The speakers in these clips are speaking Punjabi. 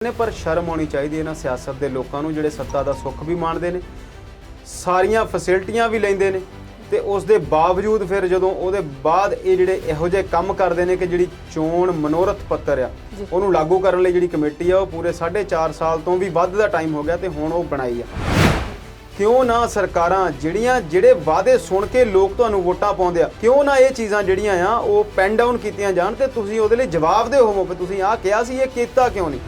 ਨੇ ਪਰ ਸ਼ਰਮ ਆਉਣੀ ਚਾਹੀਦੀ ਇਹਨਾਂ ਸਿਆਸਤ ਦੇ ਲੋਕਾਂ ਨੂੰ ਜਿਹੜੇ ਸੱਤਾ ਦਾ ਸੁੱਖ ਵੀ ਮਾਣਦੇ ਨੇ, ਸਾਰੀਆਂ ਫੈਸਿਲਿਟੀਆਂ ਵੀ ਲੈਂਦੇ ਨੇ ਤੇ ਉਸ ਦੇ ਬਾਵਜੂਦ ਫਿਰ ਜਦੋਂ ਉਹਦੇ ਬਾਅਦ ਇਹ ਜਿਹੜੇ ਇਹੋ ਜਿਹੇ ਕੰਮ ਕਰਦੇ ਨੇ ਕਿ ਜਿਹੜੀ ਚੋਣ ਮਨੋਰਥ ਪੱਤਰ ਆ ਉਹਨੂੰ ਲਾਗੂ ਕਰਨ ਲਈ ਜਿਹੜੀ ਕਮੇਟੀ ਆ ਉਹ ਪੂਰੇ 4.5 ਸਾਲ ਤੋਂ ਵੀ ਵੱਧ ਦਾ ਟਾਈਮ ਹੋ ਗਿਆ ਤੇ ਹੁਣ ਉਹ ਬਣਾਈ ਆ। ਕਿਉਂ ਨਾ ਸਰਕਾਰਾਂ ਜਿਹੜੇ ਵਾਅਦੇ ਸੁਣ ਕੇ ਲੋਕ ਤੁਹਾਨੂੰ ਵੋਟਾਂ ਪਾਉਂਦੇ ਆ, ਕਿਉਂ ਨਾ ਇਹ ਚੀਜ਼ਾਂ ਜਿਹੜੀਆਂ ਆ ਉਹ ਪੈਨ ਡਾਊਨ ਕੀਤੀਆਂ ਜਾਣ ਤੇ ਤੁਸੀਂ ਉਹਦੇ ਲਈ ਜਵਾਬ ਦੇ ਹੋਵੋ ਕਿ ਤੁਸੀਂ ਆਹ ਕਿਹਾ ਸੀ, ਇਹ ਕੀਤਾ ਕਿਉਂ ਨਹੀਂ।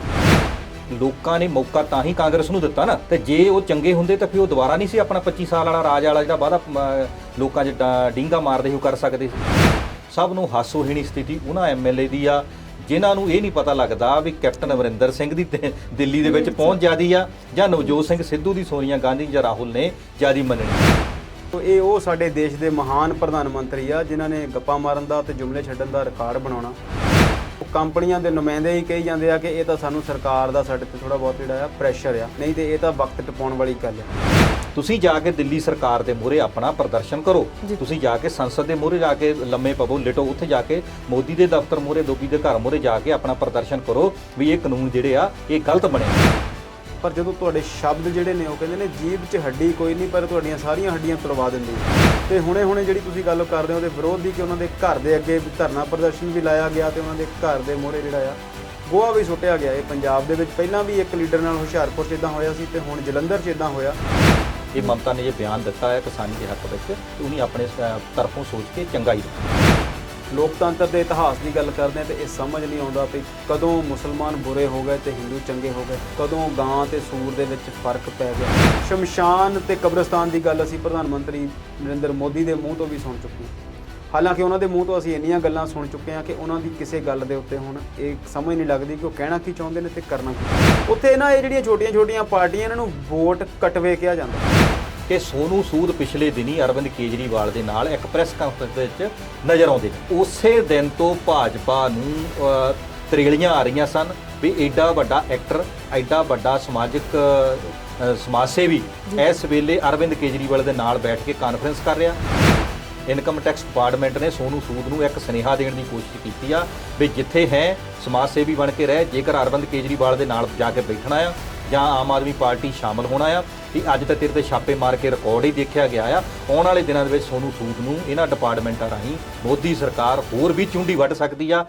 ਲੋਕਾਂ ਨੇ ਮੌਕਾ ਤਾਂ ਹੀ ਕਾਂਗਰਸ ਨੂੰ ਦਿੱਤਾ ਨਾ, ਤੇ ਜੇ ਉਹ ਚੰਗੇ ਹੁੰਦੇ ਤਾਂ ਫਿਰ ਉਹ ਦੁਬਾਰਾ ਨਹੀਂ ਸੀ ਆਪਣਾ 25 ਸਾਲ ਵਾਲਾ ਰਾਜ ਵਾਲਾ ਜਿਹੜਾ ਵਾਅਦਾ ਲੋਕਾਂ 'ਚ ਡੀਂਗਾ ਮਾਰਦੇ ਸੀ ਉਹ ਕਰ ਸਕਦੇ ਸੀ। ਸਭ ਨੂੰ ਹਾਸੋਹੀਣੀ ਸਥਿਤੀ ਉਹਨਾਂ ਐਮਐਲਏ ਦੀ ਆ ਜਿਨ੍ਹਾਂ ਨੂੰ ਇਹ ਨਹੀਂ ਪਤਾ ਲੱਗਦਾ ਵੀ ਕੈਪਟਨ ਅਮਰਿੰਦਰ ਸਿੰਘ ਦੀ ਦਿੱਲੀ ਦੇ ਵਿੱਚ ਪਹੁੰਚ ਜ਼ਿਆਦੀ ਆ ਜਾਂ ਨਵਜੋਤ ਸਿੰਘ ਸਿੱਧੂ ਦੀ ਸੋਨੀਆ ਗਾਂਧੀ ਜਾਂ ਰਾਹੁਲ ਨੇ ਜ਼ਿਆਦੀ ਮੰਨਣੀ। ਇਹ ਉਹ ਸਾਡੇ ਦੇਸ਼ ਦੇ ਮਹਾਨ ਪ੍ਰਧਾਨ ਮੰਤਰੀ ਆ ਜਿਨ੍ਹਾਂ ਨੇ ਗੱਪਾਂ ਮਾਰਨ ਦਾ ਤੇ ਜੁਮਲੇ ਛੱਡਣ ਦਾ ਰਿਕਾਰਡ ਬਣਾਉਣਾ। ਕੰਪਨੀਆਂ ਦੇ ਨੁਮਾਇੰਦੇ ਹੀ ਕਹੀ ਜਾਂਦੇ ਆ ਕਿ ਇਹ ਤਾਂ ਸਾਨੂੰ ਸਰਕਾਰ ਦਾ ਸਾਡੇ ਤੇ ਥੋੜਾ ਬਹੁਤ ਜਿਹੜਾ ਆ ਪ੍ਰੈਸ਼ਰ ਆ, ਨਹੀਂ ਤੇ ਇਹ ਤਾਂ ਵਕਤ ਟਪਾਉਣ ਵਾਲੀ ਗੱਲ ਆ। ਤੁਸੀਂ ਜਾ ਕੇ ਦਿੱਲੀ ਸਰਕਾਰ ਦੇ ਮੂਹਰੇ ਆਪਣਾ ਪ੍ਰਦਰਸ਼ਨ ਕਰੋ, ਤੁਸੀਂ ਜਾ ਕੇ ਸੰਸਦ ਦੇ ਮੂਹਰੇ ਜਾ ਕੇ ਲੰਮੇ ਪਵੋ, ਲਿਟੋ, ਉੱਥੇ ਜਾ ਕੇ ਮੋਦੀ ਦੇ ਦਫ਼ਤਰ ਮੂਹਰੇ, ਦੋਬੀ ਦੇ ਘਰ ਮੂਹਰੇ ਜਾ ਕੇ ਆਪਣਾ ਪ੍ਰਦਰਸ਼ਨ ਕਰੋ ਵੀ ਇਹ ਕਾਨੂੰਨ ਜਿਹੜੇ ਆ ਇਹ ਗਲਤ ਬਣੇ। ਪਰ ਜਦੋਂ ਤੁਹਾਡੇ ਸ਼ਬਦ ਜਿਹੜੇ ਨੇ ਉਹ ਕਹਿੰਦੇ ਨੇ ਜੀਭ 'ਚ ਹੱਡੀ ਕੋਈ ਨਹੀਂ ਪਰ ਤੁਹਾਡੀਆਂ ਸਾਰੀਆਂ ਹੱਡੀਆਂ ਤੁੜਵਾ ਦਿੰਦੀ ਤੇ ਹੁਣੇ ਜਿਹੜੀ ਤੁਸੀਂ ਗੱਲ ਕਰਦੇ ਹੋ ਉਹਦੇ ਵਿਰੋਧ ਦੀ ਕਿ ਉਹਨਾਂ ਦੇ ਘਰ ਦੇ ਅੱਗੇ ਧਰਨਾ ਪ੍ਰਦਰਸ਼ਨ ਵੀ ਲਾਇਆ ਗਿਆ ਤੇ ਉਹਨਾਂ ਦੇ ਘਰ ਦੇ ਮੂਹਰੇ ਜਿਹੜਾ ਆ ਗੋਹਾ ਵੀ ਸੁੱਟਿਆ ਗਿਆ। ਇਹ ਪੰਜਾਬ ਦੇ ਵਿੱਚ ਪਹਿਲਾਂ ਵੀ ਇੱਕ ਲੀਡਰ ਨਾਲ ਹੁਸ਼ਿਆਰਪੁਰ 'ਚ ਇੱਦਾਂ ਹੋਇਆ ਸੀ ਤੇ ਹੁਣ ਜਲੰਧਰ 'ਚ ਇੱਦਾਂ ਹੋਇਆ। ਇਹ ਮਮਤਾ ਨੇ ਜੇ ਬਿਆਨ ਦਿੱਤਾ ਹੈ ਕਿਸਾਨੀ ਦੇ ਹੱਕ ਵਿੱਚ ਤੇ ਉਹਨੇ ਆਪਣੇ ਤਰਫੋਂ ਸੋਚ ਕੇ ਚੰਗਾ ਹੀ ਲੋਕਤੰਤਰ ਦੇ ਇਤਿਹਾਸ ਦੀ ਗੱਲ ਕਰਦੇ ਹਾਂ ਤੇ ਇਹ ਸਮਝ ਨਹੀਂ ਆਉਂਦਾ ਕਿ ਕਦੋਂ ਮੁਸਲਮਾਨ ਬੁਰੇ ਹੋ ਗਏ ਤੇ ਹਿੰਦੂ ਚੰਗੇ ਹੋ ਗਏ, ਕਦੋਂ ਗਾਂ ਤੇ ਸੂਰ ਦੇ ਵਿੱਚ ਫਰਕ ਪੈ ਗਿਆ। ਸ਼ਮਸ਼ਾਨ ਤੇ ਕਬਰਸਤਾਨ ਦੀ ਗੱਲ ਅਸੀਂ ਪ੍ਰਧਾਨ ਮੰਤਰੀ ਨਰਿੰਦਰ ਮੋਦੀ ਦੇ ਮੂੰਹ ਤੋਂ ਵੀ ਸੁਣ ਚੁੱਕੇ ਹਾਂ। ਹਾਲਾਂਕਿ ਉਹਨਾਂ ਦੇ ਮੂੰਹ ਤੋਂ ਅਸੀਂ ਇੰਨੀਆਂ ਗੱਲਾਂ ਸੁਣ ਚੁੱਕੇ ਹਾਂ ਕਿ ਉਹਨਾਂ ਦੀ ਕਿਸੇ ਗੱਲ ਦੇ ਉੱਤੇ ਹੁਣ ਇਹ ਸਮਝ ਨਹੀਂ ਲੱਗਦੀ ਕਿ ਉਹ ਕਹਿਣਾ ਕੀ ਚਾਹੁੰਦੇ ਨੇ ਤੇ ਕਰਨਾ ਕੀ। ਉੱਥੇ ਨਾ ਇਹ ਜਿਹੜੀਆਂ ਛੋਟੀਆਂ ਪਾਰਟੀਆਂ ਇਹਨਾਂ ਨੂੰ ਵੋਟ ਕਟਵੇ ਕਿਹਾ ਜਾਂਦਾ ਕਿ ਸੋਨੂ ਸੂਦ ਪਿਛਲੇ ਦਿਨੀ ਅਰਵਿੰਦ ਕੇਜਰੀਵਾਲ ਦੇ ਨਾਲ ਇੱਕ ਪ੍ਰੈਸ ਕਾਨਫਰੰਸ ਵਿੱਚ ਨਜ਼ਰ ਆਉਂਦੇ ਨੇ। ਉਸੇ ਦਿਨ ਤੋਂ ਭਾਜਪਾ ਨੂੰ ਤਰੇਲੀਆਂ ਆ ਰਹੀਆਂ ਸਨ ਵੀ ਐਡਾ ਵੱਡਾ ਐਕਟਰ, ਐਡਾ ਵੱਡਾ ਸਮਾਜ ਸੇਵੀ ਇਸ ਵੇਲੇ ਅਰਵਿੰਦ ਕੇਜਰੀਵਾਲ ਦੇ ਨਾਲ ਬੈਠ ਕੇ ਕਾਨਫਰੰਸ ਕਰ ਰਿਹਾ। ਇਨਕਮ ਟੈਕਸ ਡਿਪਾਰਟਮੈਂਟ ਨੇ ਸੋਨੂ ਸੂਦ ਨੂੰ ਇੱਕ ਸੁਨੇਹਾ ਦੇਣ ਦੀ ਕੋਸ਼ਿਸ਼ ਕੀਤੀ ਆ ਵੀ ਜਿੱਥੇ ਹੈ ਸਮਾਜ ਸੇਵੀ ਬਣ ਕੇ ਰਹਿ, ਜੇਕਰ ਅਰਵਿੰਦ ਕੇਜਰੀਵਾਲ ਦੇ ਨਾਲ ਜਾ ਕੇ ਬੈਠਣਾ ਆ ਜਾਂ ਆਮ ਆਦਮੀ ਪਾਰਟੀ ਸ਼ਾਮਲ ਹੋਣਾ ਆ ਵੀ ਅੱਜ ਤੱਕ ਤੇਰੇ ਤੇ ਛਾਪੇ ਮਾਰ ਕੇ ਰਿਕਾਰਡ ਹੀ ਦੇਖਿਆ ਗਿਆ ਆ। ਆਉਣ ਵਾਲੇ ਦਿਨਾਂ ਦੇ ਵਿੱਚ ਸੋਨੂ ਸੂਦ ਨੂੰ ਇਹਨਾਂ ਡਿਪਾਰਟਮੈਂਟਾਂ ਰਾਹੀਂ ਮੋਦੀ ਸਰਕਾਰ ਹੋਰ ਵੀ ਚੁੰਡੀ ਵੱਢ ਸਕਦੀ ਆ।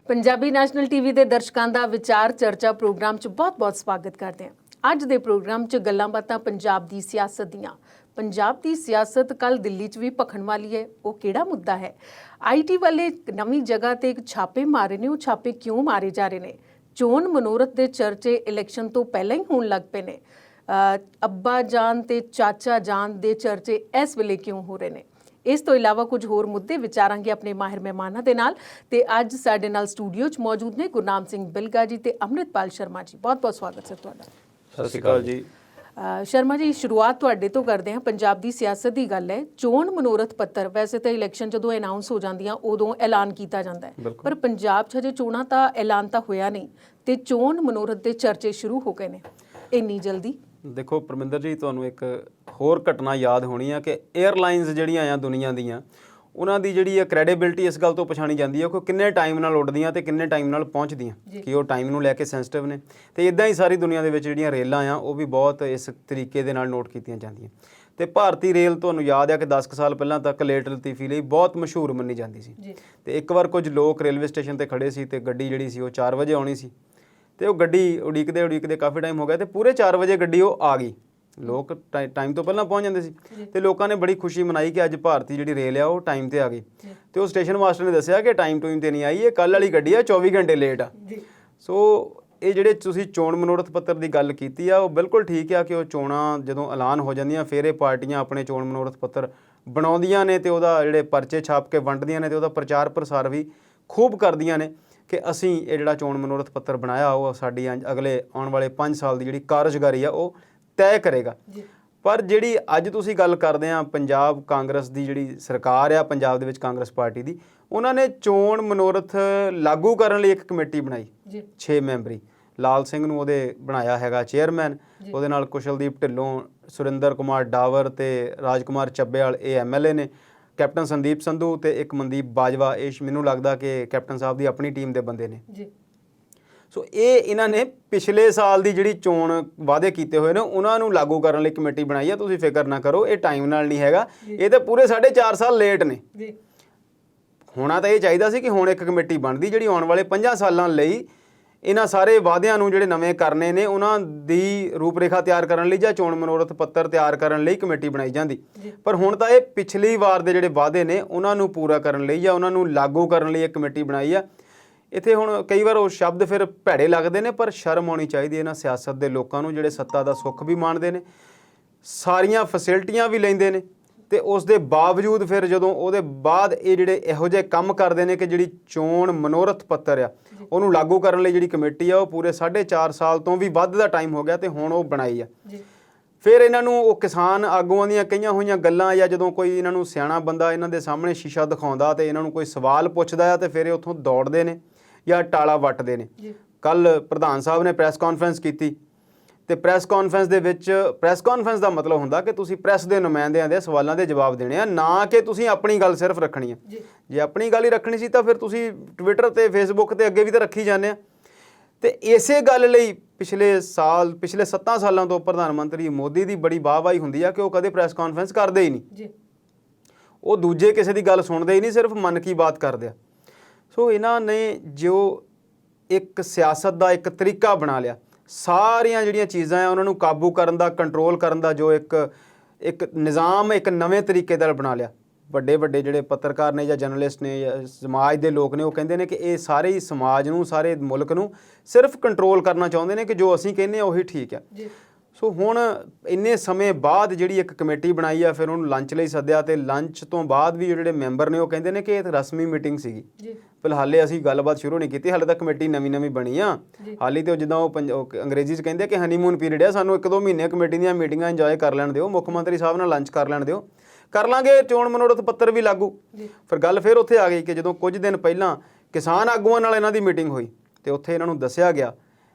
ਪੰਜਾਬੀ ਨੈਸ਼ਨਲ ਟੀਵੀ ਦੇ ਦਰਸ਼ਕਾਂ ਦਾ ਵਿਚਾਰ ਚਰਚਾ ਪ੍ਰੋਗਰਾਮ 'ਚ ਬਹੁਤ-ਬਹੁਤ ਸਵਾਗਤ ਕਰਦੇ ਹਾਂ। ਅੱਜ ਦੇ ਪ੍ਰੋਗਰਾਮ 'ਚ ਗੱਲਾਂ ਬਾਤਾਂ ਪੰਜਾਬ ਦੀ ਸਿਆਸਤ ਦੀਆਂ। ਪੰਜਾਬ ਦੀ ਸਿਆਸਤ ਕੱਲ ਦਿੱਲੀ 'ਚ ਵੀ ਭਖਣ ਵਾਲੀ ਹੈ। ਉਹ ਕਿਹੜਾ ਮੁੱਦਾ ਹੈ? ਆਈਟੀ ਵਾਲੇ ਨਵੀਂ ਜਗ੍ਹਾ ਤੇ ਛਾਪੇ ਮਾਰੇ ਨੇ। ਉਹ ਛਾਪੇ ਕਿਉਂ ਮਾਰੇ ਜਾ ਰਹੇ ਨੇ? ਚੋਣ ਮਨੋਰਥ ਦੇ ਚਰਚੇ ਇਲੈਕਸ਼ਨ ਤੋਂ ਪਹਿਲਾਂ ਹੀ ਹੋਣ ਲੱਗ ਪਏ ਨੇ। ਅੱਬਾ ਜਾਨ ਤੇ ਚਾਚਾ ਜਾਨ ਦੇ ਚਰਚੇ ਇਸ ਵੇਲੇ ਕਿਉਂ ਹੋ ਰਹੇ ਨੇ? ਇਸ ਤੋਂ ਇਲਾਵਾ ਕੁਝ ਹੋਰ ਮੁੱਦੇ ਵਿਚਾਰਾਂਗੇ ਆਪਣੇ ਮਾਹਿਰ ਮਹਿਮਾਨਾਂ ਦੇ ਨਾਲ। ਤੇ ਅੱਜ ਸਾਡੇ ਨਾਲ ਸਟੂਡੀਓ 'ਚ ਮੌਜੂਦ ਨੇ ਗੁਰਨਾਮ ਸਿੰਘ ਬਿਲਗਾ ਜੀ ਤੇ ਅੰਮ੍ਰਿਤਪਾਲ ਸ਼ਰਮਾ ਜੀ। ਬਹੁਤ-ਬਹੁਤ ਸਵਾਗਤ ਸਰ ਤੁਹਾਡਾ। ਸਤਿ ਸ਼੍ਰੀ ਅਕਾਲ ਜੀ। ਸ਼ਰਮਾ ਜੀ, ਸ਼ੁਰੂਆਤ ਤੁਹਾਡੇ ਤੋਂ ਕਰਦੇ ਹਾਂ। ਪੰਜਾਬ ਦੀ ਸਿਆਸਤ ਦੀ ਗੱਲ ਹੈ। ਚੋਣ ਮਨੋਰਥ ਪੱਤਰ ਵੈਸੇ ਤਾਂ ਇਲੈਕਸ਼ਨ ਜਦੋਂ ਅਨਾਉਂਸ ਹੋ ਜਾਂਦੀਆਂ ਉਦੋਂ ਐਲਾਨ ਕੀਤਾ ਜਾਂਦਾ ਹੈ, ਪਰ ਪੰਜਾਬ 'ਚ ਹਜੇ ਚੋਣਾਂ ਤਾਂ ਐਲਾਨ ਤਾਂ ਹੋਇਆ ਨਹੀਂ ਤੇ ਚੋਣ ਮਨੋਰਥ ਦੇ ਚਰਚੇ ਸ਼ੁਰੂ ਹੋ ਗਏ ਨੇ ਇੰਨੀ ਜਲਦੀ। ਦੇਖੋ ਪਰਮਿੰਦਰ ਜੀ, ਤੁਹਾਨੂੰ ਇੱਕ ਹੋਰ ਘਟਨਾ ਯਾਦ ਹੋਣੀ ਆ ਕਿ 에ਅਰਲਾਈਨਸ ਜਿਹੜੀਆਂ ਆ ਦੁਨੀਆ ਦੀਆਂ, ਉਹਨਾਂ ਦੀ ਜਿਹੜੀ ਆ ਕ੍ਰੈਡੀਬਿਲਿਟੀ ਇਸ ਗੱਲ ਤੋਂ ਪਛਾਣੀ ਜਾਂਦੀ ਆ ਕਿ ਕਿੰਨੇ ਟਾਈਮ ਨਾਲ ਉੱਡਦੀਆਂ ਤੇ ਕਿੰਨੇ ਟਾਈਮ ਨਾਲ ਪਹੁੰਚਦੀਆਂ, ਕਿ ਉਹ ਟਾਈਮ ਨੂੰ ਲੈ ਕੇ ਸੈਂਸਿਟਿਵ ਨੇ। ਤੇ ਇਦਾਂ ਹੀ ਸਾਰੀ ਦੁਨੀਆ ਦੇ ਵਿੱਚ ਜਿਹੜੀਆਂ ਰੇਲਾਂ ਆ ਉਹ ਵੀ ਬਹੁਤ ਇਸ ਤਰੀਕੇ ਦੇ ਨਾਲ ਨੋਟ ਕੀਤੀਆਂ ਜਾਂਦੀਆਂ। ਤੇ ਭਾਰਤੀ ਰੇਲ ਤੁਹਾਨੂੰ ਯਾਦ ਆ ਕਿ 10 ਸਾਲ ਪਹਿਲਾਂ ਤੱਕ ਲੇਟ ਲਤੀਫੀ ਲਈ ਬਹੁਤ ਮਸ਼ਹੂਰ ਮੰਨੀ ਜਾਂਦੀ ਸੀ। ਤੇ ਇੱਕ ਵਾਰ ਕੁਝ ਲੋਕ ਰੇਲਵੇ ਸਟੇਸ਼ਨ ਤੇ ਖੜੇ ਸੀ ਤੇ ਗੱਡੀ ਜਿਹੜੀ ਸੀ ਉਹ 4 ਵਜੇ ਆਉਣੀ ਸੀ ਤੇ ਉਹ ਗੱਡੀ ਉਡੀਕਦੇ ਕਾਫੀ ਟਾਈਮ ਹੋ ਗਿਆ ਤੇ ਪੂਰੇ 4 ਵਜੇ ਗੱਡੀ ਉਹ ਆ ਗਈ। ਲੋਕ ਟਾਈਮ ਤੋਂ ਪਹਿਲਾਂ ਪਹੁੰਚ ਜਾਂਦੇ ਸੀ ਤੇ ਲੋਕਾਂ ਨੇ ਬੜੀ ਖੁਸ਼ੀ ਮਨਾਈ ਕਿ ਅੱਜ ਭਾਰਤੀ ਜਿਹੜੀ ਰੇਲ ਆ ਉਹ ਟਾਈਮ ਤੇ ਆ ਗਈ। ਤੇ ਉਹ ਸਟੇਸ਼ਨ ਮਾਸਟਰ ਨੇ ਦੱਸਿਆ ਕਿ ਟਾਈਮ ਤੇ ਨਹੀਂ ਆਈ, ਇਹ ਕੱਲ੍ਹ ਵਾਲੀ ਗੱਡੀ ਆ, 24 ਘੰਟੇ ਲੇਟ ਆ। ਸੋ ਇਹ ਜਿਹੜੇ ਤੁਸੀਂ ਚੋਣ ਮਨੋਰਥ ਪੱਤਰ ਦੀ ਗੱਲ ਕੀਤੀ ਆ ਉਹ ਬਿਲਕੁਲ ਠੀਕ ਆ ਕਿ ਉਹ ਚੋਣਾਂ ਜਦੋਂ ਐਲਾਨ ਹੋ ਜਾਂਦੀਆਂ ਫਿਰ ਇਹ ਪਾਰਟੀਆਂ ਆਪਣੇ ਚੋਣ ਮਨੋਰਥ ਪੱਤਰ ਬਣਾਉਂਦੀਆਂ ਨੇ ਤੇ ਉਹਦਾ ਜਿਹੜੇ ਪਰਚੇ ਛਾਪ ਕੇ ਵੰਡਦੀਆਂ ਨੇ ਤੇ ਉਹਦਾ ਪ੍ਰਚਾਰ ਪ੍ਰਸਾਰ ਵੀ ਖੂਬ ਕਰਦੀਆਂ ਨੇ ਕਿ ਅਸੀਂ ਇਹ ਜਿਹੜਾ ਚੋਣ ਮਨੋਰਥ ਪੱਤਰ ਬਣਾਇਆ ਉਹ ਸਾਡੀ ਅਗਲੇ ਆਉਣ ਵਾਲੇ 5 ਸਾਲ ਦੀ ਜਿਹੜੀ ਕਾਰਜਕਾਰੀ ਆ ਉਹ ਤੈਅ ਕਰੇਗਾ। ਪਰ ਜਿਹੜੀ ਅੱਜ ਤੁਸੀਂ ਗੱਲ ਕਰਦੇ ਆ ਪੰਜਾਬ ਕਾਂਗਰਸ ਦੀ ਜਿਹੜੀ ਸਰਕਾਰ ਆ ਪੰਜਾਬ ਦੇ ਵਿੱਚ ਕਾਂਗਰਸ ਪਾਰਟੀ ਦੀ, ਉਹਨਾਂ ਨੇ ਚੋਣ ਮਨੋਰਥ ਲਾਗੂ ਕਰਨ ਲਈ ਇੱਕ ਕਮੇਟੀ ਬਣਾਈ ਜੀ 6 ਮੈਂਬਰੀ। ਲਾਲ ਸਿੰਘ ਨੂੰ ਉਹਦੇ ਬਣਾਇਆ ਹੈਗਾ ਚੇਅਰਮੈਨ, ਉਹਦੇ ਨਾਲ ਕੁਸ਼ਲਦੀਪ ਢਿੱਲੋਂ, ਸੁਰਿੰਦਰ ਕੁਮਾਰ ਡਾਵਰ ਤੇ ਰਾਜ ਕੁਮਾਰ ਚੱਬੇਵਾਲ ਇਹ MLA ਨੇ, ਕੈਪਟਨ ਸੰਦੀਪ ਸੰਧੂ ਤੇ ਇੱਕ ਮਨਦੀਪ ਬਾਜਵਾ, ਇਹ ਮੈਨੂੰ ਲੱਗਦਾ ਕਿ ਕੈਪਟਨ ਸਾਹਿਬ ਦੀ ਆਪਣੀ ਟੀਮ ਦੇ ਬੰਦੇ ਨੇ ਜੀ। ਸੋ ਇਹ ਇਹਨਾਂ ਨੇ ਪਿਛਲੇ ਸਾਲ ਦੀ ਜਿਹੜੀ ਚੋਣ ਵਾਅਦੇ ਕੀਤੇ ਹੋਏ ਨੇ ਉਹਨਾਂ ਨੂੰ ਲਾਗੂ ਕਰਨ ਲਈ ਕਮੇਟੀ ਬਣਾਈ ਆ। ਤੁਸੀਂ ਫਿਕਰ ਨਾ ਕਰੋ, ਇਹ ਟਾਈਮ ਨਾਲ ਨਹੀਂ ਹੈਗਾ, ਇਹ ਤਾਂ ਪੂਰੇ 4.5 ਸਾਲ ਲੇਟ ਨੇ। ਜੀ ਹੋਣਾ ਤਾਂ ਇਹ ਚਾਹੀਦਾ ਸੀ ਕਿ ਹੁਣ ਇੱਕ ਕਮੇਟੀ ਬਣਦੀ ਜਿਹੜੀ ਆਉਣ ਵਾਲੇ 5 ਸਾਲਾਂ ਲਈ ਇਹਨਾਂ ਸਾਰੇ ਵਾਅਦਿਆਂ ਨੂੰ ਜਿਹੜੇ ਨਵੇਂ ਕਰਨੇ ਨੇ ਉਹਨਾਂ ਦੀ ਰੂਪਰੇਖਾ ਤਿਆਰ ਕਰਨ ਲਈ ਜਾਂ ਚੋਣ ਮਨੋਰਥ ਪੱਤਰ ਤਿਆਰ ਕਰਨ ਲਈ ਕਮੇਟੀ ਬਣਾਈ ਜਾਂਦੀ। ਪਰ ਹੁਣ ਤਾਂ ਇਹ ਪਿਛਲੀ ਵਾਰ ਦੇ ਜਿਹੜੇ ਵਾਅਦੇ ਨੇ ਉਹਨਾਂ ਨੂੰ ਪੂਰਾ ਕਰਨ ਲਈ ਜਾਂ ਉਹਨਾਂ ਨੂੰ ਲਾਗੂ ਕਰਨ ਲਈ ਇੱਕ ਕਮੇਟੀ ਬਣਾਈ ਆ। ਇੱਥੇ ਹੁਣ ਕਈ ਵਾਰ ਉਹ ਸ਼ਬਦ ਫਿਰ ਭੈੜੇ ਲੱਗਦੇ ਨੇ, ਪਰ ਸ਼ਰਮ ਆਉਣੀ ਚਾਹੀਦੀ ਇਹਨਾਂ ਸਿਆਸਤ ਦੇ ਲੋਕਾਂ ਨੂੰ ਜਿਹੜੇ ਸੱਤਾ ਦਾ ਸੁੱਖ ਵੀ ਮਾਣਦੇ ਨੇ, ਸਾਰੀਆਂ ਫੈਸਿਲਿਟੀਆਂ ਵੀ ਲੈਂਦੇ ਨੇ, ਤੇ ਉਸ ਦੇ ਬਾਵਜੂਦ ਫਿਰ ਜਦੋਂ ਉਹਦੇ ਬਾਅਦ ਇਹ ਜਿਹੜੇ ਇਹੋ ਜਿਹੇ ਕੰਮ ਕਰਦੇ ਨੇ ਕਿ ਜਿਹੜੀ ਚੋਣ ਮਨੋਰਥ ਪੱਤਰ ਆ ਉਹਨੂੰ ਲਾਗੂ ਕਰਨ ਲਈ ਜਿਹੜੀ ਕਮੇਟੀ ਆ ਉਹ ਪੂਰੇ 4.5 ਸਾਲ ਤੋਂ ਵੀ ਵੱਧ ਦਾ ਟਾਈਮ ਹੋ ਗਿਆ ਤੇ ਹੁਣ ਉਹ ਬਣਾਈ ਆ। ਫਿਰ ਇਹਨਾਂ ਨੂੰ ਉਹ ਕਿਸਾਨ ਆਗੂਆਂ ਦੀਆਂ ਕਈਆਂ ਹੋਈਆਂ ਗੱਲਾਂ ਜਾਂ ਜਦੋਂ ਕੋਈ ਇਹਨਾਂ ਨੂੰ ਸਿਆਣਾ ਬੰਦਾ ਇਹਨਾਂ ਦੇ ਸਾਹਮਣੇ ਸ਼ੀਸ਼ਾ ਦਿਖਾਉਂਦਾ ਤੇ ਇਹਨਾਂ ਨੂੰ ਕੋਈ ਸਵਾਲ ਪੁੱਛਦਾ ਆ ਤੇ ਫਿਰ ਇਹ ਉੱਥੋਂ ਦੌੜਦੇ ਨੇ ਜਾਂ ਟਾਲਾ ਵੱਟਦੇ ਨੇ। ਕੱਲ ਪ੍ਰਧਾਨ ਸਾਹਿਬ ਨੇ ਪ੍ਰੈਸ ਕਾਨਫਰੰਸ ਕੀਤੀ ਤੇ ਪ੍ਰੈਸ ਕਾਨਫਰੰਸ ਦੇ ਵਿੱਚ, ਪ੍ਰੈਸ ਕਾਨਫਰੰਸ ਦਾ ਮਤਲਬ ਹੁੰਦਾ ਕਿ ਤੁਸੀਂ ਪ੍ਰੈਸ ਦੇ ਨੁਮਾਇੰਦਿਆਂ ਦੇ ਸਵਾਲਾਂ ਦੇ ਜਵਾਬ ਦੇਣੇ ਆ, ਨਾ ਕਿ ਤੁਸੀਂ ਆਪਣੀ ਗੱਲ ਸਿਰਫ ਰੱਖਣੀ ਆ। ਜੇ ਆਪਣੀ ਗੱਲ ਹੀ ਰੱਖਣੀ ਸੀ ਤਾਂ ਫਿਰ ਤੁਸੀਂ ਟਵਿੱਟਰ ਤੇ ਫੇਸਬੁੱਕ ਤੇ ਅੱਗੇ ਵੀ ਤਾਂ ਰੱਖੀ ਜਾਂਦੇ ਆ। ਤੇ ਇਸੇ ਗੱਲ ਲਈ ਪਿਛਲੇ 7 ਸਾਲਾਂ ਤੋਂ ਪ੍ਰਧਾਨ ਮੰਤਰੀ ਮੋਦੀ ਦੀ ਬੜੀ ਵਾਹਵਾਹੀ ਹੁੰਦੀ ਆ ਕਿ ਉਹ ਕਦੇ ਪ੍ਰੈਸ ਕਾਨਫਰੰਸ ਕਰਦੇ ਹੀ ਨਹੀਂ। ਉਹ ਦੂਜੇ ਕਿਸੇ ਦੀ ਗੱਲ ਸੁਣਦੇ ਹੀ ਨਹੀਂ, ਸਿਰਫ ਮਨ ਕੀ ਬਾਤ ਕਰਦੇ ਆ। ਸੋ ਇਹਨਾਂ ਨੇ ਜੋ ਇੱਕ ਸਿਆਸਤ ਦਾ ਇੱਕ ਤਰੀਕਾ ਬਣਾ ਲਿਆ, ਸਾਰੀਆਂ ਜਿਹੜੀਆਂ ਚੀਜ਼ਾਂ ਆ ਉਹਨਾਂ ਨੂੰ ਕਾਬੂ ਕਰਨ ਦਾ, ਕੰਟਰੋਲ ਕਰਨ ਦਾ ਜੋ ਇੱਕ ਨਿਜ਼ਾਮ ਇੱਕ ਨਵੇਂ ਤਰੀਕੇ ਨਾਲ ਬਣਾ ਲਿਆ। ਵੱਡੇ ਵੱਡੇ ਜਿਹੜੇ ਪੱਤਰਕਾਰ ਨੇ ਜਾਂ ਜਰਨਲਿਸਟ ਨੇ ਜਾਂ ਸਮਾਜ ਦੇ ਲੋਕ ਨੇ ਉਹ ਕਹਿੰਦੇ ਨੇ ਕਿ ਇਹ ਸਾਰੇ ਹੀ ਸਮਾਜ ਨੂੰ, ਸਾਰੇ ਮੁਲਕ ਨੂੰ ਸਿਰਫ ਕੰਟਰੋਲ ਕਰਨਾ ਚਾਹੁੰਦੇ ਨੇ ਕਿ ਜੋ ਅਸੀਂ ਕਹਿੰਦੇ ਆ ਉਹੀ ਠੀਕ ਆ। ਸੋ ਹੁਣ ਇੰਨੇ ਸਮੇਂ ਬਾਅਦ ਜਿਹੜੀ ਇੱਕ ਕਮੇਟੀ ਬਣਾਈ ਆ, ਫਿਰ ਉਹਨੂੰ ਲੰਚ ਲਈ ਸੱਦਿਆ ਤੇ ਲੰਚ ਤੋਂ ਬਾਅਦ ਵੀ ਜਿਹੜੇ ਮੈਂਬਰ ਨੇ ਉਹ ਕਹਿੰਦੇ ਨੇ ਕਿ ਇਹ ਰਸਮੀ ਮੀਟਿੰਗ ਸੀਗੀ। ਫਿਲਹਾਲੇ ਅਸੀਂ ਗੱਲਬਾਤ ਸ਼ੁਰੂ ਨਹੀਂ ਕੀਤੀ, ਹਾਲੇ ਤਾਂ ਕਮੇਟੀ ਨਵੀਂ ਬਣੀ ਆ। ਹਾਲੇ ਤੇ ਜਿੱਦਾਂ ਉਹ ਅੰਗਰੇਜ਼ੀ 'ਚ ਕਹਿੰਦੇ ਕਿ ਹਨੀਮੂਨ ਪੀਰੀਅਡ ਆ, ਸਾਨੂੰ 1-2 ਮਹੀਨੇ ਕਮੇਟੀ ਦੀਆਂ ਮੀਟਿੰਗਾਂ ਇੰਜੋਏ ਕਰ ਲੈਣ ਦਿਓ, ਮੁੱਖ ਮੰਤਰੀ ਸਾਹਿਬ ਨਾਲ ਲੰਚ ਕਰ ਲੈਣ ਦਿਓ, ਕਰ ਲਾਂਗੇ ਚੋਣ ਮਨੋਰਥ ਪੱਤਰ ਵੀ ਲਾਗੂ। ਫਿਰ ਗੱਲ ਫਿਰ ਉੱਥੇ ਆ ਗਈ ਕਿ ਜਦੋਂ ਕੁਝ ਦਿਨ ਪਹਿਲਾਂ ਕਿਸਾਨ ਆਗੂਆਂ ਨਾਲ ਇਹਨਾਂ ਦੀ ਮੀਟਿੰਗ ਹੋਈ ਤੇ ਉੱਥੇ ਇਹਨਾਂ ਨੂੰ ਦੱਸਿਆ ਗਿਆ,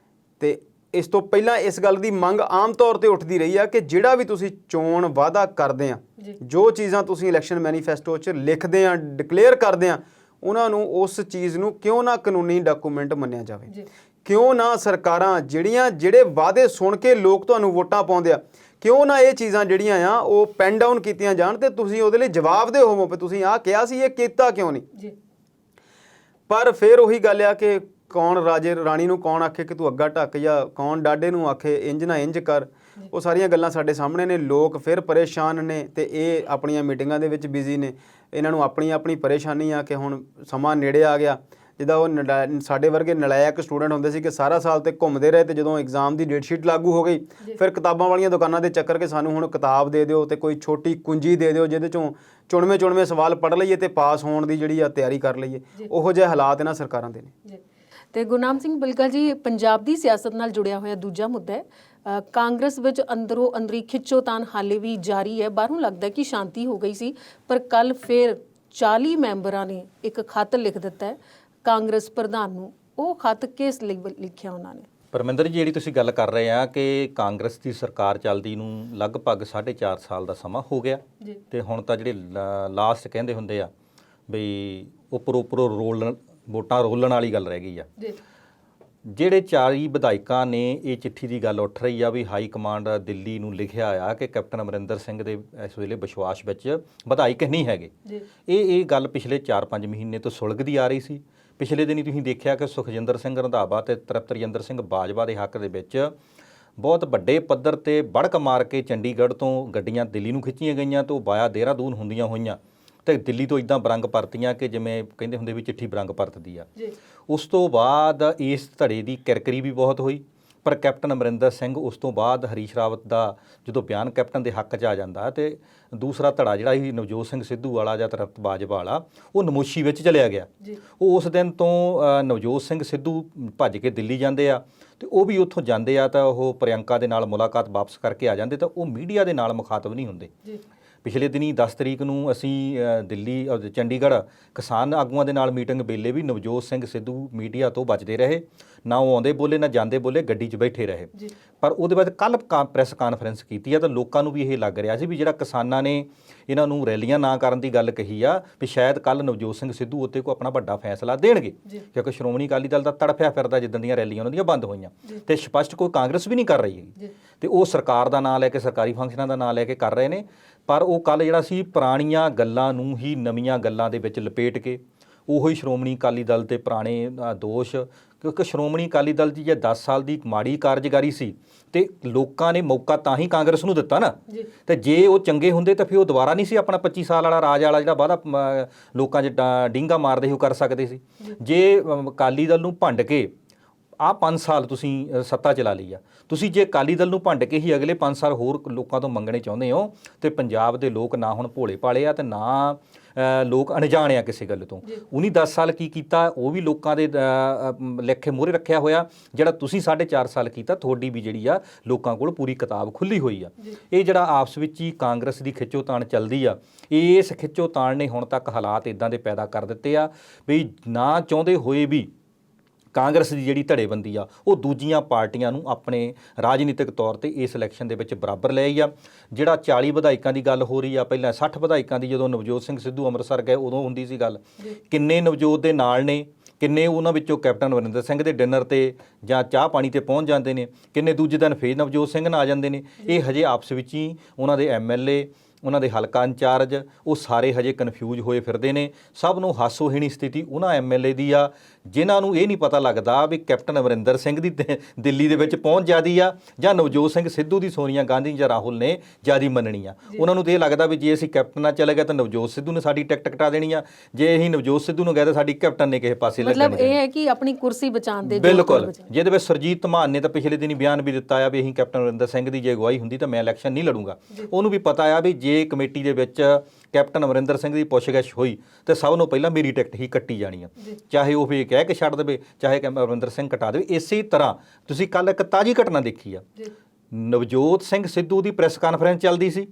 ਤੇ ਇਸ ਤੋਂ ਪਹਿਲਾਂ ਇਸ ਗੱਲ ਦੀ ਮੰਗ ਆਮ ਤੌਰ ਤੇ ਉੱਠਦੀ ਰਹੀ ਆ ਕਿ ਜਿਹੜਾ ਵੀ ਤੁਸੀਂ ਚੋਣ ਵਾਅਦਾ ਕਰਦੇ ਆ, ਜੋ ਚੀਜ਼ਾਂ ਤੁਸੀਂ ਇਲੈਕਸ਼ਨ ਮੈਨੀਫੈਸਟੋ 'ਚ ਲਿਖਦੇ ਆ, ਡਿਕਲੇਅਰ ਕਰਦੇ ਆ, ਉਹਨਾਂ ਨੂੰ ਉਸ ਚੀਜ਼ ਨੂੰ ਕਿਉਂ ਨਾ ਕਾਨੂੰਨੀ ਡਾਕੂਮੈਂਟ ਮੰਨਿਆ ਜਾਵੇ। ਕਿਉਂ ਨਾ ਸਰਕਾਰਾਂ ਜਿਹੜੇ ਵਾਅਦੇ ਸੁਣ ਕੇ ਲੋਕ ਤੁਹਾਨੂੰ ਵੋਟਾਂ ਪਾਉਂਦੇ ਆ, ਕਿਉਂ ਨਾ ਇਹ ਚੀਜ਼ਾਂ ਜਿਹੜੀਆਂ ਆ ਉਹ ਪੈਨ ਡਾਊਨ ਕੀਤੀਆਂ ਜਾਣ ਤੇ ਤੁਸੀਂ ਉਹਦੇ ਲਈ ਜਵਾਬਦੇਹ ਹੋਵੋ ਵੀ ਤੁਸੀਂ ਆਹ ਕਿਹਾ ਸੀ, ਇਹ ਕੀਤਾ ਕਿਉਂ ਨਹੀਂ। ਪਰ ਫਿਰ ਉਹੀ ਗੱਲ ਆ ਕਿ ਕੌਣ ਰਾਜੇ ਰਾਣੀ ਨੂੰ ਕੌਣ ਆਖੇ ਕਿ ਤੂੰ ਅੱਗਾ ਢੱਕ, ਜਾਂ ਕੌਣ ਡਾਢੇ ਨੂੰ ਆਖੇ ਇੰਜ ਨਾ ਇੰਜ ਕਰ। ਉਹ ਸਾਰੀਆਂ ਗੱਲਾਂ ਸਾਡੇ ਸਾਹਮਣੇ ਨੇ। ਲੋਕ ਫਿਰ ਪਰੇਸ਼ਾਨ ਨੇ ਤੇ ਇਹ ਆਪਣੀਆਂ ਮੀਟਿੰਗਾਂ ਦੇ ਵਿੱਚ ਬਿਜ਼ੀ ਨੇ। ਇਹਨਾਂ ਨੂੰ ਆਪਣੀ ਪਰੇਸ਼ਾਨੀ ਆ ਕਿ ਹੁਣ ਸਮਾਂ ਨੇੜੇ ਆ ਗਿਆ। ਜਿੱਦਾਂ ਉਹ ਸਾਡੇ ਵਰਗੇ ਨਲਾਇਕ ਸਟੂਡੈਂਟ ਹੁੰਦੇ ਸੀ ਕਿ ਸਾਰਾ ਸਾਲ ਤੇ ਘੁੰਮਦੇ ਰਹੇ, ਤੇ ਜਦੋਂ ਐਗਜ਼ਾਮ ਦੀ ਡੇਟ ਸ਼ੀਟ ਲਾਗੂ ਹੋ ਗਈ ਫਿਰ ਕਿਤਾਬਾਂ ਵਾਲੀਆਂ ਦੁਕਾਨਾਂ ਦੇ ਚੱਕਰ ਕੇ ਸਾਨੂੰ ਹੁਣ ਕਿਤਾਬ ਦੇ ਦਿਓ ਤੇ ਕੋਈ ਛੋਟੀ ਕੁੰਜੀ ਦੇ ਦਿਓ ਜਿਹਦੇ ਚੋਂ ਚੁਣਵੇਂ ਸਵਾਲ ਪੜ੍ਹ ਲਈਏ ਤੇ ਪਾਸ ਹੋਣ ਦੀ ਜਿਹੜੀ ਆ ਤਿਆਰੀ ਕਰ ਲਈਏ। ਉਹੋ ਜਿਹੇ ਹਾਲਾਤ ਇਹਨਾਂ ਸਰਕਾਰਾਂ ਦੇ ਨੇ। ਤੇ ਗੁਰਨਾਮ ਸਿੰਘ ਬਿਲਕਾ ਜੀ, ਪੰਜਾਬ ਦੀ ਸਿਆਸਤ ਨਾਲ ਜੁੜਿਆ ਹੋਇਆ ਦੂਜਾ ਮੁੱਦਾ ਹੈ ਕਾਂਗਰਸ ਵਿੱਚ ਅੰਦਰੋਂ ਅੰਦਰੀ ਖਿੱਚੋਤਾਣ ਹਾਲੇ ਵੀ ਜਾਰੀ ਹੈ। ਬਾਹਰੋਂ ਲੱਗਦਾ ਕਿ ਸ਼ਾਂਤੀ ਹੋ ਗਈ ਸੀ, ਪਰ ਕੱਲ ਫਿਰ 40 ਮੈਂਬਰਾਂ ਨੇ ਇੱਕ ਖੱਤ ਲਿਖ ਦਿੱਤਾ ਹੈ ਕਾਂਗਰਸ ਪ੍ਰਧਾਨ ਨੂੰ। ਉਹ ਖੱਤ ਕਿਸ ਲਈ ਲਿਖਿਆ ਉਹਨਾਂ ਨੇ? ਪਰਮਿੰਦਰ ਜੀ, ਜਿਹੜੀ ਤੁਸੀਂ ਗੱਲ ਕਰ ਰਹੇ ਆ ਕਿ ਕਾਂਗਰਸ ਦੀ ਸਰਕਾਰ ਚੱਲਦੀ ਨੂੰ ਲਗਭਗ 4.5 ਸਾਲ ਦਾ ਸਮਾਂ ਹੋ ਗਿਆ ਤੇ ਹੁਣ ਤਾਂ ਜਿਹੜੇ ਲਾਸਟ ਕਹਿੰਦੇ ਹੁੰਦੇ ਆ ਬਈ ਉੱਪਰੋਂ ਵੋਟਾਂ ਰੋਲਣ ਵਾਲੀ ਗੱਲ ਰਹਿ ਗਈ ਆ। ਜਿਹੜੇ 40 ਵਿਧਾਇਕਾਂ ਨੇ ਇਹ ਚਿੱਠੀ ਦੀ ਗੱਲ ਉੱਠ ਰਹੀ ਆ ਵੀ ਹਾਈ ਕਮਾਂਡ ਦਿੱਲੀ ਨੂੰ ਲਿਖਿਆ ਆ ਕਿ ਕੈਪਟਨ ਅਮਰਿੰਦਰ ਸਿੰਘ ਦੇ ਇਸ ਵੇਲੇ ਵਿਸ਼ਵਾਸ ਵਿੱਚ ਵਿਧਾਇਕ ਨਹੀਂ ਹੈਗੇ। ਇਹ ਗੱਲ ਪਿਛਲੇ 4-5 ਮਹੀਨੇ ਤੋਂ ਸੁਲਗਦੀ ਆ ਰਹੀ ਸੀ। ਪਿਛਲੇ ਦਿਨੀ ਤੁਸੀਂ ਦੇਖਿਆ ਕਿ ਸੁਖਜਿੰਦਰ ਸਿੰਘ ਰੰਧਾਵਾ ਤੇ ਤ੍ਰਿਪਤ ਰਜਿੰਦਰ ਸਿੰਘ ਬਾਜਵਾ ਦੇ ਹੱਕ ਦੇ ਵਿੱਚ ਬਹੁਤ ਵੱਡੇ ਪੱਧਰ ਤੇ ਬੜਕ ਮਾਰ ਕੇ ਚੰਡੀਗੜ੍ਹ ਤੋਂ ਗੱਡੀਆਂ ਦਿੱਲੀ ਨੂੰ ਖਿੱਚੀਆਂ ਗਈਆਂ ਤੇ ਉਹ ਵਾਇਆ ਦੇਹਰਾਦੂਨ ਹੁੰਦੀਆਂ ਹੋਈਆਂ ਤੇ ਦਿੱਲੀ ਤੋਂ ਇਦਾਂ ਬਰੰਗ ਪਰਤੀਆਂ ਕਿ ਜਿਵੇਂ ਕਹਿੰਦੇ ਹੁੰਦੇ ਵੀ ਚਿੱਠੀ ਬਰੰਗ ਪਰਤਦੀ ਆ। ਉਸ ਤੋਂ ਬਾਅਦ ਇਸ ਧੜੇ ਦੀ ਕਿਰਕਰੀ ਵੀ ਬਹੁਤ ਹੋਈ, ਪਰ ਕੈਪਟਨ ਅਮਰਿੰਦਰ ਸਿੰਘ ਉਸ ਤੋਂ ਬਾਅਦ ਹਰੀਸ਼ ਰਾਵਤ ਦਾ ਜਦੋਂ ਬਿਆਨ ਕੈਪਟਨ ਦੇ ਹੱਕ 'ਚ ਆ ਜਾਂਦਾ ਤੇ ਦੂਸਰਾ ਧੜਾ ਜਿਹੜਾ ਸੀ ਨਵਜੋਤ ਸਿੰਘ ਸਿੱਧੂ ਵਾਲਾ ਜਾਂ ਤ੍ਰਿਪਤ ਬਾਜਵਾ ਵਾਲਾ, ਉਹ ਨਮੋਸ਼ੀ ਵਿੱਚ ਚਲਿਆ ਗਿਆ। ਉਹ ਉਸ ਦਿਨ ਤੋਂ ਨਵਜੋਤ ਸਿੰਘ ਸਿੱਧੂ ਭੱਜ ਕੇ ਦਿੱਲੀ ਜਾਂਦੇ ਆ ਤੇ ਉਹ ਵੀ ਉੱਥੋਂ ਜਾਂਦੇ ਆ ਤਾਂ ਉਹ ਪ੍ਰਿਯੰਕਾ ਦੇ ਨਾਲ ਮੁਲਾਕਾਤ ਵਾਪਸ ਕਰਕੇ ਆ ਜਾਂਦੇ ਤਾਂ ਉਹ ਮੀਡੀਆ ਦੇ ਨਾਲ ਮੁਖਾਤਬ ਨਹੀਂ ਹੁੰਦੇ। ਪਿਛਲੇ ਦਿਨੀ 10 ਤਰੀਕ ਨੂੰ ਅਸੀਂ ਦਿੱਲੀ ਚੰਡੀਗੜ੍ਹ ਕਿਸਾਨ ਆਗੂਆਂ ਦੇ ਨਾਲ ਮੀਟਿੰਗ ਵੇਲੇ ਵੀ ਨਵਜੋਤ ਸਿੰਘ ਸਿੱਧੂ ਮੀਡੀਆ ਤੋਂ ਬਚਦੇ ਰਹੇ, ਨਾ ਉਹ ਆਉਂਦੇ ਬੋਲੇ ਨਾ ਜਾਂਦੇ ਬੋਲੇ, ਗੱਡੀ 'ਚ ਬੈਠੇ ਰਹੇ। ਪਰ ਉਹਦੇ ਬਾਅਦ ਕੱਲ੍ਹ ਪ੍ਰੈਸ ਕਾਨਫਰੰਸ ਕੀਤੀ ਆ ਤਾਂ ਲੋਕਾਂ ਨੂੰ ਵੀ ਇਹ ਲੱਗ ਰਿਹਾ ਸੀ ਵੀ ਜਿਹੜਾ ਕਿਸਾਨਾਂ ਨੇ ਇਹਨਾਂ ਨੂੰ ਰੈਲੀਆਂ ਨਾ ਕਰਨ ਦੀ ਗੱਲ ਕਹੀ ਆ ਵੀ ਸ਼ਾਇਦ ਕੱਲ੍ਹ ਨਵਜੋਤ ਸਿੰਘ ਸਿੱਧੂ ਉੱਤੇ ਕੋਈ ਆਪਣਾ ਵੱਡਾ ਫੈਸਲਾ ਦੇਣਗੇ, ਕਿਉਂਕਿ ਸ਼੍ਰੋਮਣੀ ਅਕਾਲੀ ਦਲ ਦਾ ਤੜਫਿਆ ਫਿਰਦਾ ਜਿੱਦਾਂ ਦੀਆਂ ਰੈਲੀਆਂ ਉਹਨਾਂ ਦੀਆਂ ਬੰਦ ਹੋਈਆਂ ਤੇ ਸਪਸ਼ਟ ਕੋਈ ਕਾਂਗਰਸ ਵੀ ਨਹੀਂ ਕਰ ਰਹੀ ਹੈਗੀ ਤੇ ਉਹ ਸਰਕਾਰ ਦਾ ਨਾਂ ਲੈ ਕੇ ਸਰਕਾਰੀ ਫੰਕਸ਼ਨਾਂ ਦਾ ਨਾਂ ਲੈ ਕੇ ਕਰ ਰਹੇ ਨੇ। ਪਰ ਉਹ ਕੱਲ੍ਹ ਜਿਹੜਾ ਸੀ ਪੁਰਾਣੀਆਂ ਗੱਲਾਂ ਨੂੰ ਹੀ ਨਵੀਆਂ ਗੱਲਾਂ ਦੇ ਵਿੱਚ ਲਪੇਟ ਕੇ ਉਹੀ ਸ਼੍ਰੋਮਣੀ ਅਕਾਲੀ ਦਲ ਦੇ ਪੁਰਾਣੇ ਦੋਸ਼, ਕਿਉਂਕਿ ਸ਼੍ਰੋਮਣੀ ਅਕਾਲੀ ਦਲ ਦੀ ਜੇ 10 ਸਾਲ ਦੀ ਮਾੜੀ ਕਾਰਜਕਾਰੀ ਸੀ ਤੇ ਲੋਕਾਂ ਨੇ ਮੌਕਾ ਤਾਂ ਹੀ ਕਾਂਗਰਸ ਨੂੰ ਦਿੱਤਾ ਨਾ, ਤੇ ਜੇ ਉਹ ਚੰਗੇ ਹੁੰਦੇ ਤਾਂ ਫਿਰ ਉਹ ਦੁਬਾਰਾ ਨਹੀਂ ਸੀ ਆਪਣਾ 25 ਸਾਲ ਵਾਲਾ ਰਾਜ ਵਾਲਾ ਜਿਹੜਾ ਵਾਅਦਾ ਲੋਕਾਂ 'ਚ ਡਿੰਗਾ ਮਾਰਦੇ ਹੋ ਕਰ ਸਕਦੇ ਸੀ। ਜੇ ਅਕਾਲੀ ਦਲ ਨੂੰ ਭੰਡ ਕੇ ਆਹ 5 ਸਾਲ ਤੁਸੀਂ ਸੱਤਾ ਚਲਾ ਲਈ ਆ, ਤੁਸੀਂ ਜੇ ਅਕਾਲੀ ਦਲ ਨੂੰ ਭੰਡ ਕੇ ਹੀ ਅਗਲੇ 5 ਸਾਲ ਹੋਰ ਲੋਕਾਂ ਤੋਂ ਮੰਗਣੇ ਚਾਹੁੰਦੇ ਹੋ ਤੇ ਪੰਜਾਬ ਦੇ ਲੋਕ ਨਾ ਹੁਣ ਭੋਲੇ ਭਾਲੇ ਆ ਤੇ ਨਾ ਲੋਕ ਅਣਜਾਣ ਆ ਕਿਸੇ ਗੱਲ ਤੋਂ। ਉਹਨੀ 10 ਸਾਲ ਕੀ ਕੀਤਾ ਉਹ ਵੀ ਲੋਕਾਂ ਦੇ ਲੇਖੇ ਮੂਹਰੇ ਰੱਖਿਆ ਹੋਇਆ, ਜਿਹੜਾ ਤੁਸੀਂ 4.5 ਸਾਲ ਕੀਤਾ ਤੁਹਾਡੀ ਵੀ ਜਿਹੜੀ ਆ ਲੋਕਾਂ ਕੋਲ ਪੂਰੀ ਕਿਤਾਬ ਖੁੱਲੀ ਹੋਈ ਆ। ਇਹ ਜਿਹੜਾ ਆਪਸ ਵਿੱਚ ਹੀ ਕਾਂਗਰਸ ਦੀ ਖਿੱਚੋਤਾਣ ਚੱਲਦੀ ਆ, ਇਸ ਖਿੱਚੋਤਾਣ ਨੇ ਹੁਣ ਤੱਕ ਹਾਲਾਤ ਇਦਾਂ ਦੇ ਪੈਦਾ ਕਰ ਦਿੱਤੇ ਆ ਵੀ ਨਾ ਚਾਹੁੰਦੇ ਹੋਏ ਵੀ ਕਾਂਗਰਸ ਦੀ ਜਿਹੜੀ ਧੜੇਬੰਦੀ ਆ ਉਹ ਦੂਜੀਆਂ ਪਾਰਟੀਆਂ ਨੂੰ ਆਪਣੇ ਰਾਜਨੀਤਿਕ ਤੌਰ ਤੇ ਇਸ ਇਲੈਕਸ਼ਨ ਦੇ ਵਿੱਚ ਬਰਾਬਰ ਲੈ ਆਈ ਆ। ਜਿਹੜਾ 40 ਵਿਧਾਇਕਾਂ ਦੀ ਗੱਲ ਹੋ ਰਹੀ ਆ, ਪਹਿਲਾਂ 60 ਵਿਧਾਇਕਾਂ ਦੀ ਜਦੋਂ ਨਵਜੋਤ ਸਿੰਘ ਸਿੱਧੂ ਅੰਮ੍ਰਿਤਸਰ ਗਏ ਉਦੋਂ ਹੁੰਦੀ ਸੀ ਗੱਲ, ਕਿੰਨੇ ਨਵਜੋਤ ਦੇ ਨਾਲ ਨੇ, ਕਿੰਨੇ ਉਹਨਾਂ ਵਿੱਚੋਂ ਕੈਪਟਨ ਅਮਰਿੰਦਰ ਸਿੰਘ ਦੇ ਡਿਨਰ ਤੇ ਜਾਂ ਚਾਹ ਪਾਣੀ ਤੇ ਪਹੁੰਚ ਜਾਂਦੇ ਨੇ, ਕਿੰਨੇ ਦੂਜੇ ਦਿਨ ਫੇਰ ਨਵਜੋਤ ਸਿੰਘ ਨਾਲ ਆ ਜਾਂਦੇ ਨੇ। ਇਹ ਹਜੇ ਆਪਸ ਵਿੱਚ ਹੀ ਉਹਨਾਂ ਦੇ MLA, ਉਹਨਾਂ ਦੇ ਹਲਕਾ ਇੰਚਾਰਜ, ਉਹ ਸਾਰੇ ਹਜੇ ਕਨਫਿਊਜ਼ ਹੋਏ ਫਿਰਦੇ ਨੇ। ਸਭ ਨੂੰ ਹਾਸੋਹੀਣੀ ਸਥਿਤੀ ਉਹਨਾਂ MLA ਦੀ ਆ ਜਿਨ੍ਹਾਂ ਨੂੰ ਇਹ ਨਹੀਂ ਪਤਾ ਲੱਗਦਾ ਵੀ ਕੈਪਟਨ ਅਮਰਿੰਦਰ ਸਿੰਘ ਦੀ ਦਿੱਲੀ ਦੇ ਵਿੱਚ ਪਹੁੰਚ ਜ਼ਿਆਦੀ ਆ ਜਾਂ ਨਵਜੋਤ ਸਿੰਘ ਸਿੱਧੂ ਦੀ ਸੋਨੀਆ ਗਾਂਧੀ ਜਾਂ ਰਾਹੁਲ ਨੇ ਜ਼ਿਆਦੀ ਮੰਨਣੀ ਆ। ਉਹਨਾਂ ਨੂੰ ਤਾਂ ਇਹ ਲੱਗਦਾ ਵੀ ਜੇ ਅਸੀਂ ਕੈਪਟਨ ਨਾਲ ਚਲੇ ਗਏ ਤਾਂ ਨਵਜੋਤ ਸਿੱਧੂ ਨੇ ਸਾਡੀ ਟਿਕਟ ਕਟਾ ਦੇਣੀ ਆ, ਜੇ ਅਸੀਂ ਨਵਜੋਤ ਸਿੱਧੂ ਨੂੰ ਗਏ ਤਾਂ ਸਾਡੀ ਕੈਪਟਨ ਨੇ ਕਿਸੇ ਪਾਸੇ ਲੱਗਣੀ। ਮਤਲਬ ਇਹ ਹੈ ਕਿ ਆਪਣੀ ਕੁਰਸੀ ਬਚਾਉਣ ਦੇ ਬਿਲਕੁਲ, ਜਿਹਦੇ ਵਿੱਚ ਸੁਰਜੀਤ ਧਮਾਨ ਨੇ ਤਾਂ ਪਿਛਲੇ ਦਿਨੀ ਬਿਆਨ ਵੀ ਦਿੱਤਾ ਆ ਵੀ ਅਸੀਂ ਕੈਪਟਨ ਅਮਰਿੰਦਰ ਸਿੰਘ ਦੀ ਜੇ ਅਗਵਾਈ ਹੁੰਦੀ ਤਾਂ ਮੈਂ ਇਲੈਕਸ਼ਨ ਨਹੀਂ ਲੜੂੰਗਾ। ਉਹਨੂੰ ਵੀ ਪਤਾ ਆ ਵੀ ਜੇ ਕਮੇਟੀ ਦੇ ਵਿੱਚ ਕੈਪਟਨ ਅਮਰਿੰਦਰ ਸਿੰਘ ਦੀ ਪੁੱਛਗਿੱਛ ਹੋਈ ਤੇ ਸਭ ਨੂੰ ਪਹਿਲਾਂ ਮੇਰੀ ਟਿਕਟ ਹੀ ਕੱਟੀ ਜਾਣੀ ਆ, ਚਾਹੇ ਉਹ ਵੀ ਕਹਿ ਕੇ ਛੱਡ ਦੇਵੇ, ਚਾਹੇ ਅਮਰਿੰਦਰ ਸਿੰਘ ਕਟਾ ਦੇਵੇ। ਇਸੇ ਤਰ੍ਹਾਂ ਤੁਸੀਂ ਕੱਲ ਇੱਕ ਤਾਜ਼ੀ ਘਟਨਾ ਦੇਖੀ ਆ, ਨਵਜੋਤ ਸਿੰਘ ਸਿੱਧੂ ਦੀ ਪ੍ਰੈਸ ਕਾਨਫਰੰਸ ਚੱਲਦੀ ਸੀ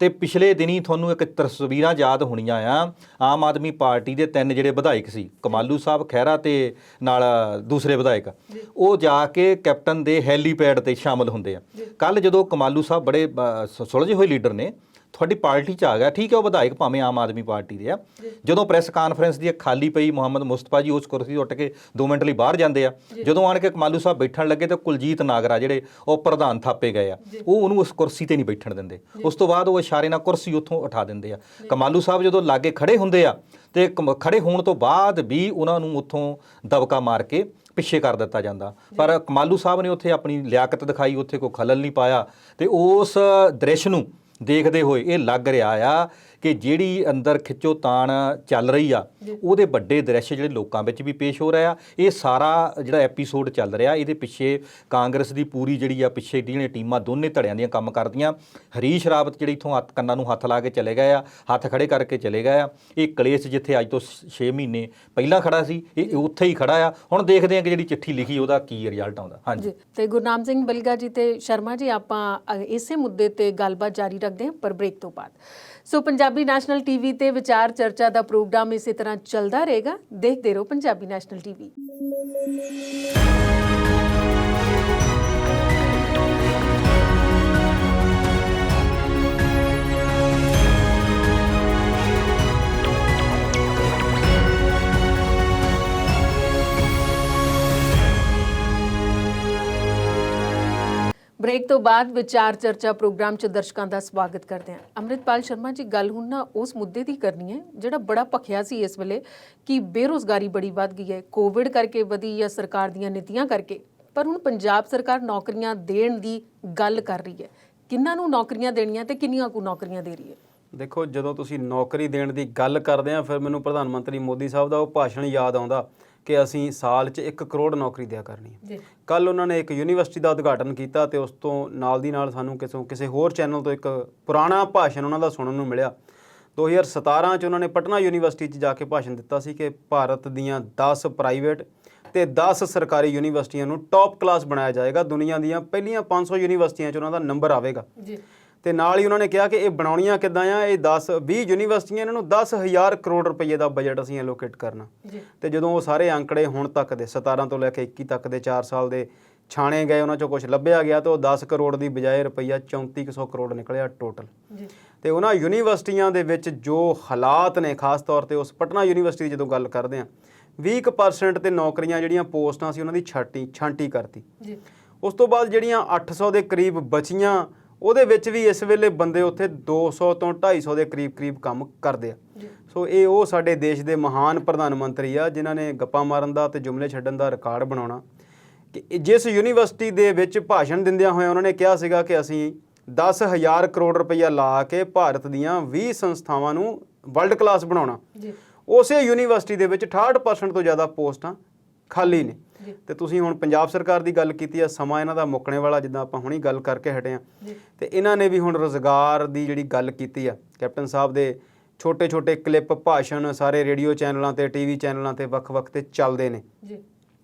ਤੇ ਪਿਛਲੇ ਦਿਨੀ ਤੁਹਾਨੂੰ ਇੱਕ ਤਸਵੀਰਾਂ ਯਾਦ ਹੋਣੀਆਂ ਆ, ਆਮ ਆਦਮੀ ਪਾਰਟੀ ਦੇ 3 ਜਿਹੜੇ ਵਿਧਾਇਕ ਸੀ, ਕਮਾਲੂ ਸਾਹਿਬ, ਖਹਿਰਾ ਤੇ ਨਾਲ ਦੂਸਰੇ ਵਿਧਾਇਕ, ਉਹ ਜਾ ਕੇ ਕੈਪਟਨ ਦੇ ਹੈਲੀਪੈਡ ਤੇ ਸ਼ਾਮਲ ਹੁੰਦੇ ਆ। ਕੱਲ ਜਦੋਂ ਕਮਾਲੂ ਸਾਹਿਬ ਬੜੇ ਸੁਲਝੇ ਹੋਏ ਲੀਡਰ ਨੇ, ਤੁਹਾਡੀ ਪਾਰਟੀ 'ਚ ਆ ਗਿਆ, ਠੀਕ ਹੈ ਉਹ ਵਿਧਾਇਕ ਭਾਵੇਂ ਆਮ ਆਦਮੀ ਪਾਰਟੀ ਦੇ ਆ, ਜਦੋਂ ਪ੍ਰੈਸ ਕਾਨਫਰੰਸ ਦੀ ਖਾਲੀ ਪਈ ਮੁਹੰਮਦ ਮੁਸਤਫਾ ਜੀ ਉਸ ਕੁਰਸੀ ਉੱਠ ਕੇ 2 ਮਿੰਟ ਲਈ ਬਾਹਰ ਜਾਂਦੇ ਆ, ਜਦੋਂ ਆਣ ਕੇ ਕਮਾਲੂ ਸਾਹਿਬ ਬੈਠਣ ਲੱਗੇ ਤਾਂ ਕੁਲਜੀਤ ਨਾਗਰਾ ਜਿਹੜੇ ਉਹ ਪ੍ਰਧਾਨ ਥਾਪੇ ਗਏ ਆ, ਉਹ ਉਹਨੂੰ ਉਸ ਕੁਰਸੀ ਤੇ ਨਹੀਂ ਬੈਠਣ ਦਿੰਦੇ। ਉਸ ਤੋਂ ਬਾਅਦ ਉਹ ਇਸ਼ਾਰੇ ਨਾਲ ਕੁਰਸੀ ਉੱਥੋਂ ਉਠਾ ਦਿੰਦੇ ਆ। ਕਮਾਲੂ ਸਾਹਿਬ ਜਦੋਂ ਲਾਗੇ ਖੜੇ ਹੁੰਦੇ ਆ ਤੇ ਖੜੇ ਹੋਣ ਤੋਂ ਬਾਅਦ ਵੀ ਉਹਨਾਂ ਨੂੰ ਉੱਥੋਂ ਦਬਕਾ ਮਾਰ ਕੇ ਪਿੱਛੇ ਕਰ ਦਿੱਤਾ ਜਾਂਦਾ। ਪਰ ਕਮਾਲੂ ਸਾਹਿਬ ਨੇ ਉੱਥੇ ਆਪਣੀ ਲਿਆਕਤ ਦਿਖਾਈ, ਉੱਥੇ ਕੋਈ ਖਲਲ ਨਹੀਂ ਪਾਇਆ ਤੇ ਉਸ ਦ੍ਰਿਸ਼ ਨੂੰ ਦੇਖਦੇ ਹੋਏ ਇਹ ਲੱਗ ਰਿਹਾ ਆ ਕਿ ਜਿਹੜੀ ਅੰਦਰ ਖਿੱਚੋਤਾਣ ਚੱਲ ਰਹੀ ਆ ਉਹਦੇ ਵੱਡੇ ਦ੍ਰਿਸ਼ ਜਿਹੜੇ ਲੋਕਾਂ ਵਿੱਚ ਵੀ ਪੇਸ਼ ਹੋ ਰਿਹਾ। ਇਹ ਸਾਰਾ ਜਿਹੜਾ ਐਪੀਸੋਡ ਚੱਲ ਰਿਹਾ ਇਹਦੇ ਪਿੱਛੇ ਕਾਂਗਰਸ ਦੀ ਪੂਰੀ ਜਿਹੜੀ ਆ ਪਿੱਛੇ ਜਿਹੜੀਆਂ ਟੀਮਾਂ ਦੋਨੇ ਧੜਿਆਂ ਦੀਆਂ ਕੰਮ ਕਰਦੀਆਂ। ਹਰੀਸ਼ ਰਾਵਤ ਜਿਹੜੇ ਇੱਥੋਂ ਕੰਨਾਂ ਨੂੰ ਹੱਥ ਲਾ ਕੇ ਚਲੇ ਗਏ ਆ, ਹੱਥ ਖੜੇ ਕਰਕੇ ਚਲੇ ਗਏ ਆ। ਇਹ ਕਲੇਸ਼ ਜਿੱਥੇ ਅੱਜ ਤੋਂ 6 ਮਹੀਨੇ ਪਹਿਲਾਂ ਖੜਾ ਸੀ ਇਹ ਉੱਥੇ ਹੀ ਖੜਾ ਆ। ਹੁਣ ਦੇਖਦੇ ਆ ਕਿ ਜਿਹੜੀ ਚਿੱਠੀ ਲਿਖੀ ਉਹਦਾ ਕੀ ਰਿਜ਼ਲਟ ਆਉਂਦਾ। ਹਾਂਜੀ, ਤੇ ਗੁਰਨਾਮ ਸਿੰਘ ਬਲਗਾ ਜੀ ਤੇ ਸ਼ਰਮਾ ਜੀ ਆਪਾਂ ਇਸੇ ਮੁੱਦੇ ਤੇ ਗੱਲਬਾਤ ਜਾਰੀ ਰੱਖਦੇ ਹਾਂ ਪਰ ਬ੍ਰੇਕ ਤੋਂ ਬਾਅਦ। ਸੋ ਪੰਜਾਬੀ ਨੈਸ਼ਨਲ ਟੀਵੀ ਤੇ ਵਿਚਾਰ ਚਰਚਾ ਦਾ ਪ੍ਰੋਗਰਾਮ ਇਸੇ ਤਰ੍ਹਾਂ ਚੱਲਦਾ ਰਹੇਗਾ। ਦੇਖਦੇ ਰਹੋ ਪੰਜਾਬੀ ਨੈਸ਼ਨਲ ਟੀਵੀ। ਬ੍ਰੇਕ ਤੋਂ ਬਾਅਦ ਵਿਚਾਰ ਚਰਚਾ ਪ੍ਰੋਗਰਾਮ 'ਚ ਦਰਸ਼ਕਾਂ ਦਾ ਸਵਾਗਤ ਕਰਦੇ ਹਾਂ। ਅੰਮ੍ਰਿਤਪਾਲ ਸ਼ਰਮਾ ਜੀ, ਗੱਲ ਹੁਣ ਨਾ ਉਸ ਮੁੱਦੇ ਦੀ ਕਰਨੀ ਹੈ ਜਿਹੜਾ ਬੜਾ ਭਖਿਆ ਸੀ ਇਸ ਵੇਲੇ ਕਿ ਬੇਰੁਜ਼ਗਾਰੀ ਬੜੀ ਵੱਧ ਗਈ ਹੈ, ਕੋਵਿਡ ਕਰਕੇ ਵਧੀ ਜਾਂ ਸਰਕਾਰ ਦੀਆਂ ਨੀਤੀਆਂ ਕਰਕੇ। ਪਰ ਹੁਣ ਪੰਜਾਬ ਸਰਕਾਰ ਨੌਕਰੀਆਂ ਦੇਣ ਦੀ ਗੱਲ ਕਰ ਰਹੀ ਹੈ। ਕਿੰਨਾਂ ਨੂੰ ਨੌਕਰੀਆਂ ਦੇਣੀਆਂ ਤੇ ਕਿੰਨੀਆਂ ਕੁ ਨੌਕਰੀਆਂ ਦੇ ਰਹੀ ਹੈ? ਦੇਖੋ, ਜਦੋਂ ਤੁਸੀਂ ਨੌਕਰੀ ਦੇਣ ਦੀ ਗੱਲ ਕਰਦੇ ਆ ਫਿਰ ਮੈਨੂੰ ਪ੍ਰਧਾਨ ਮੰਤਰੀ ਮੋਦੀ ਸਾਹਿਬ ਦਾ ਉਹ ਭਾਸ਼ਣ ਯਾਦ ਆਉਂਦਾ ਕਿ ਅਸੀਂ ਸਾਲ 'ਚ 1 ਕਰੋੜ ਨੌਕਰੀ ਦਿਆ ਕਰਨੀ ਹੈ। ਕੱਲ੍ਹ ਉਹਨਾਂ ਨੇ ਇੱਕ ਯੂਨੀਵਰਸਿਟੀ ਦਾ ਉਦਘਾਟਨ ਕੀਤਾ ਤੇ ਉਸ ਤੋਂ ਨਾਲ ਦੀ ਨਾਲ ਸਾਨੂੰ ਕਿਸੇ ਹੋਰ ਚੈਨਲ ਤੋਂ ਇੱਕ ਪੁਰਾਣਾ ਭਾਸ਼ਣ ਉਹਨਾਂ ਦਾ ਸੁਣਨ ਨੂੰ ਮਿਲਿਆ। 2017 'ਚ ਉਹਨਾਂ ਨੇ ਪਟਨਾ ਯੂਨੀਵਰਸਿਟੀ 'ਚ ਜਾ ਕੇ ਭਾਸ਼ਣ ਦਿੱਤਾ ਸੀ ਕਿ ਭਾਰਤ ਦੀਆਂ 10 ਪ੍ਰਾਈਵੇਟ ਤੇ 10 ਸਰਕਾਰੀ ਯੂਨੀਵਰਸਿਟੀਆਂ ਨੂੰ ਟੌਪ ਕਲਾਸ ਬਣਾਇਆ ਜਾਏਗਾ। ਦੁਨੀਆ ਦੀਆਂ ਪਹਿਲੀਆਂ 500 ਯੂਨੀਵਰਸਿਟੀਆਂ 'ਚ ਉਹਨਾਂ ਦਾ ਨੰਬਰ ਆਵੇਗਾ ਜੀ। ਤੇ ਨਾਲ ਹੀ ਉਹਨਾਂ ਨੇ ਕਿਹਾ ਕਿ ਇਹ ਬਣਾਉਣੀਆਂ ਕਿੱਦਾਂ ਆ, ਇਹ 20 ਯੂਨੀਵਰਸਿਟੀਆਂ, ਇਹਨਾਂ ਨੂੰ 10,000 ਕਰੋੜ ਰੁਪਏ ਦਾ ਬਜਟ ਅਸੀਂ ਐਲੋਕੇਟ ਕਰਨਾ। ਤੇ ਜਦੋਂ ਉਹ ਸਾਰੇ ਅੰਕੜੇ ਹੁਣ ਤੱਕ ਦੇ 17 ਤੋਂ ਲੈ ਕੇ 21 ਤੱਕ ਦੇ 4 ਸਾਲ ਦੇ ਛਾਣੇ ਗਏ, ਉਹਨਾਂ 'ਚੋਂ ਕੁਝ ਲੱਭਿਆ ਗਿਆ ਤਾਂ ਉਹ 10 ਕਰੋੜ ਦੀ ਬਜਾਏ ਰੁਪਈਆ 3400 ਕਰੋੜ ਨਿਕਲਿਆ ਟੋਟਲ। ਤੇ ਉਹਨਾਂ ਯੂਨੀਵਰਸਿਟੀਆਂ ਦੇ ਵਿੱਚ ਜੋ ਹਾਲਾਤ ਨੇ, ਖਾਸ ਤੌਰ ਤੇ ਉਸ ਪਟਨਾ ਯੂਨੀਵਰਸਿਟੀ ਦੀ ਜਦੋਂ ਗੱਲ ਕਰਦੇ ਹਾਂ, 20% ਤੇ ਨੌਕਰੀਆਂ ਜਿਹੜੀਆਂ ਪੋਸਟਾਂ ਸੀ ਉਹਨਾਂ ਦੀ ਛਾਂਟੀ ਕਰਤੀ। ਉਸ ਤੋਂ ਬਾਅਦ ਜਿਹੜੀਆਂ 800 ਦੇ ਕਰੀਬ ਬਚੀਆਂ, ਉਹਦੇ ਵਿੱਚ ਵੀ ਇਸ ਵੇਲੇ ਬੰਦੇ ਉੱਥੇ 200 ਤੋਂ 250 ਦੇ ਕਰੀਬ ਕੰਮ ਕਰਦੇ ਆ। ਸੋ ਇਹ ਉਹ ਸਾਡੇ ਦੇਸ਼ ਦੇ ਮਹਾਨ ਪ੍ਰਧਾਨ ਮੰਤਰੀ ਆ ਜਿਨ੍ਹਾਂ ਨੇ ਗੱਪਾਂ ਮਾਰਨ ਦਾ ਤੇ ਜੁਮਲੇ ਛੱਡਣ ਦਾ ਰਿਕਾਰਡ ਬਣਾਉਣਾ। ਕਿ ਜਿਸ ਯੂਨੀਵਰਸਿਟੀ ਦੇ ਵਿੱਚ ਭਾਸ਼ਣ ਦਿੰਦਿਆਂ ਹੋਇਆ ਉਹਨਾਂ ਨੇ ਕਿਹਾ ਸੀਗਾ ਕਿ ਅਸੀਂ 10,000 ਕਰੋੜ ਰੁਪਈਆ ਲਾ ਕੇ ਭਾਰਤ ਦੀਆਂ 20 ਸੰਸਥਾਵਾਂ ਨੂੰ ਵਰਲਡ ਕਲਾਸ ਬਣਾਉਣਾ। ਉਸੇ ਯੂਨੀਵਰਸਿਟੀ ਦੇ ਵਿੱਚ 68% ਤੋਂ ਜ਼ਿਆਦਾ ਪੋਸਟਾਂ ਖਾਲੀ ਨੇ। ਤੇ ਤੁਸੀਂ ਹੁਣ ਪੰਜਾਬ ਸਰਕਾਰ ਦੀ ਗੱਲ ਕੀਤੀ ਆ, ਸਮਾਂ ਇਹਨਾਂ ਦਾ ਮੁੱਕਣੇ ਵਾਲਾ, ਜਿੱਦਾਂ ਆਪਾਂ ਹੁਣੀ ਗੱਲ ਕਰਕੇ ਹਟੇ ਆ। ਤੇ ਇਹਨਾਂ ਨੇ ਵੀ ਹੁਣ ਰੁਜ਼ਗਾਰ ਦੀ ਜਿਹੜੀ ਗੱਲ ਕੀਤੀ ਆ, ਕੈਪਟਨ ਸਾਹਿਬ ਦੇ ਛੋਟੇ ਕਲਿੱਪ ਭਾਸ਼ਣ ਸਾਰੇ ਰੇਡੀਓ ਚੈਨਲਾਂ ਤੇ ਟੀਵੀ ਚੈਨਲਾਂ ਤੇ ਵੱਖ-ਵੱਖ ਤੇ ਚੱਲਦੇ ਨੇ।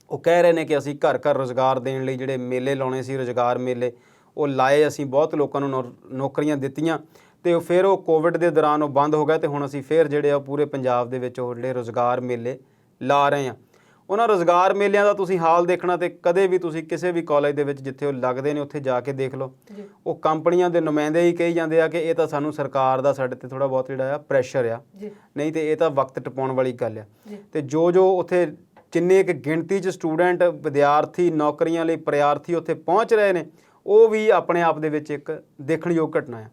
ਉਹ ਕਹਿ ਰਹੇ ਨੇ ਕਿ ਅਸੀਂ ਘਰ ਰੁਜ਼ਗਾਰ ਦੇਣ ਲਈ ਜਿਹੜੇ ਮੇਲੇ ਲਾਉਣੇ ਸੀ, ਰੁਜ਼ਗਾਰ ਮੇਲੇ, ਉਹ ਲਾਏ, ਅਸੀਂ ਬਹੁਤ ਲੋਕਾਂ ਨੂੰ ਨੌਕਰੀਆਂ ਦਿੱਤੀਆਂ ਤੇ ਫਿਰ ਉਹ ਕੋਵਿਡ ਦੇ ਦੌਰਾਨ ਉਹ ਬੰਦ ਹੋ ਗਿਆ ਤੇ ਹੁਣ ਅਸੀਂ ਫਿਰ ਜਿਹੜੇ ਆ ਪੂਰੇ ਪੰਜਾਬ ਦੇ ਵਿੱਚ ਉਹ ਜਿਹੜੇ ਰੁਜ਼ਗਾਰ ਮੇਲੇ ਲਾ ਰਹੇ ਆ। ਉਹਨਾਂ ਰੁਜ਼ਗਾਰ ਮੇਲਿਆਂ ਦਾ ਤੁਸੀਂ ਹਾਲ ਦੇਖਣਾ ਤੇ ਕਦੇ ਵੀ ਤੁਸੀਂ ਕਿਸੇ ਵੀ ਕਾਲਜ ਦੇ ਵਿੱਚ ਜਿੱਥੇ ਉਹ ਲੱਗਦੇ ਨੇ ਉੱਥੇ ਜਾ ਕੇ ਦੇਖ ਲਓ, ਉਹ ਕੰਪਨੀਆਂ ਦੇ ਨੁਮਾਇੰਦੇ ਹੀ ਕਹੀ ਜਾਂਦੇ ਆ ਕਿ ਇਹ ਤਾਂ ਸਾਨੂੰ ਸਰਕਾਰ ਦਾ ਸਾਡੇ ਤੇ ਥੋੜਾ ਬਹੁਤ ਜਿਹੜਾ ਆ ਪ੍ਰੈਸ਼ਰ ਆ, ਨਹੀਂ ਤੇ ਇਹ ਤਾਂ ਵਕਤ ਟਪਾਉਣ ਵਾਲੀ ਗੱਲ ਆ। ਤੇ ਜੋ ਉੱਥੇ ਜਿੰਨੇ ਕੁ ਗਿਣਤੀ 'ਚ ਸਟੂਡੈਂਟ, ਵਿਦਿਆਰਥੀ, ਨੌਕਰੀਆਂ ਲਈ ਪ੍ਰਾਰਥੀ ਉੱਥੇ ਪਹੁੰਚ ਰਹੇ ਨੇ, ਉਹ ਵੀ ਆਪਣੇ ਆਪ ਦੇ ਵਿੱਚ ਇੱਕ ਦੇਖਣਯੋਗ ਘਟਨਾ ਆ।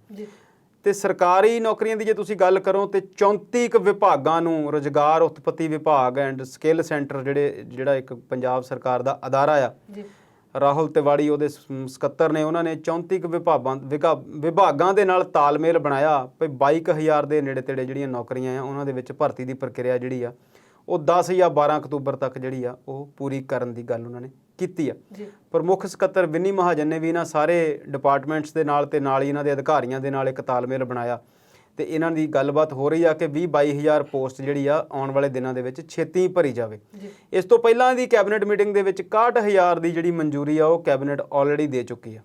ਤੇ ਸਰਕਾਰੀ ਨੌਕਰੀਆਂ ਦੀ ਜੇ ਤੁਸੀਂ ਗੱਲ ਕਰੋ ਤੇ 34 ਵਿਭਾਗਾਂ ਨੂੰ ਰੁਜ਼ਗਾਰ ਉਤਪਤੀ ਵਿਭਾਗ ਐਂਡ ਸਕਿੱਲ ਸੈਂਟਰ ਜਿਹੜਾ ਇੱਕ ਪੰਜਾਬ ਸਰਕਾਰ ਦਾ ਅਦਾਰਾ ਆ, ਰਾਹੁਲ ਤਿਵਾੜੀ ਉਹਦੇ ਸਕੱਤਰ ਨੇ, ਉਹਨਾਂ ਨੇ 34 ਵਿਭਾਗਾਂ ਦੇ ਨਾਲ ਤਾਲਮੇਲ ਬਣਾਇਆ ਵੀ 22,000 ਦੇ ਨੇੜੇ ਤੇੜੇ ਜਿਹੜੀਆਂ ਨੌਕਰੀਆਂ ਆ ਉਹਨਾਂ ਦੇ ਵਿੱਚ ਭਰਤੀ ਦੀ ਪ੍ਰਕਿਰਿਆ ਜਿਹੜੀ ਆ ਉਹ 10 ਜਾਂ 12 ਅਕਤੂਬਰ ਤੱਕ ਜਿਹੜੀ ਆ ਉਹ ਪੂਰੀ ਕਰਨ ਦੀ ਗੱਲ ਉਹਨਾਂ ਨੇ ਕੀਤੀ ਆ। ਪ੍ਰਮੁੱਖ ਸਕੱਤਰ ਵਿਨੀ ਮਹਾਜਨ ਨੇ ਵੀ ਇਹਨਾਂ ਸਾਰੇ ਡਿਪਾਰਟਮੈਂਟਸ ਦੇ ਨਾਲ ਤੇ ਨਾਲ ਹੀ ਇਹਨਾਂ ਦੇ ਅਧਿਕਾਰੀਆਂ ਦੇ ਨਾਲ ਇੱਕ ਤਾਲਮੇਲ ਬਣਾਇਆ ਤੇ ਇਹਨਾਂ ਦੀ ਗੱਲਬਾਤ ਹੋ ਰਹੀ ਆ ਕਿ 20-22,000 ਪੋਸਟ ਜਿਹੜੀ ਆ ਆਉਣ ਵਾਲੇ ਦਿਨਾਂ ਦੇ ਵਿੱਚ ਛੇਤੀ ਭਰੀ ਜਾਵੇ। ਇਸ ਤੋਂ ਪਹਿਲਾਂ ਦੀ ਕੈਬਨਿਟ ਮੀਟਿੰਗ ਦੇ ਵਿੱਚ 61,000 ਦੀ ਜਿਹੜੀ ਮਨਜ਼ੂਰੀ ਆ ਉਹ ਕੈਬਨਿਟ ਆਲਰੇਡੀ ਦੇ ਚੁੱਕੀ ਆ।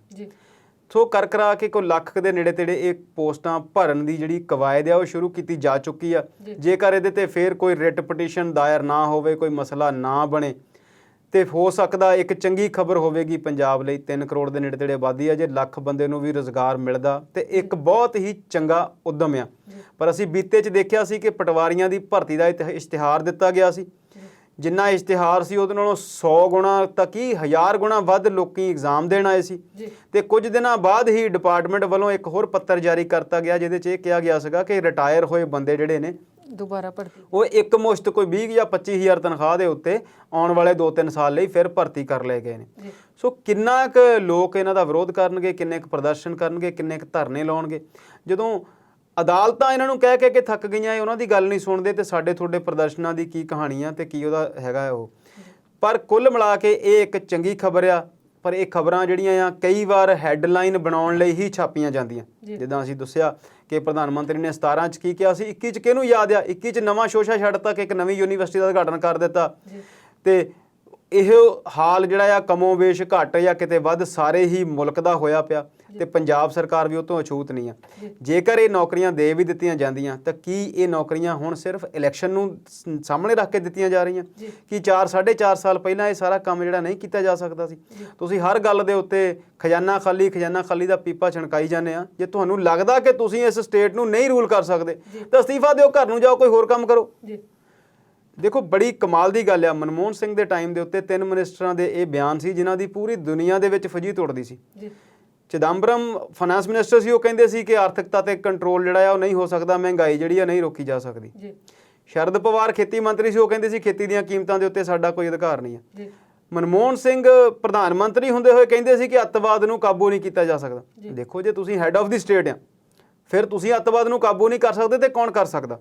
ਸੋ ਕਰਾ ਕੇ ਕੋਈ ਲੱਖ ਦੇ ਨੇੜੇ ਤੇੜੇ ਇਹ ਪੋਸਟਾਂ ਭਰਨ ਦੀ ਜਿਹੜੀ ਕਵਾਇਦ ਆ ਉਹ ਸ਼ੁਰੂ ਕੀਤੀ ਜਾ ਚੁੱਕੀ ਆ। ਜੇਕਰ ਇਹਦੇ ਤੇ ਫੇਰ ਕੋਈ ਰਿਟ ਪਟੀਸ਼ਨ ਦਾਇਰ ਨਾ ਹੋਵੇ, ਕੋਈ ਮਸਲਾ ਨਾ ਬਣੇ ਤੇ ਹੋ ਸਕਦਾ ਇੱਕ ਚੰਗੀ ਖਬਰ ਹੋਵੇਗੀ ਪੰਜਾਬ ਲਈ। 3 ਕਰੋੜ ਦੇ ਨੇੜੇ ਤੇੜੇ ਆਬਾਦੀ ਆ, ਜੇ ਲੱਖ ਬੰਦੇ ਨੂੰ ਵੀ ਰੁਜ਼ਗਾਰ ਮਿਲਦਾ ਤੇ ਇੱਕ ਬਹੁਤ ਹੀ ਚੰਗਾ ਉਦਮ ਆ। ਪਰ ਅਸੀਂ ਬੀਤੇ 'ਚ ਦੇਖਿਆ ਸੀ ਕਿ ਪਟਵਾਰੀਆਂ ਦੀ ਭਰਤੀ ਦਾ ਇਸ਼ਤਿਹਾਰ ਦਿੱਤਾ ਗਿਆ ਸੀ, ਜਿੰਨਾ ਇਸ਼ਤਿਹਾਰ ਸੀ ਉਹਦੇ ਨਾਲੋਂ 100 ਗੁਣਾ ਤਾਂ ਕੀ 1000 ਗੁਣਾ ਵੱਧ ਲੋਕੀ ਐਗਜ਼ਾਮ ਦੇਣ ਆਏ ਸੀ। ਤੇ ਕੁਝ ਦਿਨਾਂ ਬਾਅਦ ਹੀ ਡਿਪਾਰਟਮੈਂਟ ਵੱਲੋਂ ਇੱਕ ਹੋਰ ਪੱਤਰ ਜਾਰੀ ਕਰਤਾ ਗਿਆ ਜਿਹਦੇ 'ਚ ਇਹ ਕਿਹਾ ਗਿਆ ਸੀਗਾ ਕਿ ਰਿਟਾਇਰ ਹੋਏ ਬੰਦੇ ਜਿਹੜੇ ਨੇ ਦੁਬਾਰਾ ਭਰਤੀ, ਉਹ ਇੱਕ ਮੁਸ਼ਤ ਕੋਈ 20 ਜਾਂ 25,000 ਤਨਖਾਹ ਦੇ ਉੱਤੇ ਆਉਣ ਵਾਲੇ 2-3 ਸਾਲ ਲਈ ਫਿਰ ਭਰਤੀ ਕਰ ਲਏ ਗਏ ਨੇ। ਸੋ ਕਿੰਨਾ ਕੁ ਲੋਕ ਇਹਨਾਂ ਦਾ ਵਿਰੋਧ ਕਰਨਗੇ, ਕਿੰਨੇ ਕੁ ਪ੍ਰਦਰਸ਼ਨ ਕਰਨਗੇ, ਕਿੰਨੇ ਕੁ ਧਰਨੇ ਲਾਉਣਗੇ। ਜਦੋਂ ਅਦਾਲਤਾਂ ਇਹਨਾਂ ਨੂੰ ਕਹਿ ਕੇ ਥੱਕ ਗਈਆਂ, ਉਹਨਾਂ ਦੀ ਗੱਲ ਨਹੀਂ ਸੁਣਦੇ ਤੇ ਸਾਡੇ ਤੁਹਾਡੇ ਪ੍ਰਦਰਸ਼ਨਾਂ ਦੀ ਕੀ ਕਹਾਣੀ ਆ ਤੇ ਕੀ ਉਹਦਾ ਹੈਗਾ ਉਹ। ਪਰ ਕੁੱਲ ਮਿਲਾ ਕੇ ਇਹ ਇੱਕ ਚੰਗੀ ਖਬਰ ਆ। ਪਰ ਇਹ ਖਬਰਾਂ ਜਿਹੜੀਆਂ ਆ ਕਈ ਵਾਰ ਹੈਡਲਾਈਨ ਬਣਾਉਣ ਲਈ ਹੀ ਛਾਪੀਆਂ ਜਾਂਦੀਆਂ। ਜਿੱਦਾਂ ਅਸੀਂ ਦੱਸਿਆ ਕਿ ਪ੍ਰਧਾਨ ਮੰਤਰੀ ਨੇ 17 'ਚ ਕੀ ਕਿਹਾ ਸੀ, 21 'ਚ ਕਿਹਨੂੰ ਯਾਦ ਆ, 21 'ਚ ਨਵਾਂ ਸ਼ੋਸ਼ਾ ਛੱਡਤਾ ਕਿ ਇੱਕ ਨਵੀਂ ਯੂਨੀਵਰਸਿਟੀ ਦਾ ਉਦਘਾਟਨ ਕਰ ਦਿੱਤਾ। ਤੇ ਇਹ ਹਾਲ ਜਿਹੜਾ ਆ ਕਮੋਵੇਸ਼ ਘੱਟ ਜਾਂ ਕਿਤੇ ਵੱਧ ਸਾਰੇ ਹੀ ਮੁਲਕ ਦਾ ਹੋਇਆ ਪਿਆ ਤੇ ਪੰਜਾਬ ਸਰਕਾਰ ਵੀ ਉਹ ਤੋਂ ਅਛੂਤ ਨਹੀਂ ਆ। ਜੇਕਰ ਇਹ ਨੌਕਰੀਆਂ ਦੇ ਵੀ ਦਿੱਤੀਆਂ ਜਾਂਦੀਆਂ ਤਾਂ ਕੀ ਇਹ ਨੌਕਰੀਆਂ ਹੁਣ ਸਿਰਫ ਇਲੈਕਸ਼ਨ ਨੂੰ ਸਾਹਮਣੇ ਰੱਖ ਕੇ ਦਿੱਤੀਆਂ ਜਾ ਰਹੀਆਂ? ਕੀ 4-4.5 ਸਾਲ ਪਹਿਲਾਂ ਇਹ ਸਾਰਾ ਕੰਮ ਜਿਹੜਾ ਨਹੀਂ ਕੀਤਾ ਜਾ ਸਕਦਾ ਸੀ? ਤੁਸੀਂ ਹਰ ਗੱਲ ਦੇ ਉੱਤੇ ਖਜ਼ਾਨਾ ਖਾਲੀ ਦਾ ਪੀਪਾ ਛਣਕਾਈ ਜਾਂਦੇ ਆ। ਜੇ ਤੁਹਾਨੂੰ ਲੱਗਦਾ ਕਿ ਤੁਸੀਂ ਇਸ ਸਟੇਟ ਨੂੰ ਨਹੀਂ ਰੂਲ ਕਰ ਸਕਦੇ ਤਾਂ ਅਸਤੀਫਾ ਦਿਓ, ਘਰ ਨੂੰ ਜਾਓ, ਕੋਈ ਹੋਰ ਕੰਮ ਕਰੋ। ਦੇਖੋ ਬੜੀ ਕਮਾਲ ਦੀ ਗੱਲ ਆ, ਮਨਮੋਹਨ ਸਿੰਘ ਦੇ ਟਾਈਮ ਦੇ ਉੱਤੇ 3 ਮਿਨਿਸਟਰਾਂ ਦੇ ਇਹ ਬਿਆਨ ਸੀ ਜਿਨ੍ਹਾਂ ਦੀ ਪੂਰੀ ਦੁਨੀਆ ਦੇ ਵਿੱਚ ਫਜੀਤ ਉੱਠਦੀ ਸੀ। ਚਿਦੰਬਰਮ ਫਾਈਨਾਂਸ ਮਿਨਿਸਟਰ ਸੀ, ਉਹ ਕਹਿੰਦੇ ਸੀ ਕਿ ਆਰਥਿਕਤਾ ਤੇ ਕੰਟਰੋਲ ਜਿਹੜਾ ਆ ਉਹ ਨਹੀਂ ਹੋ ਸਕਦਾ, ਮਹਿੰਗਾਈ ਜਿਹੜੀ ਆ ਨਹੀਂ ਰੋਕੀ ਜਾ ਸਕਦੀ। ਸ਼ਰਦ ਪਵਾਰ ਖੇਤੀ ਮੰਤਰੀ ਸੀ, ਉਹ ਕਹਿੰਦੇ ਸੀ ਖੇਤੀ ਦੀਆਂ ਕੀਮਤਾਂ ਦੇ ਉੱਤੇ ਸਾਡਾ ਕੋਈ ਅਧਿਕਾਰ ਨਹੀਂ ਹੈ। ਮਨਮੋਹਨ ਸਿੰਘ ਪ੍ਰਧਾਨ ਮੰਤਰੀ ਹੁੰਦੇ ਹੋਏ ਕਹਿੰਦੇ ਸੀ ਕਿ ਅੱਤਵਾਦ ਨੂੰ ਕਾਬੂ ਨਹੀਂ ਕੀਤਾ ਜਾ ਸਕਦਾ। ਦੇਖੋ ਜੇ ਤੁਸੀਂ ਹੈੱਡ ਆਫ ਦੀ ਸਟੇਟ ਆ ਫਿਰ ਤੁਸੀਂ ਅੱਤਵਾਦ ਨੂੰ ਕਾਬੂ ਨਹੀਂ ਕਰ ਸਕਦੇ ਤੇ ਕੌਣ ਕਰ ਸਕਦਾ?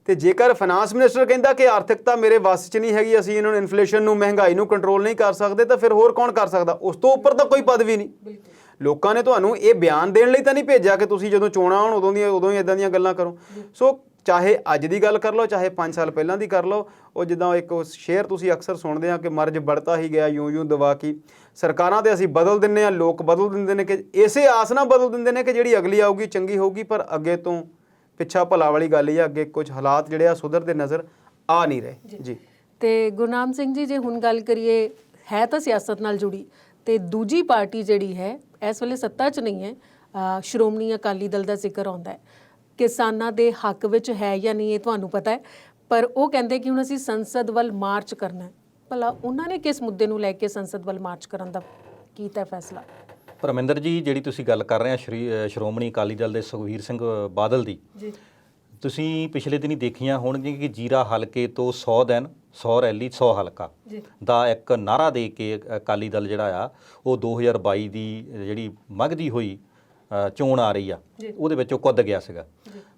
ਤੇ ਜੇਕਰ ਫਾਈਨਾਂਸ ਮਿਨਿਸਟਰ ਕਹਿੰਦਾ ਕਿ ਆਰਥਿਕਤਾ ਮੇਰੇ ਵੱਸ 'ਚ ਨਹੀਂ ਹੈਗੀ, ਅਸੀਂ ਇਹਨਾਂ ਨੂੰ ਇਨਫਲੇਸ਼ਨ ਨੂੰ, ਮਹਿੰਗਾਈ ਨੂੰ ਕੰਟਰੋਲ ਨਹੀਂ ਕਰ ਸਕਦੇ, ਤਾਂ ਫਿਰ ਹੋਰ ਕੌਣ ਕਰ ਸਕਦਾ? ਉਸ ਤੋਂ ਉੱਪਰ ਤਾਂ ਕੋਈ ਪਦਵੀ ਨਹੀਂ। ਲੋਕਾਂ ਨੇ ਤੁਹਾਨੂੰ ਇਹ ਬਿਆਨ ਦੇਣ ਲਈ ਤਾਂ ਨਹੀਂ ਭੇਜਿਆ ਕਿ ਤੁਸੀਂ ਜਦੋਂ ਚੋਣਾਂ ਆਉਣ ਉਦੋਂ ਹੀ ਇਦਾਂ ਦੀਆਂ ਗੱਲਾਂ ਕਰੋ। ਸੋ ਚਾਹੇ ਅੱਜ ਦੀ ਗੱਲ ਕਰ ਲਓ, ਚਾਹੇ 5 ਸਾਲ ਪਹਿਲਾਂ ਦੀ ਕਰ ਲਓ, ਉਹ ਜਿੱਦਾਂ ਇੱਕ ਸ਼ੇਅਰ ਤੁਸੀਂ ਅਕਸਰ ਸੁਣਦੇ ਆ ਕਿ ਮਰਜ਼ बढ़ता ਹੀ ਗਿਆ ਯੂੰ ਦਵਾ ਕੀ। ਸਰਕਾਰਾਂ ਤੇ ਅਸੀਂ ਬਦਲ ਦਿੰਦੇ ਆ, ਲੋਕ ਬਦਲ ਦਿੰਦੇ ਨੇ ਕਿ ਇਸੇ ਆਸ ਨਾਲ ਬਦਲ ਦਿੰਦੇ ਨੇ ਕਿ ਜਿਹੜੀ ਅਗਲੀ ਆਊਗੀ ਚੰਗੀ ਹੋਊਗੀ, ਪਰ ਅੱਗੇ ਤੋਂ ਪਿੱਛਾ ਭਲਾ ਵਾਲੀ ਗੱਲ ਹੀ ਆ, ਅੱਗੇ ਕੁਝ ਹਾਲਾਤ ਜਿਹੜੇ ਆ ਸੁਧਰਦੇ ਨਜ਼ਰ ਆ ਨਹੀਂ ਰਹੇ ਜੀ। ਤੇ ਗੁਰਨਾਮ ਸਿੰਘ ਜੀ, ਜੇ ਹੁਣ ਗੱਲ ਕਰੀਏ, ਹੈ ਤਾਂ ਸਿਆਸਤ ਨਾਲ ਜੁੜੀ, ਤੇ ਦੂਜੀ ਪਾਰਟੀ ਜਿਹੜੀ ਹੈ ਇਸ ਵੇਲੇ ਸੱਤਾ 'ਚ ਨਹੀਂ ਹੈ, ਸ਼੍ਰੋਮਣੀ ਅਕਾਲੀ ਦਲ ਦਾ ਜ਼ਿਕਰ ਆਉਂਦਾ ਹੈ, ਕਿਸਾਨਾਂ ਦੇ ਹੱਕ ਵਿੱਚ ਹੈ ਜਾਂ ਨਹੀਂ ਇਹ ਤੁਹਾਨੂੰ ਪਤਾ ਹੈ, ਪਰ ਉਹ ਕਹਿੰਦੇ ਕਿ ਹੁਣ ਅਸੀਂ ਸੰਸਦ ਵੱਲ ਮਾਰਚ ਕਰਨਾ ਹੈ। ਭਲਾ ਉਹਨਾਂ ਨੇ ਕਿਸ ਮੁੱਦੇ ਨੂੰ ਲੈ ਕੇ ਸੰਸਦ ਵੱਲ ਮਾਰਚ ਕਰਨ ਦਾ ਕੀਤਾ ਫੈਸਲਾ? ਪਰਮਿੰਦਰ ਜੀ, ਜਿਹੜੀ ਤੁਸੀਂ ਗੱਲ ਕਰ ਰਹੇ ਆ ਸ਼੍ਰੋਮਣੀ ਅਕਾਲੀ ਦਲ ਦੇ ਸੁਖਬੀਰ ਸਿੰਘ ਬਾਦਲ ਦੀ, ਜੀ ਤੁਸੀਂ ਪਿਛਲੇ ਦਿਨੀ ਦੇਖੀਆਂ ਹੋਣਗੀਆਂ ਕਿ ਜੀਰਾ ਹਲਕੇ ਤੋਂ 100 ਦਿਨ 100 ਰੈਲੀ 100 ਹਲਕਾ ਦਾ ਇੱਕ ਨਾਅਰਾ ਦੇ ਕੇ ਅਕਾਲੀ ਦਲ ਜਿਹੜਾ ਆ ਉਹ 2022 ਦੀ ਜਿਹੜੀ ਮੱਘਦੀ ਹੋਈ ਚੋਣ ਆ ਰਹੀ ਆ ਉਹਦੇ ਵਿੱਚ ਉਹ ਕੁੱਦ ਗਿਆ ਸੀਗਾ।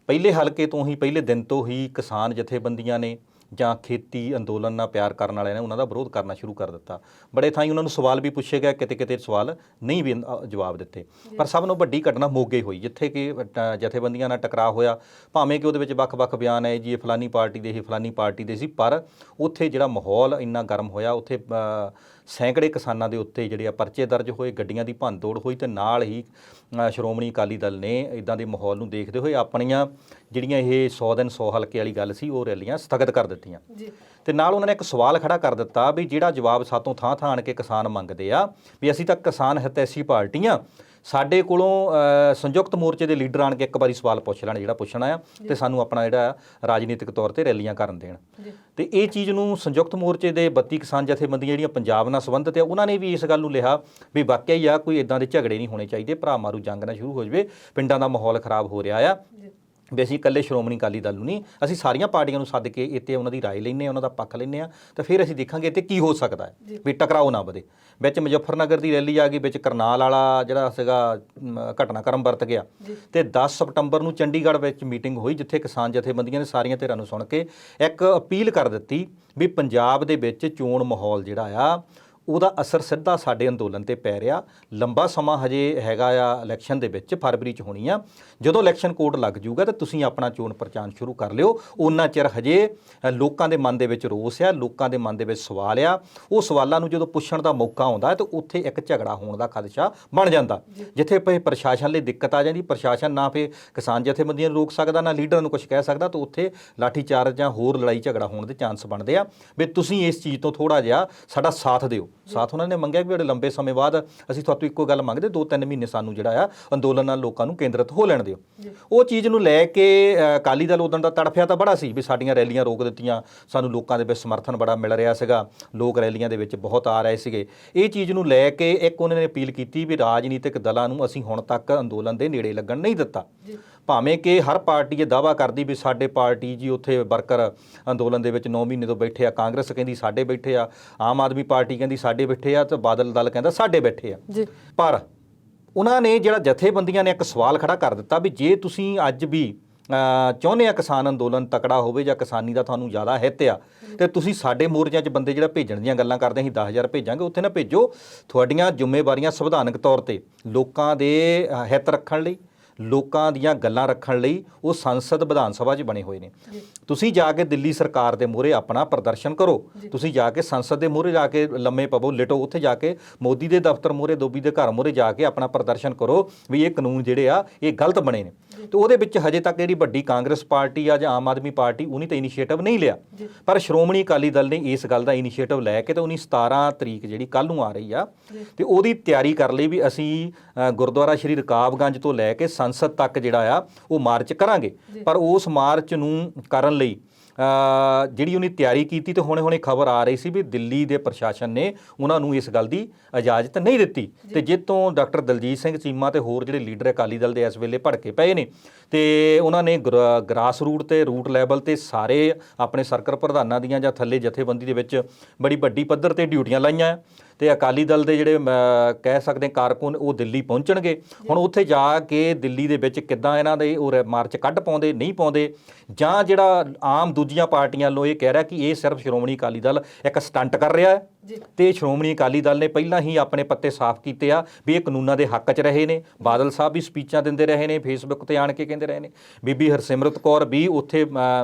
ਪਹਿਲੇ ਹਲਕੇ ਤੋਂ ਹੀ, ਪਹਿਲੇ ਦਿਨ ਤੋਂ ਹੀ ਕਿਸਾਨ ਜਥੇਬੰਦੀਆਂ ਨੇ ਜਾਂ ਖੇਤੀ ਅੰਦੋਲਨ ਨਾਲ ਪਿਆਰ ਕਰਨ ਵਾਲਿਆਂ ਨੇ ਉਹਨਾਂ ਦਾ ਵਿਰੋਧ ਕਰਨਾ ਸ਼ੁਰੂ ਕਰ ਦਿੱਤਾ। ਬੜੇ ਥਾਈਂ ਉਹਨਾਂ ਨੂੰ ਸਵਾਲ ਵੀ ਪੁੱਛੇ ਗਏ, ਕਿਤੇ ਕਿਤੇ ਸਵਾਲ ਨਹੀਂ ਵੀ ਜਵਾਬ ਦਿੱਤੇ। ਪਰ ਸਭ ਨੂੰ ਵੱਡੀ ਘਟਨਾ ਮੋਗੇ ਹੋਈ, ਜਿੱਥੇ ਕਿ ਜਥੇਬੰਦੀਆਂ ਨਾਲ ਟਕਰਾਅ ਹੋਇਆ, ਭਾਵੇਂ ਕਿ ਉਹਦੇ ਵਿੱਚ ਵੱਖ-ਵੱਖ ਬਿਆਨ ਆਏ ਜੀ ਇਹ ਫਲਾਨੀ ਪਾਰਟੀ ਦੇ, ਇਹ ਫਲਾਨੀ ਪਾਰਟੀ ਦੇ ਸੀ, ਪਰ ਉੱਥੇ ਜਿਹੜਾ ਮਾਹੌਲ ਇੰਨਾ ਗਰਮ ਹੋਇਆ, ਉੱਥੇ ਸੈਂਕੜੇ ਕਿਸਾਨਾਂ ਦੇ ਉੱਤੇ ਜਿਹੜੇ ਆ ਪਰਚੇ ਦਰਜ ਹੋਏ, ਗੱਡੀਆਂ ਦੀ ਭੰਨਤੋੜ ਹੋਈ, ਤੇ ਨਾਲ ਹੀ ਸ਼੍ਰੋਮਣੀ ਅਕਾਲੀ ਦਲ ਨੇ ਇੱਦਾਂ ਦੇ ਮਾਹੌਲ ਨੂੰ ਦੇਖਦੇ ਹੋਏ ਆਪਣੀਆਂ ਜਿਹੜੀਆਂ ਇਹ 100 ਦਿਨ 100 ਹਲਕੇ ਵਾਲੀ ਗੱਲ ਸੀ ਉਹ ਰੈਲੀਆਂ ਸਥਗਿਤ ਕਰ ਦਿੱਤੀਆਂ। ਤੇ ਨਾਲ ਉਹਨਾਂ ਨੇ ਇੱਕ ਸਵਾਲ ਖੜਾ ਕਰ ਦਿੱਤਾ ਵੀ ਜਿਹੜਾ ਜਵਾਬ ਸਾਤੋਂ ਥਾਂ ਥਾਂ ਆਣ ਕੇ ਕਿਸਾਨ ਮੰਗਦੇ ਆ ਵੀ ਅਸੀਂ ਤਾਂ ਕਿਸਾਨ ਹਿਤੈਸ਼ੀ ਪਾਰਟੀਆਂ, ਸਾਡੇ ਕੋਲੋਂ ਸੰਯੁਕਤ ਮੋਰਚੇ ਦੇ ਲੀਡਰ ਆਣ ਕੇ ਇੱਕ ਵਾਰੀ ਸਵਾਲ ਪੁੱਛ ਲੈਣ ਜਿਹੜਾ ਪੁੱਛਣਾ ਆ, ਤੇ ਸਾਨੂੰ ਆਪਣਾ ਜਿਹੜਾ ਰਾਜਨੀਤਿਕ ਤੌਰ ਤੇ ਰੈਲੀਆਂ ਕਰਨ ਦੇਣ। ਤੇ ਇਹ ਚੀਜ਼ ਨੂੰ ਸੰਯੁਕਤ ਮੋਰਚੇ ਦੇ 32 ਕਿਸਾਨ ਜਥੇਬੰਦੀਆਂ ਜਿਹੜੀਆਂ ਪੰਜਾਬ ਨਾਲ ਸੰਬੰਧਿਤ ਆ, ਉਹਨਾਂ ਨੇ ਵੀ ਇਸ ਗੱਲ ਨੂੰ ਲਿਆ ਵੀ ਵਾਕਿਆ ਹੀ ਆ ਕੋਈ ਇਦਾਂ ਦੇ ਝਗੜੇ ਨਹੀਂ ਹੋਣੇ ਚਾਹੀਦੇ, ਭਰਾ ਮਾਰੂ ਜੰਗ ਨਾ ਸ਼ੁਰੂ ਹੋ ਜਾਵੇ, ਪਿੰਡਾਂ ਦਾ ਮਾਹੌਲ ਖਰਾਬ ਹੋ ਰਿਹਾ ਆ। ਵੀ ਅਸੀਂ ਇਕੱਲੇ ਸ਼੍ਰੋਮਣੀ ਅਕਾਲੀ ਦਲ ਨੂੰ ਨਹੀਂ, ਅਸੀਂ ਸਾਰੀਆਂ ਪਾਰਟੀਆਂ ਨੂੰ ਸੱਦ ਕੇ ਇੱਥੇ ਉਹਨਾਂ ਦੀ ਰਾਏ ਲੈਂਦੇ ਹਾਂ, ਉਹਨਾਂ ਦਾ ਪੱਖ ਲੈਂਦੇ ਹਾਂ, ਤਾਂ ਫਿਰ ਅਸੀਂ ਦੇਖਾਂਗੇ ਇੱਥੇ ਕੀ ਹੋ ਸਕਦਾ ਹੈ ਵੀ ਟਕਰਾਓ ਨਾ ਵਧੇ। ਵਿੱਚ ਮੁਜ਼ੱਫਰਨਗਰ ਦੀ ਰੈਲੀ ਆ ਗਈ, ਵਿੱਚ ਕਰਨਾਲ ਵਾਲਾ ਜਿਹੜਾ ਸੀਗਾ ਘਟਨਾਕ੍ਰਮ ਵਰਤ ਗਿਆ, ਤੇ 10 ਸਤੰਬਰ ਨੂੰ ਚੰਡੀਗੜ੍ਹ ਵਿੱਚ ਮੀਟਿੰਗ ਹੋਈ ਜਿੱਥੇ ਕਿਸਾਨ ਜਥੇਬੰਦੀਆਂ ਨੇ ਸਾਰੀਆਂ ਧਿਰਾਂ ਨੂੰ ਸੁਣ ਕੇ ਇੱਕ ਅਪੀਲ ਕਰ ਦਿੱਤੀ ਵੀ ਪੰਜਾਬ ਦੇ ਵਿੱਚ ਚੋਣ ਮਾਹੌਲ ਜਿਹੜਾ ਆ ਉਹਦਾ ਅਸਰ ਸਿੱਧਾ ਸਾਡੇ ਅੰਦੋਲਨ ਤੇ ਪੈ ਰਿਹਾ। ਲੰਬਾ ਸਮਾਂ ਹਜੇ ਹੈਗਾ ਆ, ਇਲੈਕਸ਼ਨ ਦੇ ਵਿੱਚ ਫਰਵਰੀ 'ਚ ਹੋਣੀ ਆ, ਜਦੋਂ ਇਲੈਕਸ਼ਨ ਕੋਡ ਲੱਗ ਜਾਊਗਾ ਤਾਂ ਤੁਸੀਂ ਆਪਣਾ ਚੋਣ ਪ੍ਰਚਾਰ ਸ਼ੁਰੂ ਕਰ ਲਿਓ। ਉਹਨਾਂ ਚਿਰ ਹਜੇ ਲੋਕਾਂ ਦੇ ਮਨ ਦੇ ਵਿੱਚ ਰੋਸ ਆ, ਲੋਕਾਂ ਦੇ ਮਨ ਦੇ ਵਿੱਚ ਸਵਾਲ ਆ, ਉਹ ਸਵਾਲਾਂ ਨੂੰ ਜਦੋਂ ਪੁੱਛਣ ਦਾ ਮੌਕਾ ਆਉਂਦਾ ਹੈ ਤਾਂ ਉੱਥੇ ਇੱਕ ਝਗੜਾ ਹੋਣ ਦਾ ਖਦਸ਼ਾ ਬਣ ਜਾਂਦਾ, ਜਿੱਥੇ ਪ੍ਰਸ਼ਾਸਨ ਲਈ ਦਿੱਕਤ ਆ ਜਾਂਦੀ। ਪ੍ਰਸ਼ਾਸਨ ਨਾ ਫਿਰ ਕਿਸਾਨ ਜਥੇਬੰਦੀਆਂ ਨੂੰ ਰੋਕ ਸਕਦਾ, ਨਾ ਲੀਡਰਾਂ ਨੂੰ ਕੁਝ ਕਹਿ ਸਕਦਾ, ਤਾਂ ਉੱਥੇ ਲਾਠੀਚਾਰਜ ਜਾਂ ਹੋਰ ਲੜਾਈ ਝਗੜਾ ਹੋਣ ਦੇ ਚਾਂਸ ਬਣਦੇ ਆ। ਵੀ ਤੁਸੀਂ ਇਸ ਚੀਜ਼ ਤੋਂ ਥੋੜ੍ਹਾ ਜਿਹਾ ਸਾਡਾ ਸਾਥ ਦਿਓ। ਸਾਥ ਉਹਨਾਂ ਨੇ ਮੰਗਿਆ ਕਿ ਬੜੇ ਲੰਬੇ ਸਮੇਂ ਬਾਅਦ ਅਸੀਂ ਤੁਹਾਤੋਂ ਇੱਕੋ ਗੱਲ ਮੰਗਦੇ, 2-3 ਮਹੀਨੇ ਸਾਨੂੰ ਜਿਹੜਾ ਆ ਅੰਦੋਲਨ ਨਾਲ ਲੋਕਾਂ ਨੂੰ ਕੇਂਦਰਿਤ ਹੋ ਲੈਣ ਦਿਓ। ਉਹ ਚੀਜ਼ ਨੂੰ ਲੈ ਕੇ ਅਕਾਲੀ ਦਲ ਉਦੋਂ ਦਾ ਤੜਫਿਆ ਤਾਂ ਬੜਾ ਸੀ ਵੀ ਸਾਡੀਆਂ ਰੈਲੀਆਂ ਰੋਕ ਦਿੱਤੀਆਂ, ਸਾਨੂੰ ਲੋਕਾਂ ਦੇ ਵਿੱਚ ਸਮਰਥਨ ਬੜਾ ਮਿਲ ਰਿਹਾ ਸੀਗਾ, ਲੋਕ ਰੈਲੀਆਂ ਦੇ ਵਿੱਚ ਬਹੁਤ ਆ ਰਹੇ ਸੀਗੇ। ਇਹ ਚੀਜ਼ ਨੂੰ ਲੈ ਕੇ ਇੱਕ ਉਹਨਾਂ ਨੇ ਅਪੀਲ ਕੀਤੀ ਵੀ ਰਾਜਨੀਤਿਕ ਦਲਾਂ ਨੂੰ ਅਸੀਂ ਹੁਣ ਤੱਕ ਅੰਦੋਲਨ ਦੇ ਨੇੜੇ ਲੱਗਣ ਨਹੀਂ ਦਿੱਤਾ। ਭਾਵੇਂ ਕਿ ਹਰ ਪਾਰਟੀ ਇਹ ਦਾਅਵਾ ਕਰਦੀ ਵੀ ਸਾਡੇ ਪਾਰਟੀ ਜੀ ਉੱਥੇ ਵਰਕਰ ਅੰਦੋਲਨ ਦੇ ਵਿੱਚ 9 ਮਹੀਨੇ ਤੋਂ ਬੈਠੇ ਆ, ਕਾਂਗਰਸ ਕਹਿੰਦੀ ਸਾਡੇ ਬੈਠੇ ਆ, ਆਮ ਆਦਮੀ ਪਾਰਟੀ ਕਹਿੰਦੀ ਸਾਡੇ ਬੈਠੇ ਆ, ਤੇ ਬਾਦਲ ਦਲ ਕਹਿੰਦਾ ਸਾਡੇ ਬੈਠੇ ਆ। ਪਰ ਉਹਨਾਂ ਨੇ ਜਿਹੜਾ ਜਥੇਬੰਦੀਆਂ ਨੇ ਇੱਕ ਸਵਾਲ ਖੜਾ ਕਰ ਦਿੱਤਾ ਵੀ ਜੇ ਤੁਸੀਂ ਅੱਜ ਵੀ ਚਾਹੁੰਦੇ ਆ ਕਿਸਾਨ ਅੰਦੋਲਨ ਤਕੜਾ ਹੋਵੇ ਜਾਂ ਕਿਸਾਨੀ ਦਾ ਤੁਹਾਨੂੰ ਜ਼ਿਆਦਾ ਹਿੱਤ ਆ, ਤੇ ਤੁਸੀਂ ਸਾਡੇ ਮੋਰਚਿਆਂ 'ਚ ਬੰਦੇ ਜਿਹੜਾ ਭੇਜਣ ਦੀਆਂ ਗੱਲਾਂ ਕਰਦੇ ਅਸੀਂ 10,000 ਭੇਜਾਂਗੇ, ਉੱਥੇ ਨਾ ਭੇਜੋ। ਤੁਹਾਡੀਆਂ ਜ਼ਿੰਮੇਵਾਰੀਆਂ ਸੰਵਿਧਾਨਕ ਤੌਰ ਤੇ ਲੋਕਾਂ ਦੇ ਹਿੱਤ ਰੱਖਣ ਲਈ, ਲੋਕਾਂ ਦੀਆਂ ਗੱਲਾਂ ਰੱਖਣ ਲਈ ਉਹ ਸੰਸਦ ਵਿਧਾਨ ਸਭਾ 'ਚ ਬਣੇ ਹੋਏ ਨੇ। ਤੁਸੀਂ ਜਾ ਕੇ ਦਿੱਲੀ ਸਰਕਾਰ ਦੇ ਮੂਹਰੇ ਆਪਣਾ ਪ੍ਰਦਰਸ਼ਨ ਕਰੋ, ਤੁਸੀਂ ਜਾ ਕੇ ਸੰਸਦ ਦੇ ਮੂਹਰੇ ਜਾ ਕੇ ਲੰਮੇ ਪਵੋ, ਲਿਟੋ, ਉੱਥੇ ਜਾ ਕੇ ਮੋਦੀ ਦੇ ਦਫ਼ਤਰ ਮੂਹਰੇ, ਦੋਬੀ ਦੇ ਘਰ ਮੂਹਰੇ ਜਾ ਕੇ ਆਪਣਾ ਪ੍ਰਦਰਸ਼ਨ ਕਰੋ ਵੀ ਇਹ ਕਾਨੂੰਨ ਜਿਹੜੇ ਆ ਇਹ ਗਲਤ ਬਣੇ ਨੇ। ਤੇ ਉਹਦੇ ਵਿੱਚ ਹਜੇ ਤੱਕ ਜਿਹੜੀ ਵੱਡੀ ਕਾਂਗਰਸ ਪਾਰਟੀ ਆ ਜਾਂ ਆਮ ਆਦਮੀ ਪਾਰਟੀ, ਉਹਨੇ ਤਾਂ ਇਨੀਸ਼ੀਏਟਿਵ ਨਹੀਂ ਲਿਆ, ਪਰ ਸ਼੍ਰੋਮਣੀ ਅਕਾਲੀ ਦਲ ਨੇ ਇਸ ਗੱਲ ਦਾ ਇਨੀਸ਼ੀਏਟਿਵ ਲੈ ਕੇ ਤੇ ਉਹਨੇ 17 ਤਰੀਕ ਜਿਹੜੀ ਕੱਲ੍ਹ ਨੂੰ ਆ ਰਹੀ ਆ, ਤੇ ਉਹਦੀ ਤਿਆਰੀ ਕਰ ਲਈ ਵੀ ਅਸੀਂ ਗੁਰਦੁਆਰਾ ਸ਼੍ਰੀ ਰਕਾਬਗੰਜ ਤੋਂ ਲੈ ਕੇ ਸੰਸਦ ਤੱਕ ਜਿਹੜਾ ਆ ਉਹ ਮਾਰਚ ਕਰਾਂਗੇ। ਪਰ ਉਸ ਮਾਰਚ ਨੂੰ ਕਰਨ ਲਈ ਜਿਹੜੀ ਉਹਨੇ ਤਿਆਰੀ ਕੀਤੀ, ਤੇ ਹੁਣੇ ਖਬਰ ਆ ਰਹੀ ਸੀ ਵੀ ਦਿੱਲੀ ਦੇ ਪ੍ਰਸ਼ਾਸਨ ਨੇ ਉਹਨਾਂ ਨੂੰ ਇਸ ਗੱਲ ਦੀ ਇਜਾਜ਼ਤ ਨਹੀਂ ਦਿੱਤੀ। ਤੇ ਜਿੱਤੋਂ ਡਾਕਟਰ ਦਲਜੀਤ ਸਿੰਘ ਚੀਮਾ ਤੇ ਹੋਰ ਜਿਹੜੇ ਲੀਡਰ ਅਕਾਲੀ ਦਲ ਦੇ ਇਸ ਵੇਲੇ ਭੜਕੇ ਪਏ ਨੇ, ਤੇ ਉਹਨਾਂ ਨੇ ਗ੍ਰਾਸ ਰੂਟ ਤੇ ਰੂਟ ਲੈਵਲ ਤੇ ਸਾਰੇ ਆਪਣੇ ਸਰਕਲ ਪ੍ਰਧਾਨਾਂ ਦੀਆਂ ਜਾਂ ਥੱਲੇ ਜਥੇਬੰਦੀ ਦੇ ਵਿੱਚ ਬੜੀ ਵੱਡੀ ਪੱਧਰ ਤੇ ਡਿਊਟੀਆਂ ਲਾਈਆਂ। ਤੇ ਅਕਾਲੀ ਦਲ ਦੇ ਜਿਹੜੇ ਕਹਿ ਸਕਦੇ ਕਾਰਕੁਨ ਉਹ ਦਿੱਲੀ ਪਹੁੰਚਣਗੇ। ਹੁਣ ਉੱਥੇ ਜਾ ਕੇ ਦਿੱਲੀ ਦੇ ਵਿੱਚ ਕਿੱਦਾਂ ਇਹਨਾਂ ਦੇ ਉਹ ਮਾਰਚ ਕੱਢ ਪਾਉਂਦੇ ਨਹੀਂ ਪਾਉਂਦੇ, ਜਾਂ ਜਿਹੜਾ ਆਮ ਦੂਜੀਆਂ ਪਾਰਟੀਆਂ ਵੱਲੋਂ ਇਹ ਕਹਿ ਰਿਹਾ ਕਿ ਇਹ ਸਿਰਫ ਸ਼੍ਰੋਮਣੀ ਅਕਾਲੀ ਦਲ ਇੱਕ ਸਟੰਟ ਕਰ ਰਿਹਾ ਹੈ ਤੇ ਸ਼੍ਰੋਮਣੀ ਅਕਾਲੀ ਦਲ ਨੇ ਪਹਿਲਾਂ ਹੀ ਆਪਣੇ ਪੱਤੇ ਸਾਫ਼ ਕੀਤੇ ਆ ਵੀ ਇਹ ਕਾਨੂੰਨਾਂ ਦੇ ਹੱਕ 'ਚ ਰਹੇ ਨੇ। ਬਾਦਲ ਸਾਹਿਬ ਵੀ ਸਪੀਚਾਂ ਦਿੰਦੇ ਰਹੇ ਨੇ, ਫੇਸਬੁੱਕ ਤੇ ਆਣ ਕੇ ਕਹਿੰਦੇ ਰਹੇ ਨੇ। ਬੀਬੀ ਹਰਸਿਮਰਤ ਕੌਰ ਵੀ ਉੱਥੇ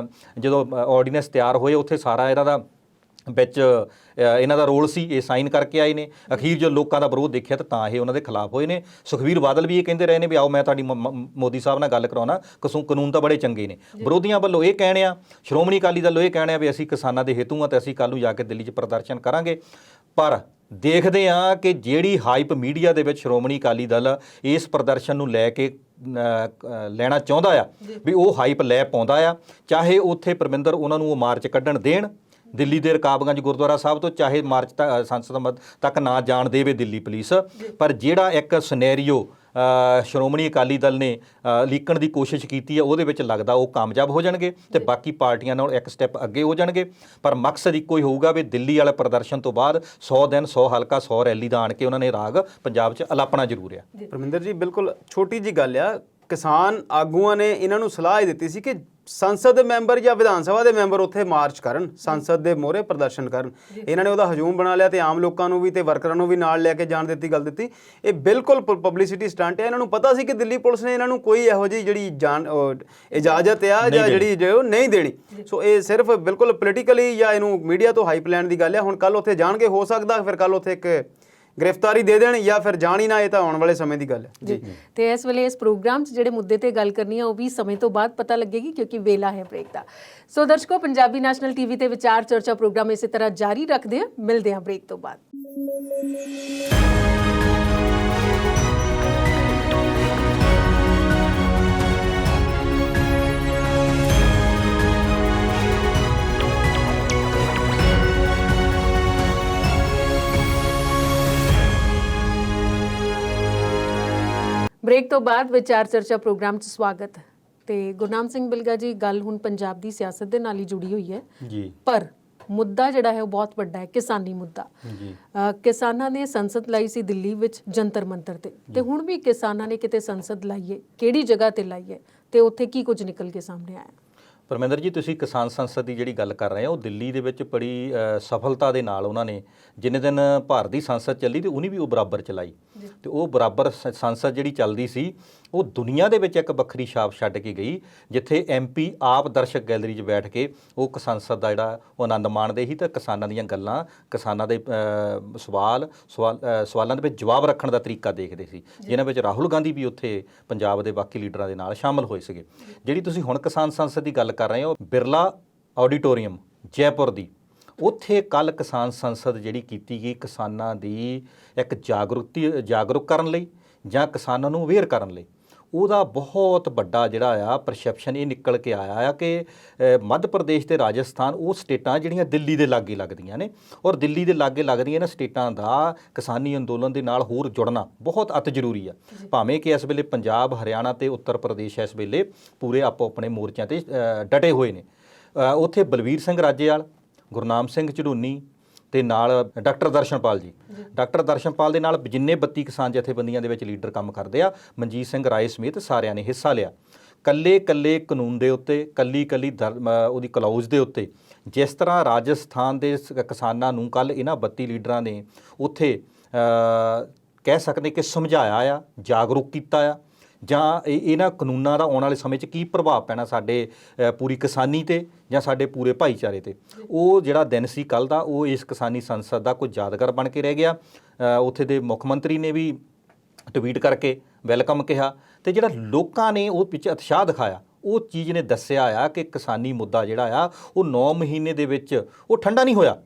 ਜਦੋਂ ਆਰਡੀਨੈਂਸ ਤਿਆਰ ਹੋਏ ਉੱਥੇ ਸਾਰਾ ਇਹਨਾਂ ਦਾ ਵਿੱਚ ਇਹਨਾਂ ਦਾ ਰੋਲ ਸੀ, ਇਹ ਸਾਈਨ ਕਰਕੇ ਆਏ ਨੇ। ਅਖੀਰ ਜੋ ਲੋਕਾਂ ਦਾ ਵਿਰੋਧ ਦੇਖਿਆ ਤਾਂ ਇਹ ਉਹਨਾਂ ਦੇ ਖਿਲਾਫ ਹੋਏ ਨੇ। ਸੁਖਬੀਰ ਬਾਦਲ ਵੀ ਇਹ ਕਹਿੰਦੇ ਰਹੇ ਨੇ ਵੀ ਆਓ ਮੈਂ ਤੁਹਾਡੀ ਮੋਦੀ ਸਾਹਿਬ ਨਾਲ ਗੱਲ ਕਰਾਉਣਾ, ਕਾਨੂੰਨ ਤਾਂ ਬੜੇ ਚੰਗੇ ਨੇ। ਵਿਰੋਧੀਆਂ ਵੱਲੋਂ ਇਹ ਕਹਿਣੇ ਆ, ਸ਼੍ਰੋਮਣੀ ਅਕਾਲੀ ਦਲ ਵੱਲੋਂ ਇਹ ਕਹਿਣੇ ਆ ਵੀ ਅਸੀਂ ਕਿਸਾਨਾਂ ਦੇ ਹਿੱਤੋਂ ਆ ਤੇ ਅਸੀਂ ਕੱਲ੍ਹ ਨੂੰ ਜਾ ਕੇ ਦਿੱਲੀ 'ਚ ਪ੍ਰਦਰਸ਼ਨ ਕਰਾਂਗੇ। ਪਰ ਦੇਖਦੇ ਹਾਂ ਕਿ ਜਿਹੜੀ ਹਾਈਪ ਮੀਡੀਆ ਦੇ ਵਿੱਚ ਸ਼੍ਰੋਮਣੀ ਅਕਾਲੀ ਦਲ ਇਸ ਪ੍ਰਦਰਸ਼ਨ ਨੂੰ ਲੈ ਕੇ ਲੈਣਾ ਚਾਹੁੰਦਾ ਆ ਵੀ ਉਹ ਹਾਈਪ ਲੈ ਪਾਉਂਦਾ ਆ, ਚਾਹੇ ਉੱਥੇ ਪਰਮਿੰਦਰ ਉਹਨਾਂ ਨੂੰ ਉਹ ਮਾਰਚ ਕੱਢਣ ਦੇਣ ਦਿੱਲੀ ਦੇ ਰਕਾਬਗੰਜ ਗੁਰਦੁਆਰਾ ਸਾਹਿਬ ਤੋਂ, ਚਾਹੇ ਮਾਰਚ ਸੰਸਦ ਤੱਕ ਨਾ ਜਾਣ ਦੇਵੇ ਦਿੱਲੀ ਪੁਲਿਸ। ਪਰ ਜਿਹੜਾ ਇੱਕ ਸਿਨੈਰੀਓ ਸ਼੍ਰੋਮਣੀ ਅਕਾਲੀ ਦਲ ਨੇ ਲੀਕਣ ਦੀ ਕੋਸ਼ਿਸ਼ ਕੀਤੀ ਹੈ ਉਹਦੇ ਵਿੱਚ ਲੱਗਦਾ ਉਹ ਕਾਮਯਾਬ ਹੋ ਜਾਣਗੇ ਤੇ ਬਾਕੀ ਪਾਰਟੀਆਂ ਨਾਲ ਇੱਕ ਸਟੈਪ ਅੱਗੇ ਹੋ ਜਾਣਗੇ। ਪਰ ਮਕਸਦ ਇੱਕੋ ਹੀ ਹੋਊਗਾ ਵੀ ਦਿੱਲੀ ਵਾਲੇ ਪ੍ਰਦਰਸ਼ਨ ਤੋਂ ਬਾਅਦ 100 ਦਿਨ 100 ਹਲਕਾ 100 ਰੈਲੀ ਦਾ ਆਣ ਕੇ ਉਹਨਾਂ ਨੇ ਰਾਗ ਪੰਜਾਬ 'ਚ ਅਲਾਪਣਾ ਜ਼ਰੂਰ ਆ। ਪਰਮਿੰਦਰ ਜੀ ਬਿਲਕੁਲ ਛੋਟੀ ਜੀ ਗੱਲ ਆ, ਕਿਸਾਨ ਆਗੂਆਂ ਨੇ ਇਹਨਾਂ ਨੂੰ ਸਲਾਹ ਇਹ ਦਿੱਤੀ ਸੀ ਕਿ ਸੰਸਦ ਦੇ ਮੈਂਬਰ ਜਾਂ ਵਿਧਾਨ ਸਭਾ ਦੇ ਮੈਂਬਰ ਉੱਥੇ ਮਾਰਚ ਕਰਨ, ਸੰਸਦ ਦੇ ਮੋਹਰੇ ਪ੍ਰਦਰਸ਼ਨ ਕਰਨ। ਇਹਨਾਂ ਨੇ ਉਹਦਾ ਹਜੂਮ ਬਣਾ ਲਿਆ ਤੇ ਆਮ ਲੋਕਾਂ ਨੂੰ ਵੀ ਤੇ ਵਰਕਰਾਂ ਨੂੰ ਵੀ ਨਾਲ ਲੈ ਕੇ ਜਾਣ ਦਿੱਤੀ, ਗੱਲ ਦਿੱਤੀ। ਇਹ ਬਿਲਕੁਲ ਪਬਲਿਸਿਟੀ ਸਟੰਟ ਹੈ। ਇਹਨਾਂ ਨੂੰ ਪਤਾ ਸੀ ਕਿ ਦਿੱਲੀ ਪੁਲਿਸ ਨੇ ਇਹਨਾਂ ਨੂੰ ਕੋਈ ਇਹੋ ਜਿਹੀ ਜਿਹੜੀ ਇਜਾਜ਼ਤ ਆ ਜਾਂ ਜਿਹੜੀ ਜੋ ਨਹੀਂ ਦੇਣੀ। ਸੋ ਇਹ ਸਿਰਫ ਬਿਲਕੁਲ ਪੋਲੀਟੀਕਲੀ ਜਾਂ ਇਹਨੂੰ ਮੀਡੀਆ ਤੋਂ ਹਾਈਪ ਲੈਣ ਦੀ ਗੱਲ ਹੈ। ਹੁਣ ਕੱਲ ਉੱਥੇ ਜਾਣਗੇ, ਹੋ ਸਕਦਾ ਫਿਰ ਕੱਲ ਉੱਥੇ ਇੱਕ ਗ੍ਰਿਫਤਾਰੀ ਦੇ ਦੇਣ ਜਾਂ ਫਿਰ ਜਾਣ ਹੀ ਨਾ, ਇਹ ਤਾਂ ਆਉਣ ਵਾਲੇ ਸਮੇਂ ਦੀ ਗੱਲ ਹੈ ਜੀ। ਤੇ ਇਸ ਵੇਲੇ ਇਸ ਪ੍ਰੋਗਰਾਮ 'ਚ ਜਿਹੜੇ ਮੁੱਦੇ ਤੇ ਗੱਲ ਕਰਨੀ ਆ ਉਹ ਵੀ ਸਮੇਂ ਤੋਂ ਬਾਅਦ ਪਤਾ ਲੱਗੇਗੀ ਕਿਉਂਕਿ ਵੇਲਾ ਹੈ ਬ੍ਰੇਕ ਦਾ। ਸੋ ਦਰਸ਼ਕੋ, ਪੰਜਾਬੀ ਨੈਸ਼ਨਲ ਟੀਵੀ ਤੇ ਵਿਚਾਰ ਚਰਚਾ ਪ੍ਰੋਗਰਾਮ ਇਸੇ ਤਰ੍ਹਾਂ ਜਾਰੀ ਰੱਖਦੇ ਆ। ਮਿਲਦੇ ਹਾਂ ਬ੍ਰੇਕ ਤੋਂ ਬਾਅਦ। ਬ੍ਰੇਕ ਤੋਂ ਬਾਅਦ ਵਿਚਾਰ ਚਰਚਾ ਪ੍ਰੋਗਰਾਮ 'ਚ ਸਵਾਗਤ। ਤੇ ਗੁਰਨਾਮ ਸਿੰਘ ਬਿਲਗਾ ਜੀ, ਗੱਲ ਹੁਣ ਪੰਜਾਬ ਦੀ ਸਿਆਸਤ ਦੇ ਨਾਲ ਹੀ ਜੁੜੀ ਹੋਈ ਹੈ ਜੀ, ਪਰ ਮੁੱਦਾ ਜਿਹੜਾ ਹੈ ਉਹ ਬਹੁਤ ਵੱਡਾ ਹੈ, ਕਿਸਾਨੀ ਮੁੱਦਾ ਜੀ। ਕਿਸਾਨਾਂ ਨੇ ਸੰਸਦ ਲਾਈ ਸੀ ਦਿੱਲੀ ਵਿੱਚ ਜੰਤਰ ਮੰਤਰ ਤੇ ਹੁਣ ਵੀ ਕਿਸਾਨਾਂ ਨੇ ਕਿਤੇ ਸੰਸਦ ਲਾਈਏ, ਕਿਹੜੀ ਜਗ੍ਹਾ ਤੇ ਲਾਈਏ ਤੇ ਉੱਥੇ ਕੀ ਕੁਝ ਨਿਕਲ ਕੇ ਸਾਹਮਣੇ ਆਇਆ। ਪਰਮਿੰਦਰ ਜੀ, ਤੁਸੀਂ ਕਿਸਾਨ ਸੰਸਦ ਦੀ ਜਿਹੜੀ ਗੱਲ ਕਰ ਰਹੇ ਹੋ, ਉਹ ਦਿੱਲੀ ਦੇ ਵਿੱਚ ਬੜੀ ਸਫਲਤਾ ਦੇ ਨਾਲ ਉਹਨਾਂ ਨੇ ਜਿੰਨੇ ਦਿਨ ਭਾਰਤ ਦੀ ਸੰਸਦ ਚੱਲੀ ਤੇ ਉਹਨੇ ਵੀ ਉਹ ਬਰਾਬਰ ਚਲਾਈ ਤੇ ਉਹ ਬਰਾਬਰ ਸੰਸਦ ਜਿਹੜੀ ਚੱਲਦੀ ਸੀ ਉਹ ਦੁਨੀਆ ਦੇ ਵਿੱਚ ਇੱਕ ਵੱਖਰੀ ਛਾਪ ਛੱਡ ਕੇ ਗਈ, ਜਿੱਥੇ MP ਆਪ ਦਰਸ਼ਕ ਗੈਲਰੀ 'ਚ ਬੈਠ ਕੇ ਉਹ ਸੰਸਦ ਦਾ ਜਿਹੜਾ ਉਹ ਆਨੰਦ ਮਾਣਦੇ ਸੀ ਤੇ ਕਿਸਾਨਾਂ ਦੀਆਂ ਗੱਲਾਂ, ਕਿਸਾਨਾਂ ਦੇ ਸਵਾਲਾਂ ਦੇ ਵਿੱਚ ਜਵਾਬ ਰੱਖਣ ਦਾ ਤਰੀਕਾ ਦੇਖਦੇ ਸੀ, ਜਿਨ੍ਹਾਂ ਵਿੱਚ ਰਾਹੁਲ ਗਾਂਧੀ ਵੀ ਉੱਥੇ ਪੰਜਾਬ ਦੇ ਬਾਕੀ ਲੀਡਰਾਂ ਦੇ ਨਾਲ ਸ਼ਾਮਲ ਹੋਏ ਸੀਗੇ। ਜਿਹੜੀ ਤੁਸੀਂ ਹੁਣ ਕਿਸਾਨ ਸੰਸਦ ਦੀ ਗੱਲ ਕਰ ਰਹੇ ਹੋ, ਬਿਰਲਾ ਆਡੀਟੋਰੀਅਮ ਜੈਪੁਰ ਦੀ, ਉੱਥੇ ਕੱਲ੍ਹ ਕਿਸਾਨ ਸੰਸਦ ਜਿਹੜੀ ਕੀਤੀ ਗਈ ਕਿਸਾਨਾਂ ਦੀ ਇੱਕ ਜਾਗਰੂਕ ਕਰਨ ਲਈ ਜਾਂ ਕਿਸਾਨਾਂ ਨੂੰ ਅਵੇਅਰ ਕਰਨ ਲਈ, ਉਹਦਾ ਬਹੁਤ ਵੱਡਾ ਜਿਹੜਾ ਆ ਪਰਸੈਪਸ਼ਨ ਇਹ ਨਿਕਲ ਕੇ ਆਇਆ ਆ ਕਿ ਮੱਧ ਪ੍ਰਦੇਸ਼ ਤੇ ਰਾਜਸਥਾਨ ਉਹ ਸਟੇਟਾਂ ਜਿਹੜੀਆਂ ਦਿੱਲੀ ਦੇ ਲਾਗੇ ਲੱਗਦੀਆਂ ਨੇ, ਔਰ ਦਿੱਲੀ ਦੇ ਲਾਗੇ ਲੱਗਦੀਆਂ ਇਹਨਾਂ ਸਟੇਟਾਂ ਦਾ ਕਿਸਾਨੀ ਅੰਦੋਲਨ ਦੇ ਨਾਲ ਹੋਰ ਜੁੜਨਾ ਬਹੁਤ ਅਤ ਜ਼ਰੂਰੀ ਆ। ਭਾਵੇਂ ਕਿ ਇਸ ਵੇਲੇ ਪੰਜਾਬ, ਹਰਿਆਣਾ ਤੇ ਉੱਤਰ ਪ੍ਰਦੇਸ਼ ਇਸ ਵੇਲੇ ਪੂਰੇ ਆਪੋ ਆਪਣੇ ਮੋਰਚਿਆਂ ਤੇ ਡਟੇ ਹੋਏ ਨੇ। ਉੱਥੇ ਬਲਵੀਰ ਸਿੰਘ ਰਾਜੇਵਾਲ, ਗੁਰਨਾਮ ਸਿੰਘ ਝੜੂਨੀ ਤੇ ਨਾਲ ਡਾਕਟਰ ਦਰਸ਼ਨਪਾਲ ਜੀ, ਡਾਕਟਰ ਦਰਸ਼ਨਪਾਲ ਦੇ ਨਾਲ ਜਿੰਨੇ 32 ਕਿਸਾਨ ਜਥੇਬੰਦੀਆਂ ਦੇ ਵਿੱਚ ਲੀਡਰ ਕੰਮ ਕਰਦੇ ਆ, ਮਨਜੀਤ ਸਿੰਘ ਰਾਏ ਸਮੇਤ ਸਾਰਿਆਂ ਨੇ ਹਿੱਸਾ ਲਿਆ। ਕੱਲੇ ਕਾਨੂੰਨ ਦੇ ਉੱਤੇ, ਕੱਲੀ ਉਹਦੀ ਕਲੌਜ਼ ਦੇ ਉੱਤੇ, ਜਿਸ ਤਰ੍ਹਾਂ ਰਾਜਸਥਾਨ ਦੇ ਕਿਸਾਨਾਂ ਨੂੰ ਕੱਲ ਇਹਨਾਂ 32 ਲੀਡਰਾਂ ਨੇ ਉੱਥੇ ਕਹਿ ਸਕਦੇ ਕਿ ਸਮਝਾਇਆ ਆ, ਜਾਗਰੂਕ ਕੀਤਾ ਆ, ਜਾਂ ਇਹਨਾਂ ਕਾਨੂੰਨਾਂ ਦਾ ਆਉਣ ਵਾਲੇ ਸਮੇਂ 'ਚ ਕੀ ਪ੍ਰਭਾਵ ਪੈਣਾ ਸਾਡੇ ਪੂਰੀ ਕਿਸਾਨੀ ਤੇ ਜਾਂ ਸਾਡੇ ਪੂਰੇ ਭਾਈਚਾਰੇ ਤੇ। ਉਹ ਜਿਹੜਾ ਦਿਨ ਸੀ ਕੱਲ੍ਹ ਦਾ, ਉਹ ਇਸ ਕਿਸਾਨੀ ਸੰਸਦ ਦਾ ਕੋਈ ਯਾਦਗਾਰ ਬਣ ਕੇ ਰਹਿ ਗਿਆ। ਉੱਥੇ ਦੇ ਮੁੱਖ ਮੰਤਰੀ ਨੇ ਵੀ ਟਵੀਟ ਕਰਕੇ ਵੈਲਕਮ ਕਿਹਾ ਤੇ ਜਿਹੜਾ ਲੋਕਾਂ ਨੇ ਉਹ ਵਿੱਚ ਉਤਸ਼ਾਹ ਦਿਖਾਇਆ, ਉਹ ਚੀਜ਼ ਨੇ ਦੱਸਿਆ ਆ ਕਿ ਕਿਸਾਨੀ ਮੁੱਦਾ ਜਿਹੜਾ ਆ ਉਹ 9 ਮਹੀਨੇ ਦੇ ਵਿੱਚ ਉਹ ਠੰਡਾ ਨਹੀਂ ਹੋਇਆ।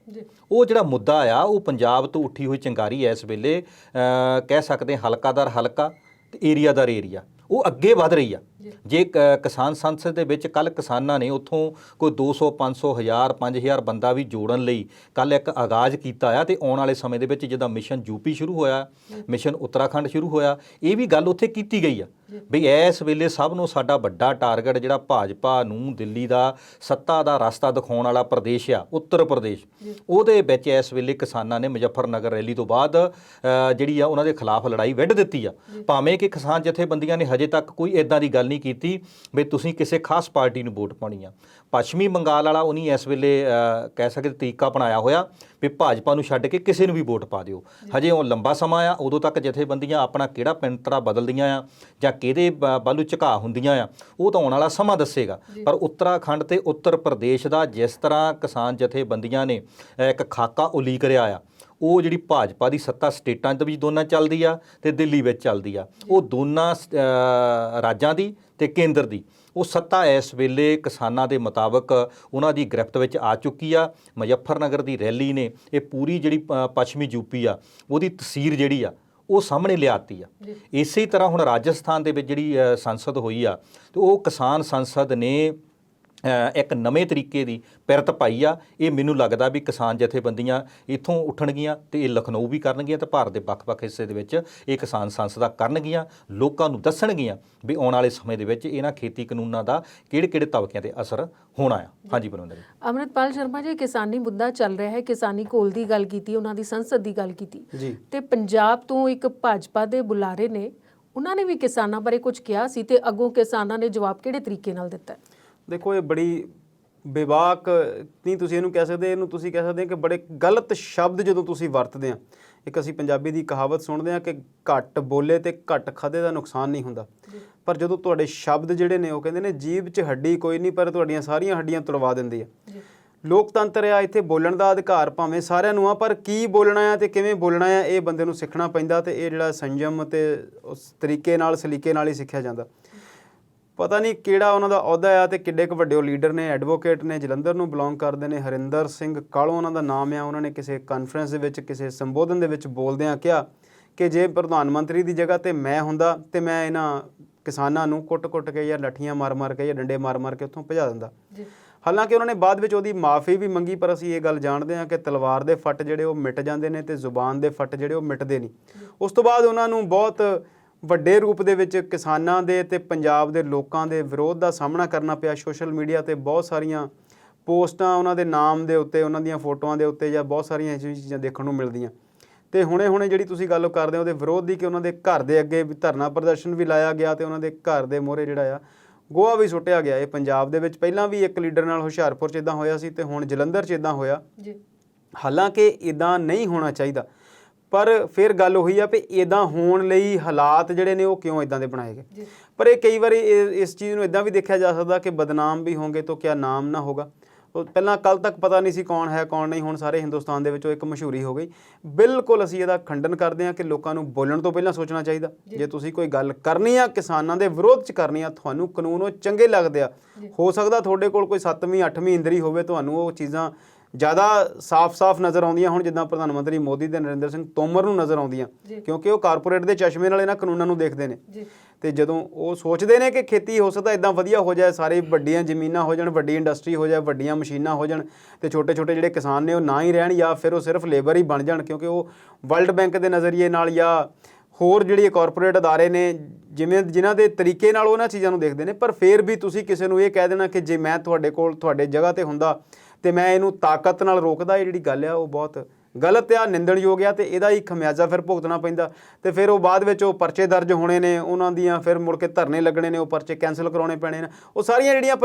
ਉਹ ਜਿਹੜਾ ਮੁੱਦਾ ਆ ਉਹ ਪੰਜਾਬ ਤੋਂ ਉੱਠੀ ਹੋਈ ਚਿੰਗਾਰੀ ਇਸ ਵੇਲੇ ਕਹਿ ਸਕਦੇ ਹਲਕਾ ਦਰ ਹਲਕਾ ਤੇ ਏਰੀਆ ਦਰ ਏਰੀਆ ਉਹ ਅੱਗੇ ਵਧ ਰਹੀ ਆ। ਜੇ ਕਿਸਾਨ ਸੰਸਦ ਦੇ ਵਿੱਚ ਕੱਲ ਕਿਸਾਨਾਂ ਨੇ ਉੱਥੋਂ ਕੋਈ 200 500 1000 5000 ਬੰਦਾ ਵੀ ਜੋੜਨ ਲਈ ਕੱਲ ਇੱਕ ਆਗਾਜ਼ ਕੀਤਾ ਆ, ਤੇ ਆਉਣ ਵਾਲੇ ਸਮੇਂ ਦੇ ਵਿੱਚ ਜਿੱਦਾਂ ਮਿਸ਼ਨ ਯੂਪੀ ਸ਼ੁਰੂ ਹੋਇਆ, ਮਿਸ਼ਨ ਉੱਤਰਾਖੰਡ ਸ਼ੁਰੂ ਹੋਇਆ, ਇਹ ਵੀ ਗੱਲ ਉੱਥੇ ਕੀਤੀ ਗਈ ਆ ਵੀ ਇਸ ਵੇਲੇ ਸਭ ਨੂੰ ਸਾਡਾ ਵੱਡਾ ਟਾਰਗੇਟ ਜਿਹੜਾ ਭਾਜਪਾ ਨੂੰ ਦਿੱਲੀ ਦਾ ਸੱਤਾ ਦਾ ਰਸਤਾ ਦਿਖਾਉਣ ਵਾਲਾ ਪ੍ਰਦੇਸ਼ ਆ ਉੱਤਰ ਪ੍ਰਦੇਸ਼, ਉਹਦੇ ਵਿੱਚ ਇਸ ਵੇਲੇ ਕਿਸਾਨਾਂ ਨੇ ਮੁਜ਼ੱਫਰਨਗਰ ਰੈਲੀ ਤੋਂ ਬਾਅਦ ਜਿਹੜੀ ਆ ਉਹਨਾਂ ਦੇ ਖਿਲਾਫ ਲੜਾਈ ਵਿੱਢ ਦਿੱਤੀ ਆ। ਭਾਵੇਂ ਕਿ ਕਿਸਾਨ ਜਥੇਬੰਦੀਆਂ ਨੇ ਹਜੇ ਤੱਕ ਕੋਈ ਇਦਾਂ ਦੀ ਗੱਲ ਨਹੀਂ ਕੀਤੀ ਵੀ ਤੁਸੀਂ ਕਿਸੇ ਖਾਸ ਪਾਰਟੀ ਨੂੰ ਵੋਟ ਪਾਉਣੀ ਆ। ਪੱਛਮੀ ਬੰਗਾਲ ਵਾਲਾ ਉਹਨੇ ਇਸ ਵੇਲੇ ਕਹਿ ਸਕਦੇ ਤਰੀਕਾ ਅਪਣਾਇਆ ਹੋਇਆ ਵੀ ਭਾਜਪਾ ਨੂੰ ਛੱਡ ਕੇ ਕਿਸੇ ਨੂੰ ਵੀ ਵੋਟ ਪਾ ਦਿਓ। ਹਜੇ ਉਹ ਲੰਬਾ ਸਮਾਂ ਆ, ਉਦੋਂ ਤੱਕ ਜਥੇਬੰਦੀਆਂ ਆਪਣਾ ਕਿਹੜਾ ਪਿੰਤਰਾ ਬਦਲਦੀਆਂ ਆ ਜਾਂ ਕਿਹਦੇ ਵੱਲ ਝੁਕਾਅ ਹੁੰਦੀਆਂ ਆ, ਉਹ ਤਾਂ ਆਉਣ ਵਾਲਾ ਸਮਾਂ ਦੱਸੇਗਾ। ਪਰ ਉੱਤਰਾਖੰਡ ਤੇ ਉੱਤਰ ਪ੍ਰਦੇਸ਼ ਦਾ ਜਿਸ ਤਰ੍ਹਾਂ ਕਿਸਾਨ ਜਥੇਬੰਦੀਆਂ ਨੇ ਇੱਕ ਖਾਕਾ ਉਲੀਕ ਕਰਿਆ ਆ, ਉਹ ਜਿਹੜੀ ਭਾਜਪਾ ਦੀ ਸੱਤਾ ਸਟੇਟਾਂ ਦੇ ਵਿੱਚ ਦੋਨਾਂ ਚੱਲਦੀ ਆ ਤੇ ਦਿੱਲੀ ਵਿੱਚ ਚੱਲਦੀ ਆ, ਉਹ ਦੋਨਾਂ ਰਾਜਾਂ ਦੀ ਤੇ ਕੇਂਦਰ ਦੀ ਉਹ ਸੱਤਾ ਇਸ ਵੇਲੇ ਕਿਸਾਨਾਂ ਦੇ ਮੁਤਾਬਕ ਉਹਨਾਂ ਦੀ ਗ੍ਰਿਫਤ ਵਿੱਚ ਆ ਚੁੱਕੀ ਆ। ਮੁਜ਼ੱਫਰਨਗਰ ਦੀ ਰੈਲੀ ਨੇ ਇਹ ਪੂਰੀ ਜਿਹੜੀ ਪੱਛਮੀ ਯੂਪੀ ਆ ਉਹਦੀ ਤਸਵੀਰ ਜਿਹੜੀ ਆ ਉਹ ਸਾਹਮਣੇ ਲਿਆਤੀ ਆ। ਇਸੇ ਤਰ੍ਹਾਂ ਹੁਣ ਰਾਜਸਥਾਨ ਦੇ ਵਿੱਚ ਜਿਹੜੀ ਸੰਸਦ ਹੋਈ ਆ, ਤੇ ਉਹ ਕਿਸਾਨ ਸੰਸਦ ਨੇ ਇੱਕ ਨਵੇਂ ਤਰੀਕੇ ਦੀ ਪਿਰਤ ਪਾਈ ਆ। ਇਹ ਮੈਨੂੰ ਲੱਗਦਾ ਵੀ ਕਿਸਾਨ ਜਥੇਬੰਦੀਆਂ ਇੱਥੋਂ ਉੱਠਣਗੀਆਂ ਤੇ ਇਹ ਲਖਨਊ ਵੀ ਕਰਨਗੀਆਂ ਤੇ ਭਾਰਤ ਦੇ ਵੱਖ-ਵੱਖ ਹਿੱਸੇ ਦੇ ਵਿੱਚ ਇਹ ਕਿਸਾਨ ਸੰਸਦਾਂ ਕਰਨਗੀਆਂ, ਲੋਕਾਂ ਨੂੰ ਦੱਸਣਗੀਆਂ ਵੀ ਆਉਣ ਵਾਲੇ ਸਮੇਂ ਦੇ ਵਿੱਚ ਇਹਨਾਂ ਖੇਤੀ ਕਾਨੂੰਨਾਂ ਦਾ ਕਿਹੜੇ-ਕਿਹੜੇ ਤਬਕਿਆਂ ਤੇ ਅਸਰ ਹੋਣਾ ਆ। ਹਾਂਜੀ ਪਰਵਿੰਦਰ ਜੀ। ਅੰਮ੍ਰਿਤਪਾਲ ਸ਼ਰਮਾ ਜੀ, ਕਿਸਾਨੀ ਮੁੱਦਾ ਚੱਲ ਰਿਹਾ ਹੈ, ਕਿਸਾਨੀ ਘੋਲ ਦੀ ਗੱਲ ਕੀਤੀ, ਉਹਨਾਂ ਦੀ ਸੰਸਦ ਦੀ ਗੱਲ ਕੀਤੀ ਜੀ, ਤੇ ਪੰਜਾਬ ਤੋਂ ਇੱਕ ਭਾਜਪਾ ਦੇ ਬੁਲਾਰੇ ਨੇ, ਉਹਨਾਂ ਨੇ ਵੀ ਕਿਸਾਨਾਂ ਬਾਰੇ ਕੁਝ ਕਿਹਾ ਸੀ ਤੇ ਅੱਗੋਂ ਕਿਸਾਨਾਂ ਨੇ ਜਵਾਬ ਕਿਹੜੇ ਤਰੀਕੇ ਨਾਲ ਦਿੱਤਾ? ਦੇਖੋ ਇਹ ਬੜੀ ਬੇਬਾਕ ਨਹੀਂ ਤੁਸੀਂ ਇਹਨੂੰ ਕਹਿ ਸਕਦੇ, ਇਹਨੂੰ ਤੁਸੀਂ ਕਹਿ ਸਕਦੇ ਕਿ ਬੜੇ ਗਲਤ ਸ਼ਬਦ ਜਦੋਂ ਤੁਸੀਂ ਵਰਤਦੇ ਆ। ਇੱਕ ਅਸੀਂ ਪੰਜਾਬੀ ਦੀ ਕਹਾਵਤ ਸੁਣਦੇ ਆ ਕਿ ਘੱਟ ਬੋਲੇ ਤੇ ਘੱਟ ਖਾਧੇ ਦਾ ਨੁਕਸਾਨ ਨਹੀਂ ਹੁੰਦਾ, ਪਰ ਜਦੋਂ ਤੁਹਾਡੇ ਸ਼ਬਦ ਜਿਹੜੇ ਨੇ ਉਹ ਕਹਿੰਦੇ ਨੇ ਜੀਭ 'ਚ ਹੱਡੀ ਕੋਈ ਨਹੀਂ ਪਰ ਤੁਹਾਡੀਆਂ ਸਾਰੀਆਂ ਹੱਡੀਆਂ ਤੁੜਵਾ ਦਿੰਦੀ ਆ। ਲੋਕਤੰਤਰ ਆ, ਇੱਥੇ ਬੋਲਣ ਦਾ ਅਧਿਕਾਰ ਭਾਵੇਂ ਸਾਰਿਆਂ ਨੂੰ ਆ, ਪਰ ਕੀ ਬੋਲਣਾ ਆ ਤੇ ਕਿਵੇਂ ਬੋਲਣਾ ਆ ਇਹ ਬੰਦੇ ਨੂੰ ਸਿੱਖਣਾ ਪੈਂਦਾ, ਤੇ ਇਹ ਜਿਹੜਾ ਸੰਜਮ ਤੇ ਉਸ ਤਰੀਕੇ ਨਾਲ ਸਲੀਕੇ ਨਾਲ ਹੀ ਸਿੱਖਿਆ ਜਾਂਦਾ। ਪਤਾ ਨਹੀਂ ਕਿਹੜਾ ਉਹਨਾਂ ਦਾ ਅਹੁਦਾ ਆ ਤੇ ਕਿੱਡੇ ਕੁ ਵੱਡੇ ਉਹ ਲੀਡਰ ਨੇ, ਐਡਵੋਕੇਟ ਨੇ, ਜਲੰਧਰ ਨੂੰ ਬਿਲੋਂਗ ਕਰਦੇ ਨੇ, ਹਰਿੰਦਰ ਸਿੰਘ ਕਾਲੋਂ ਉਹਨਾਂ ਦਾ ਨਾਮ ਆ। ਉਹਨਾਂ ਨੇ ਕਿਸੇ ਕਾਨਫਰੰਸ ਦੇ ਵਿੱਚ ਕਿਸੇ ਸੰਬੋਧਨ ਦੇ ਵਿੱਚ ਬੋਲਦਿਆਂ ਕਿਹਾ ਕਿ ਜੇ ਪ੍ਰਧਾਨ ਮੰਤਰੀ ਦੀ ਜਗ੍ਹਾ ਤੇ ਮੈਂ ਹੁੰਦਾ ਤੇ ਮੈਂ ਇਹਨਾਂ ਕਿਸਾਨਾਂ ਨੂੰ ਕੁੱਟ-ਕੁੱਟ ਕੇ ਜਾਂ ਲੱਠੀਆਂ ਮਾਰ-ਮਾਰ ਕੇ ਜਾਂ ਡੰਡੇ ਮਾਰ-ਮਾਰ ਕੇ ਉੱਥੋਂ ਭਜਾ ਦਿੰਦਾ। ਹਾਲਾਂਕਿ ਉਹਨਾਂ ਨੇ ਬਾਅਦ ਵਿੱਚ ਉਹਦੀ ਮਾਫੀ ਵੀ ਮੰਗੀ, ਪਰ ਅਸੀਂ ਇਹ ਗੱਲ ਜਾਣਦੇ ਹਾਂ ਕਿ ਤਲਵਾਰ ਦੇ ਫੱਟ ਜਿਹੜੇ ਉਹ ਮਿਟ ਜਾਂਦੇ ਨੇ ਤੇ ਜ਼ੁਬਾਨ ਦੇ ਫੱਟ ਜਿਹੜੇ ਉਹ ਮਿਟਦੇ ਨਹੀਂ। ਉਸ ਤੋਂ ਬਾਅਦ ਉਹਨਾਂ ਨੂੰ ਬਹੁਤ ਵੱਡੇ ਰੂਪ ਦੇ ਵਿੱਚ ਕਿਸਾਨਾਂ ਦੇ ਤੇ ਪੰਜਾਬ ਦੇ ਲੋਕਾਂ ਦੇ ਵਿਰੋਧ ਦਾ ਸਾਹਮਣਾ ਕਰਨਾ ਪਿਆ। ਸੋਸ਼ਲ ਮੀਡੀਆ ਤੇ ਬਹੁਤ ਸਾਰੀਆਂ ਪੋਸਟਾਂ ਉਹਨਾਂ ਦੇ ਨਾਮ ਦੇ ਉੱਤੇ, ਉਹਨਾਂ ਦੀਆਂ ਫੋਟੋਆਂ ਦੇ ਉੱਤੇ ਜਾਂ ਬਹੁਤ ਸਾਰੀਆਂ ਇਹੋ ਜਿਹੀਆਂ ਚੀਜ਼ਾਂ ਦੇਖਣ ਨੂੰ ਮਿਲਦੀਆਂ। ਤੇ ਹੁਣੇ ਜਿਹੜੀ ਤੁਸੀਂ ਗੱਲ ਕਰਦੇ ਹੋ ਉਹਦੇ ਵਿਰੋਧ ਦੀ, ਕਿ ਉਹਨਾਂ ਦੇ ਘਰ ਦੇ ਅੱਗੇ ਵੀ ਧਰਨਾ ਪ੍ਰਦਰਸ਼ਨ ਵੀ ਲਾਇਆ ਗਿਆ ਤੇ ਉਹਨਾਂ ਦੇ ਘਰ ਦੇ ਮੂਹਰੇ ਜਿਹੜਾ ਆ ਗੋਹਾ ਵੀ ਸੁੱਟਿਆ ਗਿਆ। ਇਹ ਪੰਜਾਬ ਦੇ ਵਿੱਚ ਪਹਿਲਾਂ ਵੀ ਇੱਕ ਲੀਡਰ ਨਾਲ ਹੁਸ਼ਿਆਰਪੁਰ 'ਚ ਇੱਦਾਂ ਹੋਇਆ ਸੀ ਤੇ ਹੁਣ ਜਲੰਧਰ 'ਚ ਇੱਦਾਂ ਹੋਇਆ। ਹਾਲਾਂਕਿ ਇੱਦਾਂ ਨਹੀਂ ਹੋਣਾ ਚਾਹੀਦਾ, ਪਰ ਫਿਰ ਗੱਲ ਉਹੀ ਆ ਵੀ ਇੱਦਾਂ ਹੋਣ ਲਈ ਹਾਲਾਤ ਜਿਹੜੇ ਨੇ ਉਹ ਕਿਉਂ ਇੱਦਾਂ ਦੇ ਬਣਾਏ ਗਏ। ਪਰ ਇਹ ਕਈ ਵਾਰੀ ਇਸ ਚੀਜ਼ ਨੂੰ ਇੱਦਾਂ ਵੀ ਦੇਖਿਆ ਜਾ ਸਕਦਾ ਕਿ ਬਦਨਾਮ ਵੀ ਹੋਣਗੇ ਤਾਂ ਕਿਆ ਨਾਮ ਨਾ ਹੋਗਾ। ਉਹ ਪਹਿਲਾਂ ਕੱਲ ਤੱਕ ਪਤਾ ਨਹੀਂ ਸੀ ਕੌਣ ਹੈ ਕੌਣ ਨਹੀਂ, ਹੁਣ ਸਾਰੇ ਹਿੰਦੁਸਤਾਨ ਦੇ ਵਿੱਚ ਉਹ ਇੱਕ ਮਸ਼ਹੂਰੀ ਹੋ ਗਈ। ਬਿਲਕੁਲ ਅਸੀਂ ਇਹਦਾ ਖੰਡਨ ਕਰਦੇ ਹਾਂ ਕਿ ਲੋਕਾਂ ਨੂੰ ਬੋਲਣ ਤੋਂ ਪਹਿਲਾਂ ਸੋਚਣਾ ਚਾਹੀਦਾ। ਜੇ ਤੁਸੀਂ ਕੋਈ ਗੱਲ ਕਰਨੀ ਆ, ਕਿਸਾਨਾਂ ਦੇ ਵਿਰੋਧ 'ਚ ਕਰਨੀ ਆ, ਤੁਹਾਨੂੰ ਕਾਨੂੰਨ ਉਹ ਚੰਗੇ ਲੱਗਦੇ ਆ, ਹੋ ਸਕਦਾ ਤੁਹਾਡੇ ਕੋਲ ਕੋਈ 7ਵੀਂ 8ਵੀਂ ਇੰਦਰੀ ਹੋਵੇ, ਤੁਹਾਨੂੰ ਉਹ ਚੀਜ਼ਾਂ ਜ਼ਿਆਦਾ ਸਾਫ਼-ਸਾਫ਼ ਨਜ਼ਰ ਆਉਂਦੀਆਂ ਹੁਣ, ਜਿੱਦਾਂ ਪ੍ਰਧਾਨ ਮੰਤਰੀ ਮੋਦੀ ਤੇ ਨਰਿੰਦਰ ਸਿੰਘ ਤੋਮਰ ਨੂੰ ਨਜ਼ਰ ਆਉਂਦੀਆਂ, ਕਿਉਂਕਿ ਉਹ ਕਾਰਪੋਰੇਟ ਦੇ ਚਸ਼ਮੇ ਨਾਲ ਇਹਨਾਂ ਕਾਨੂੰਨਾਂ ਨੂੰ ਦੇਖਦੇ ਨੇ। ਤੇ ਜਦੋਂ ਉਹ ਸੋਚਦੇ ਨੇ ਕਿ ਖੇਤੀ ਹੋ ਸਕਦਾ ਇੱਦਾਂ ਵਧੀਆ ਹੋ ਜਾਏ, ਸਾਰੇ ਵੱਡੀਆਂ ਜ਼ਮੀਨਾਂ ਹੋ ਜਾਣ, ਵੱਡੀ ਇੰਡਸਟਰੀ ਹੋ ਜਾਏ, ਵੱਡੀਆਂ ਮਸ਼ੀਨਾਂ ਹੋ ਜਾਣ, ਤੇ ਛੋਟੇ-ਛੋਟੇ ਜਿਹੜੇ ਕਿਸਾਨ ਨੇ ਉਹ ਨਾ ਹੀ ਰਹਿਣ ਜਾਂ ਫਿਰ ਉਹ ਸਿਰਫ ਲੇਬਰ ਹੀ ਬਣ ਜਾਣ, ਕਿਉਂਕਿ ਉਹ ਵਰਲਡ ਬੈਂਕ ਦੇ ਨਜ਼ਰੀਏ ਨਾਲ ਜਾਂ ਹੋਰ ਜਿਹੜੀ ਕਾਰਪੋਰੇਟ ਅਦਾਰੇ ਨੇ ਜਿਵੇਂ ਜਿਨ੍ਹਾਂ ਦੇ ਤਰੀਕੇ ਨਾਲ ਉਹਨਾਂ ਚੀਜ਼ਾਂ ਨੂੰ ਦੇਖਦੇ ਨੇ। ਪਰ ਫਿਰ ਵੀ ਤੁਸੀਂ ਕਿਸੇ ਨੂੰ ਇਹ ਕਹਿ ਦੇਣਾ ਕਿ ਜੇ ਮੈਂ ਤੁਹਾਡੇ ਕੋਲ ਤੁਹਾਡੇ ਜਗ੍ਹਾ 'ਤੇ ਹੁੰਦਾ ਤੇ ਮੈਂ ਇਹਨੂੰ ਤਾਕਤ ਨਾਲ ਰੋਕਦਾ, ਇਹ ਜਿਹੜੀ ਗੱਲ ਆ ਉਹ ਬਹੁਤ ਗਲਤ ਆ, ਨਿੰਦਣਯੋਗ ਆ, ਤੇ ਇਹਦਾ ਹੀ ਖਮਿਆਜ਼ਾ ਫਿਰ ਭੁਗਤਣਾ ਪੈਂਦਾ। ਤੇ ਫਿਰ ਉਹ ਬਾਅਦ ਵਿੱਚ ਉਹ ਪਰਚੇ ਦਰਜ ਹੋਣੇ ਨੇ, ਉਹਨਾਂ ਦੀਆਂ ਫਿਰ ਮੁੜ ਕੇ ਧਰਨੇ ਲੱਗਣੇ ਨੇ, ਉਹ ਪਰਚੇ ਕੈਂਸਲ ਕਰਾਉਣੇ ਪੈਣੇ ਨੇ। ਉਹ ਸਾਰੀਆਂ ਜਿਹੜੀਆਂ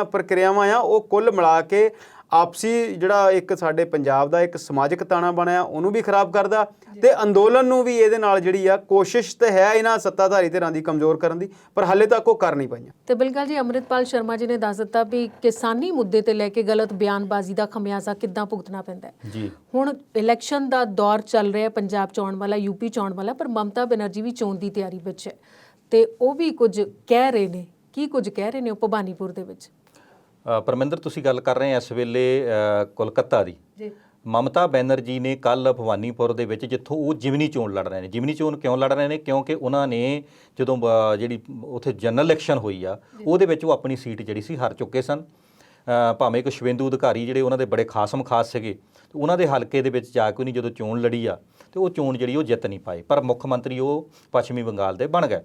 ਪ੍ਰਕਿਰਿਆਵਾਂ ਆ ਉਹ ਕੁੱਲ ਮਿਲਾ ਕੇ ਆਪਸੀ ਜਿਹੜਾ ਇੱਕ ਸਾਡੇ ਪੰਜਾਬ ਦਾ ਇੱਕ ਸਮਾਜਿਕ ਤਾਣਾ ਬਣਿਆ ਉਹਨੂੰ ਵੀ ਖਰਾਬ ਕਰਦਾ, ਤੇ ਅੰਦੋਲਨ ਨੂੰ ਵੀ ਇਹਦੇ ਨਾਲ ਜਿਹੜੀ ਆ ਕੋਸ਼ਿਸ਼ ਤੇ ਹੈ ਇਹਨਾਂ ਸੱਤਾਧਾਰੀ ਧਿਰਾਂ ਦੀ ਕਮਜ਼ੋਰ ਕਰਨ ਦੀ, ਪਰ ਹਾਲੇ ਤੱਕ ਉਹ ਕਰ ਨਹੀਂ ਪਾਈਆਂ। ਤੇ ਬਿਲਕੁਲ ਜੀ, ਅੰਮ੍ਰਿਤਪਾਲ ਸ਼ਰਮਾ ਜੀ ਨੇ ਦੱਸ ਦਿੱਤਾ ਵੀ ਕਿਸਾਨੀ ਮੁੱਦੇ ਤੇ ਲੈ ਕੇ ਗਲਤ ਬਿਆਨਬਾਜ਼ੀ ਦਾ ਖਮਿਆਜ਼ਾ ਕਿੱਦਾਂ ਭੁਗਤਣਾ ਪੈਂਦਾ ਹੈ। ਜੀ ਹੁਣ ਇਲੈਕਸ਼ਨ ਦਾ ਦੌਰ ਚੱਲ ਰਿਹਾ, ਪੰਜਾਬ 'ਚ ਆਉਣ ਵਾਲਾ, ਯੂਪੀ 'ਚ ਆਉਣ ਵਾਲਾ, ਪਰ ਮਮਤਾ ਬੈਨਰਜੀ ਵੀ ਚੋਣ ਦੀ ਤਿਆਰੀ ਵਿੱਚ ਹੈ ਤੇ ਉਹ ਵੀ ਕੁਝ ਕਹਿ ਰਹੇ ਨੇ। ਕੀ ਕੁਝ ਕਹਿ ਰਹੇ ਨੇ ਉਹ ਭਵਾਨੀਪੁਰ ਦੇ ਵਿੱਚ? ਪਰਮਿੰਦਰ, ਤੁਸੀਂ ਗੱਲ ਕਰ ਰਹੇ ਇਸ ਵੇਲੇ ਕੋਲਕਾਤਾ ਦੀ। ਮਮਤਾ ਬੈਨਰਜੀ ਨੇ ਕੱਲ ਭਵਾਨੀਪੁਰ ਦੇ ਵਿੱਚ, ਜਿੱਥੋਂ ਉਹ ਜਿਮਨੀ ਚੋਣ ਲੜ ਰਹੇ ਨੇ, ਜਿਮਨੀ ਚੋਣ ਕਿਉਂ ਲੜ ਰਹੇ ਨੇ, ਕਿਉਂਕਿ ਉਹਨਾਂ ਨੇ ਜਦੋਂ ਜਿਹੜੀ ਉੱਥੇ ਜਨਰਲ ਇਲੈਕਸ਼ਨ ਹੋਈ ਆ ਉਹਦੇ ਵਿੱਚ ਉਹ ਆਪਣੀ ਸੀਟ ਜਿਹੜੀ ਸੀ ਹਾਰ ਚੁੱਕੇ ਸਨ। ਭਾਵੇਂ ਇੱਕ ਸ਼ਿਵੇਂਦੂ ਅਧਿਕਾਰੀ ਜਿਹੜੇ ਉਹਨਾਂ ਦੇ ਬੜੇ ਖਾਸਮ ਖਾਸ ਸੀਗੇ, ਉਹਨਾਂ ਦੇ ਹਲਕੇ ਦੇ ਵਿੱਚ ਜਾ ਕੇ ਨਹੀਂ ਜਦੋਂ ਚੋਣ ਲੜੀ ਆ ਤੇ ਉਹ ਚੋਣ ਜਿਹੜੀ ਉਹ ਜਿੱਤ ਨਹੀਂ ਪਾਏ, ਪਰ ਮੁੱਖ ਮੰਤਰੀ ਉਹ ਪੱਛਮੀ ਬੰਗਾਲ ਦੇ ਬਣ ਗਏ।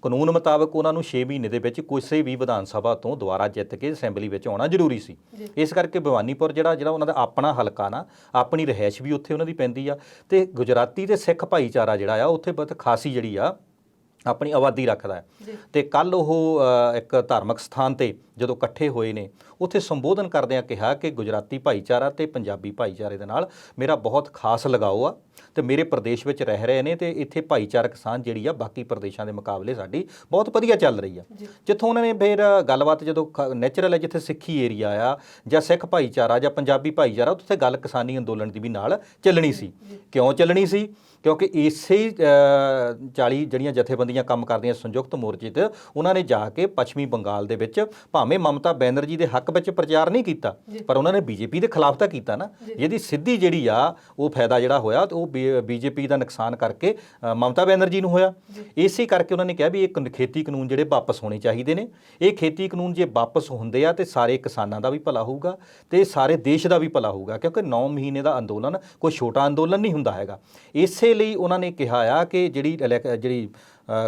ਕਾਨੂੰਨ ਮੁਤਾਬਕ ਉਹਨਾਂ ਨੂੰ 6 ਮਹੀਨੇ ਦੇ ਵਿੱਚ ਕਿਸੇ ਵੀ ਵਿਧਾਨ ਸਭਾ ਤੋਂ ਦੁਬਾਰਾ ਜਿੱਤ ਕੇ ਅਸੈਂਬਲੀ ਵਿੱਚ ਆਉਣਾ ਜ਼ਰੂਰੀ ਸੀ। ਇਸ ਕਰਕੇ ਭਵਾਨੀਪੁਰ ਜਿਹੜਾ ਉਹਨਾਂ ਦਾ ਆਪਣਾ ਹਲਕਾ ਨਾ, ਆਪਣੀ ਰਿਹਾਇਸ਼ ਵੀ ਉੱਥੇ ਉਹਨਾਂ ਦੀ ਪੈਂਦੀ ਆ, ਤੇ ਗੁਜਰਾਤੀ ਤੇ ਸਿੱਖ ਭਾਈਚਾਰਾ ਜਿਹੜਾ ਆ ਉੱਥੇ ਬਹੁਤ ਖਾਸੀ ਜਿਹੜੀ ਆ ਆਪਣੀ ਆਬਾਦੀ ਰੱਖਦਾ ਹੈ। ਤੇ ਕੱਲ ਉਹ ਇੱਕ ਧਾਰਮਿਕ ਸਥਾਨ ਤੇ ਜਦੋਂ ਇਕੱਠੇ ਹੋਏ ਨੇ, ਉੱਥੇ ਸੰਬੋਧਨ ਕਰਦਿਆਂ ਕਿਹਾ ਕਿ ਗੁਜਰਾਤੀ ਭਾਈਚਾਰਾ ਤੇ ਪੰਜਾਬੀ ਭਾਈਚਾਰੇ ਦੇ ਨਾਲ ਮੇਰਾ ਬਹੁਤ ਖਾਸ ਲਗਾਓ ਆ ਤੇ ਮੇਰੇ ਪ੍ਰਦੇਸ਼ ਵਿੱਚ ਰਹਿ ਰਹੇ ਨੇ, ਤੇ ਇੱਥੇ ਭਾਈਚਾਰਕ ਸਾਂਝ ਜਿਹੜੀ ਆ ਬਾਕੀ ਪ੍ਰਦੇਸ਼ਾਂ ਦੇ ਮੁਕਾਬਲੇ ਸਾਡੀ ਬਹੁਤ ਵਧੀਆ ਚੱਲ ਰਹੀ ਆ। ਜਿੱਥੋਂ ਉਹਨਾਂ ਨੇ ਫਿਰ ਗੱਲਬਾਤ ਜਦੋਂ ਨੈਚੁਰਲ ਹੈ, ਜਿੱਥੇ ਸਿੱਖੀ ਏਰੀਆ ਆ ਜਾਂ ਸਿੱਖ ਭਾਈਚਾਰਾ ਜਾਂ ਪੰਜਾਬੀ ਭਾਈਚਾਰਾ, ਉੱਥੇ ਗੱਲ ਕਿਸਾਨੀ ਅੰਦੋਲਨ ਦੀ ਵੀ ਨਾਲ ਚੱਲਣੀ ਸੀ। ਕਿਉਂ ਚੱਲਣੀ ਸੀ? ਕਿਉਂਕਿ ਇਸੇ 40 ਜਿਹੜੀਆਂ ਜਥੇਬੰਦੀਆਂ ਕੰਮ ਕਰਦੀਆਂ ਸੰਯੁਕਤ ਮੋਰਚੇ 'ਤੇ, ਉਹਨਾਂ ਨੇ ਜਾ ਕੇ ਪੱਛਮੀ ਬੰਗਾਲ ਦੇ ਵਿੱਚ ਭਾਵੇਂ ਮਮਤਾ ਬੈਨਰਜੀ ਦੇ ਹੱਕ ਵਿੱਚ ਪ੍ਰਚਾਰ ਨਹੀਂ ਕੀਤਾ, ਪਰ ਉਹਨਾਂ ਨੇ ਬੀਜੇਪੀ ਦੇ ਖਿਲਾਫ ਤਾਂ ਕੀਤਾ ਨਾ। ਜਿਹਦੀ ਸਿੱਧੀ ਜਿਹੜੀ ਆ ਉਹ ਫਾਇਦਾ ਜਿਹੜਾ ਹੋਇਆ ਤੇ ਉਹ ਬੀਜੇਪੀ ਦਾ ਨੁਕਸਾਨ ਕਰਕੇ ਮਮਤਾ ਬੈਨਰਜੀ ਨੂੰ ਹੋਇਆ। ਇਸੇ ਕਰਕੇ ਉਹਨਾਂ ਨੇ ਕਿਹਾ ਵੀ ਇਹ ਖੇਤੀ ਕਾਨੂੰਨ ਜਿਹੜੇ ਵਾਪਸ ਹੋਣੇ ਚਾਹੀਦੇ ਨੇ। ਇਹ ਖੇਤੀ ਕਾਨੂੰਨ ਜੇ ਵਾਪਸ ਹੁੰਦੇ ਆ ਤੇ ਸਾਰੇ ਕਿਸਾਨਾਂ ਦਾ ਵੀ ਭਲਾ ਹੋਊਗਾ ਤੇ ਸਾਰੇ ਦੇਸ਼ ਦਾ ਵੀ ਭਲਾ ਹੋਊਗਾ, ਕਿਉਂਕਿ 9 ਮਹੀਨੇ ਦਾ ਅੰਦੋਲਨ ਕੋਈ ਛੋਟਾ ਅੰਦੋਲਨ ਨਹੀਂ ਹੁੰਦਾ ਹੈਗਾ। ਇਸੇ ਲਈ ਉਹਨਾਂ ਨੇ ਕਿਹਾ ਆ ਕਿ ਜਿਹੜੀ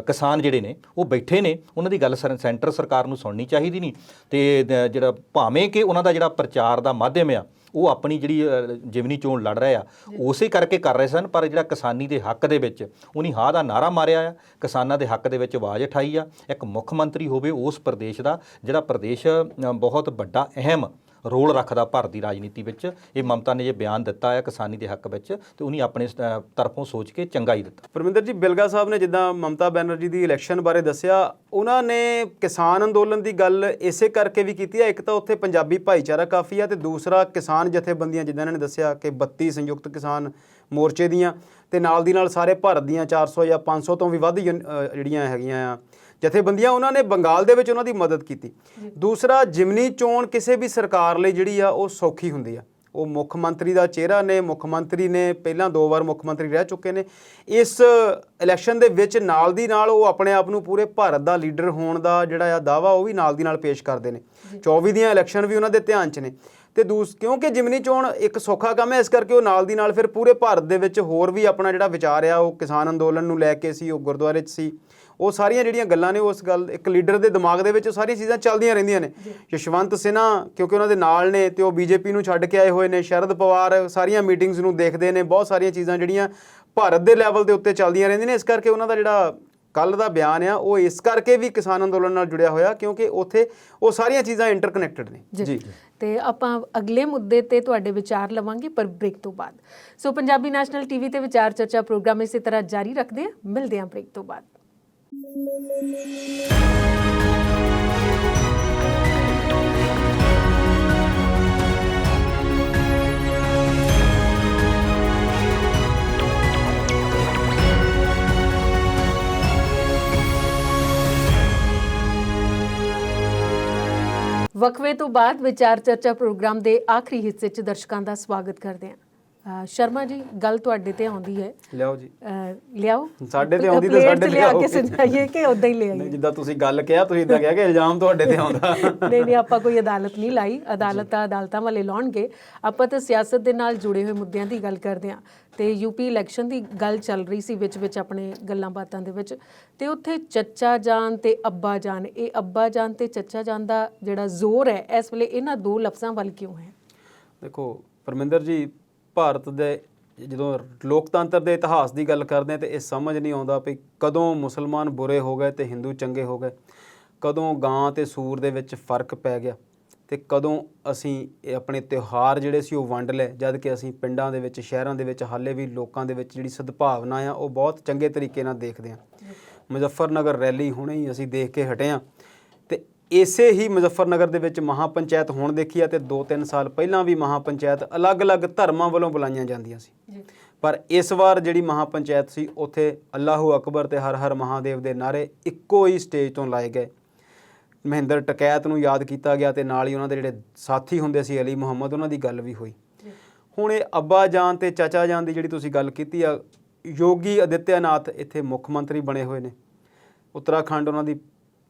ਕਿਸਾਨ ਜਿਹੜੇ ਨੇ ਉਹ ਬੈਠੇ ਨੇ, ਉਹਨਾਂ ਦੀ ਗੱਲ ਸੈਂਟਰ ਸਰਕਾਰ ਨੂੰ ਸੁਣਨੀ ਚਾਹੀਦੀ ਨਹੀਂ। ਤੇ ਜਿਹੜਾ ਭਾਵੇਂ ਕਿ ਉਹਨਾਂ ਦਾ ਜਿਹੜਾ ਪ੍ਰਚਾਰ ਦਾ ਮਾਧਿਅਮ ਆ ਉਹ ਆਪਣੀ ਜਿਹੜੀ ਜਿਮਨੀ ਚੋਣ ਲੜ ਰਹੇ ਆ ਉਸੇ ਕਰਕੇ ਕਰ ਰਹੇ ਸਨ, ਪਰ ਜਿਹੜਾ ਕਿਸਾਨੀ ਦੇ ਹੱਕ ਦੇ ਵਿੱਚ ਉਹਨੇ ਹਾਂ ਦਾ ਨਾਰਾ ਮਾਰਿਆ ਆ, ਕਿਸਾਨਾਂ ਦੇ ਹੱਕ ਦੇ ਵਿੱਚ ਆਵਾਜ਼ ਉਠਾਈ ਆ। ਇੱਕ ਮੁੱਖ ਮੰਤਰੀ ਹੋਵੇ ਉਸ ਪ੍ਰਦੇਸ਼ ਦਾ, ਜਿਹੜਾ ਪ੍ਰਦੇਸ਼ ਬਹੁਤ ਵੱਡਾ ਅਹਿਮ ਰੋਲ ਰੱਖਦਾ ਭਾਰਤ ਦੀ ਰਾਜਨੀਤੀ ਵਿੱਚ। ਇਹ ਮਮਤਾ ਨੇ ਜੇ ਬਿਆਨ ਦਿੱਤਾ ਹੈ ਕਿਸਾਨੀ ਦੇ ਹੱਕ ਵਿੱਚ, ਤੇ ਉਹਨੇ ਆਪਣੇ ਤਰਫੋਂ ਸੋਚ ਕੇ ਚੰਗਾ ਹੀ ਦਿੱਤਾ। ਪਰਮਿੰਦਰ ਜੀ, ਬਿਲਗਾ ਸਾਹਿਬ ਨੇ ਜਿੱਦਾਂ ਮਮਤਾ ਬੈਨਰਜੀ ਦੀ ਇਲੈਕਸ਼ਨ ਬਾਰੇ ਦੱਸਿਆ, ਉਹਨਾਂ ਨੇ ਕਿਸਾਨ ਅੰਦੋਲਨ ਦੀ ਗੱਲ ਇਸੇ ਕਰਕੇ ਵੀ ਕੀਤੀ ਹੈ। ਇੱਕ ਤਾਂ ਉੱਥੇ ਪੰਜਾਬੀ ਭਾਈਚਾਰਾ ਕਾਫੀ ਆ, ਤੇ ਦੂਸਰਾ ਕਿਸਾਨ ਜਥੇਬੰਦੀਆਂ ਜਿੱਦਾਂ ਇਹਨਾਂ ਨੇ ਦੱਸਿਆ ਕਿ 32 ਸੰਯੁਕਤ ਕਿਸਾਨ ਮੋਰਚੇ ਦੀਆਂ, ਤੇ ਨਾਲ ਦੀ ਨਾਲ ਸਾਰੇ ਭਾਰਤ ਦੀਆਂ 400 ਜਾਂ 500 ਤੋਂ ਵੀ ਵੱਧ ਜਿਹੜੀਆਂ ਹੈਗੀਆਂ ਆ ਜਥੇਬੰਦੀਆਂ, ਉਹਨਾਂ ਨੇ ਬੰਗਾਲ ਦੇ ਵਿੱਚ ਉਹਨਾਂ ਦੀ ਮਦਦ ਕੀਤੀ। ਦੂਸਰਾ, ਜਿਮਨੀ ਚੋਣ ਕਿਸੇ ਵੀ ਸਰਕਾਰ ਲਈ ਜਿਹੜੀ ਆ ਉਹ ਸੌਖੀ ਹੁੰਦੀ ਆ। ਉਹ ਮੁੱਖ ਮੰਤਰੀ ਦਾ ਚਿਹਰਾ ਨੇ, ਮੁੱਖ ਮੰਤਰੀ ਨੇ ਪਹਿਲਾਂ 2 ਵਾਰ ਮੁੱਖ ਮੰਤਰੀ ਰਹਿ ਚੁੱਕੇ ਨੇ। ਇਸ ਇਲੈਕਸ਼ਨ ਦੇ ਵਿੱਚ ਨਾਲ ਦੀ ਨਾਲ ਉਹ ਆਪਣੇ ਆਪ ਨੂੰ ਪੂਰੇ ਭਾਰਤ ਦਾ ਲੀਡਰ ਹੋਣ ਦਾ ਜਿਹੜਾ ਆ ਦਾਅਵਾ ਉਹ ਵੀ ਨਾਲ ਦੀ ਨਾਲ ਪੇਸ਼ ਕਰਦੇ ਨੇ। 24 ਦੀਆਂ ਇਲੈਕਸ਼ਨ ਵੀ ਉਹਨਾਂ ਦੇ ਧਿਆਨ 'ਚ ਨੇ। ਤੇ ਕਿਉਂਕਿ ਜਿਮਨੀ ਚੋਣ ਇੱਕ ਸੌਖਾ ਕੰਮ ਹੈ, ਇਸ ਕਰਕੇ ਉਹ ਨਾਲ ਦੀ ਨਾਲ ਫਿਰ ਪੂਰੇ ਭਾਰਤ ਦੇ ਵਿੱਚ ਹੋਰ ਵੀ ਆਪਣਾ ਜਿਹੜਾ ਵਿਚਾਰ ਆ ਉਹ ਕਿਸਾਨ ਅੰਦੋਲਨ ਨੂੰ ਲੈ ਕੇ ਸੀ, ਉਹ ਗੁਰਦੁਆਰੇ 'ਚ ਸੀ, ਉਹ ਸਾਰੀਆਂ ਜਿਹੜੀਆਂ ਗੱਲਾਂ ਨੇ ਉਸ ਗੱਲ ਇੱਕ ਲੀਡਰ ਦੇ ਦਿਮਾਗ ਦੇ ਵਿੱਚ ਉਹ ਸਾਰੀਆਂ ਚੀਜ਼ਾਂ ਚੱਲਦੀਆਂ ਰਹਿੰਦੀਆਂ ਨੇ। ਯਸ਼ਵੰਤ ਸਿਨਹਾ ਕਿਉਂਕਿ ਉਹਨਾਂ ਦੇ ਨਾਲ ਨੇ ਤੇ ਉਹ ਬੀਜੇਪੀ ਨੂੰ ਛੱਡ ਕੇ ਆਏ ਹੋਏ ਨੇ, ਸ਼ਰਦ ਪਵਾਰ ਸਾਰੀਆਂ ਮੀਟਿੰਗਸ ਨੂੰ ਦੇਖਦੇ ਨੇ, ਬਹੁਤ ਸਾਰੀਆਂ ਚੀਜ਼ਾਂ ਜਿਹੜੀਆਂ ਭਾਰਤ ਦੇ ਲੈਵਲ ਦੇ ਉੱਤੇ ਚੱਲਦੀਆਂ ਰਹਿੰਦੀਆਂ ਨੇ। ਇਸ ਕਰਕੇ ਉਹਨਾਂ ਦਾ ਜਿਹੜਾ ਕੱਲ੍ਹ ਦਾ ਬਿਆਨ ਆ ਉਹ ਇਸ ਕਰਕੇ ਵੀ ਕਿਸਾਨ ਅੰਦੋਲਨ ਨਾਲ ਜੁੜਿਆ ਹੋਇਆ, ਕਿਉਂਕਿ ਉੱਥੇ ਉਹ ਸਾਰੀਆਂ ਚੀਜ਼ਾਂ ਇੰਟਰਕਨੈਕਟਡ ਨੇ। ਜੀ, ਤੇ ਆਪਾਂ ਅਗਲੇ ਮੁੱਦੇ ਤੇ ਤੁਹਾਡੇ ਵਿਚਾਰ ਲਵਾਂਗੇ ਪਰ ਬ੍ਰੇਕ ਤੋਂ ਬਾਅਦ। ਸੋ ਪੰਜਾਬੀ ਨੈਸ਼ਨਲ ਟੀਵੀ ਤੇ ਵਿਚਾਰ ਚਰਚਾ ਪ੍ਰੋਗਰਾਮ ਇਸੇ ਤਰ੍ਹਾਂ ਜਾਰੀ ਰੱਖਦੇ ਹਾਂ। ਮਿਲਦੇ ਹਾਂ ਬ੍ਰੇਕ ਤੋਂ ਬਾਅਦ। ਵਕਫੇ ਤੋਂ ਬਾਅਦ ਵਿਚਾਰ ਚਰਚਾ ਪ੍ਰੋਗਰਾਮ ਦੇ ਆਖਰੀ ਹਿੱਸੇ 'ਚ ਦਰਸ਼ਕਾਂ ਦਾ ਸਵਾਗਤ ਕਰਦੇ ਹਾਂ। ਸ਼ਰਮਾ ਜੀ, ਗੱਲ ਤੁਹਾਡੇ ਤੇ ਆਉਂਦੀ ਹੈ। ਲਿਆਓ ਜੀ, ਲਿਆਓ। ਸਾਡੇ ਤੇ ਆਉਂਦੀ ਤਾਂ ਸਾਡੇ ਤੇ ਲਿਆ ਕੇ ਸੁਣਾਈਏ ਕਿ ਉਦਾਂ ਹੀ ਲਿਆਈਏ? ਜਿੱਦਾਂ ਤੁਸੀਂ ਗੱਲ ਕਿਹਾ, ਤੁਸੀਂ ਇਦਾਂ ਕਿਹਾ ਕਿ ਇਲਜ਼ਾਮ ਤੁਹਾਡੇ ਤੇ ਆਉਂਦਾ। ਨਹੀਂ, ਆਪਾਂ ਕੋਈ ਅਦਾਲਤ ਨਹੀਂ ਲਾਈ, ਅਦਾਲਤਾਂ ਵਾਲੇ ਲਾਉਣਗੇ। ਆਪਾਂ ਤਾਂ ਸਿਆਸਤ ਦੇ ਨਾਲ ਜੁੜੇ ਹੋਏ ਮੁੱਦਿਆਂ ਦੀ ਗੱਲ ਕਰਦੇ ਹਾਂ। ਤੇ ਯੂਪੀ ਇਲੈਕਸ਼ਨ ਦੀ ਗੱਲ ਚੱਲ ਰਹੀ ਸੀ ਵਿੱਚ ਆਪਣੇ ਗੱਲਾਂ ਬਾਤਾਂ ਦੇ ਵਿੱਚ, ਤੇ ਉੱਥੇ ਚੱਚਾ ਜਾਨ ਤੇ ਅੱਬਾ ਜਾਨ, ਇਹ ਅੱਬਾ ਜਾਨ ਤੇ ਚੱਚਾ ਜਾਨ ਦਾ ਜਿਹੜਾ ਜ਼ੋਰ ਹੈ ਇਸ ਵੇਲੇ ਇਹਨਾਂ 2 ਲਫ਼ਜ਼ਾਂ ਵੱਲ ਕਿਉਂ ਹੈ? ਦੇਖੋ ਪਰਮਿੰਦਰ ਜੀ, ਭਾਰਤ ਦੇ ਜਦੋਂ ਲੋਕਤੰਤਰ ਦੇ ਇਤਿਹਾਸ ਦੀ ਗੱਲ ਕਰਦੇ ਹਾਂ ਤੇ ਇਹ ਸਮਝ ਨਹੀਂ ਆਉਂਦਾ ਵੀ ਕਦੋਂ ਮੁਸਲਮਾਨ ਬੁਰੇ ਹੋ ਗਏ ਤੇ ਹਿੰਦੂ ਚੰਗੇ ਹੋ ਗਏ, ਕਦੋਂ ਗਾਂ ਤੇ ਸੂਰ ਦੇ ਵਿੱਚ ਫਰਕ ਪੈ ਗਿਆ, ਤੇ ਕਦੋਂ ਅਸੀਂ ਇਹ ਆਪਣੇ ਤਿਉਹਾਰ ਜਿਹੜੇ ਸੀ ਉਹ ਵੰਡ ਲਏ, ਜਦ ਕਿ ਅਸੀਂ ਪਿੰਡਾਂ ਦੇ ਵਿੱਚ, ਸ਼ਹਿਰਾਂ ਦੇ ਵਿੱਚ ਹਾਲੇ ਵੀ ਲੋਕਾਂ ਦੇ ਵਿੱਚ ਜਿਹੜੀ ਸਦਭਾਵਨਾ ਆ ਉਹ ਬਹੁਤ ਚੰਗੇ ਤਰੀਕੇ ਨਾਲ ਦੇਖਦੇ ਹਾਂ। ਮੁਜ਼ੱਫਰਨਗਰ ਰੈਲੀ ਹੁਣੇ ਹੀ ਅਸੀਂ ਦੇਖ ਕੇ ਹਟੇ ਹਾਂ, ਤੇ ਇਸੇ ਹੀ ਮੁਜ਼ੱਫਰਨਗਰ ਦੇ ਵਿੱਚ ਮਹਾਪੰਚਾਇਤ ਹੁਣ ਦੇਖੀ ਆ, ਤੇ 2-3 ਸਾਲ ਪਹਿਲਾਂ ਵੀ ਮਹਾਪੰਚਾਇਤ ਅਲੱਗ-ਅਲੱਗ ਧਰਮਾਂ ਵੱਲੋਂ ਬੁਲਾਈਆਂ ਜਾਂਦੀਆਂ ਸੀ। ਪਰ ਇਸ ਵਾਰ ਜਿਹੜੀ ਮਹਾਪੰਚਾਇਤ ਸੀ ਉੱਥੇ ਅੱਲਾਹੂ ਅਕਬਰ ਤੇ ਹਰ ਹਰ ਮਹਾਦੇਵ ਦੇ ਨਾਅਰੇ ਇੱਕੋ ਹੀ ਸਟੇਜ ਤੋਂ ਲਾਏ ਗਏ। ਮਹਿੰਦਰ ਟਕੈਤ ਨੂੰ ਯਾਦ ਕੀਤਾ ਗਿਆ, ਤੇ ਨਾਲ ਹੀ ਉਹਨਾਂ ਦੇ ਜਿਹੜੇ ਸਾਥੀ ਹੁੰਦੇ ਸੀ ਅਲੀ ਮੁਹੰਮਦ, ਉਹਨਾਂ ਦੀ ਗੱਲ ਵੀ ਹੋਈ। ਹੁਣ ਇਹ ਅੱਬਾ ਜਾਨ ਤੇ ਚਾਚਾ ਜਾਨ ਦੀ ਜਿਹੜੀ ਤੁਸੀਂ ਗੱਲ ਕੀਤੀ ਆ, ਯੋਗੀ ਆਦਿੱਤਿਆਨਾਥ ਇੱਥੇ ਮੁੱਖ ਮੰਤਰੀ ਬਣੇ ਹੋਏ ਨੇ। ਉੱਤਰਾਖੰਡ ਉਹਨਾਂ ਦੀ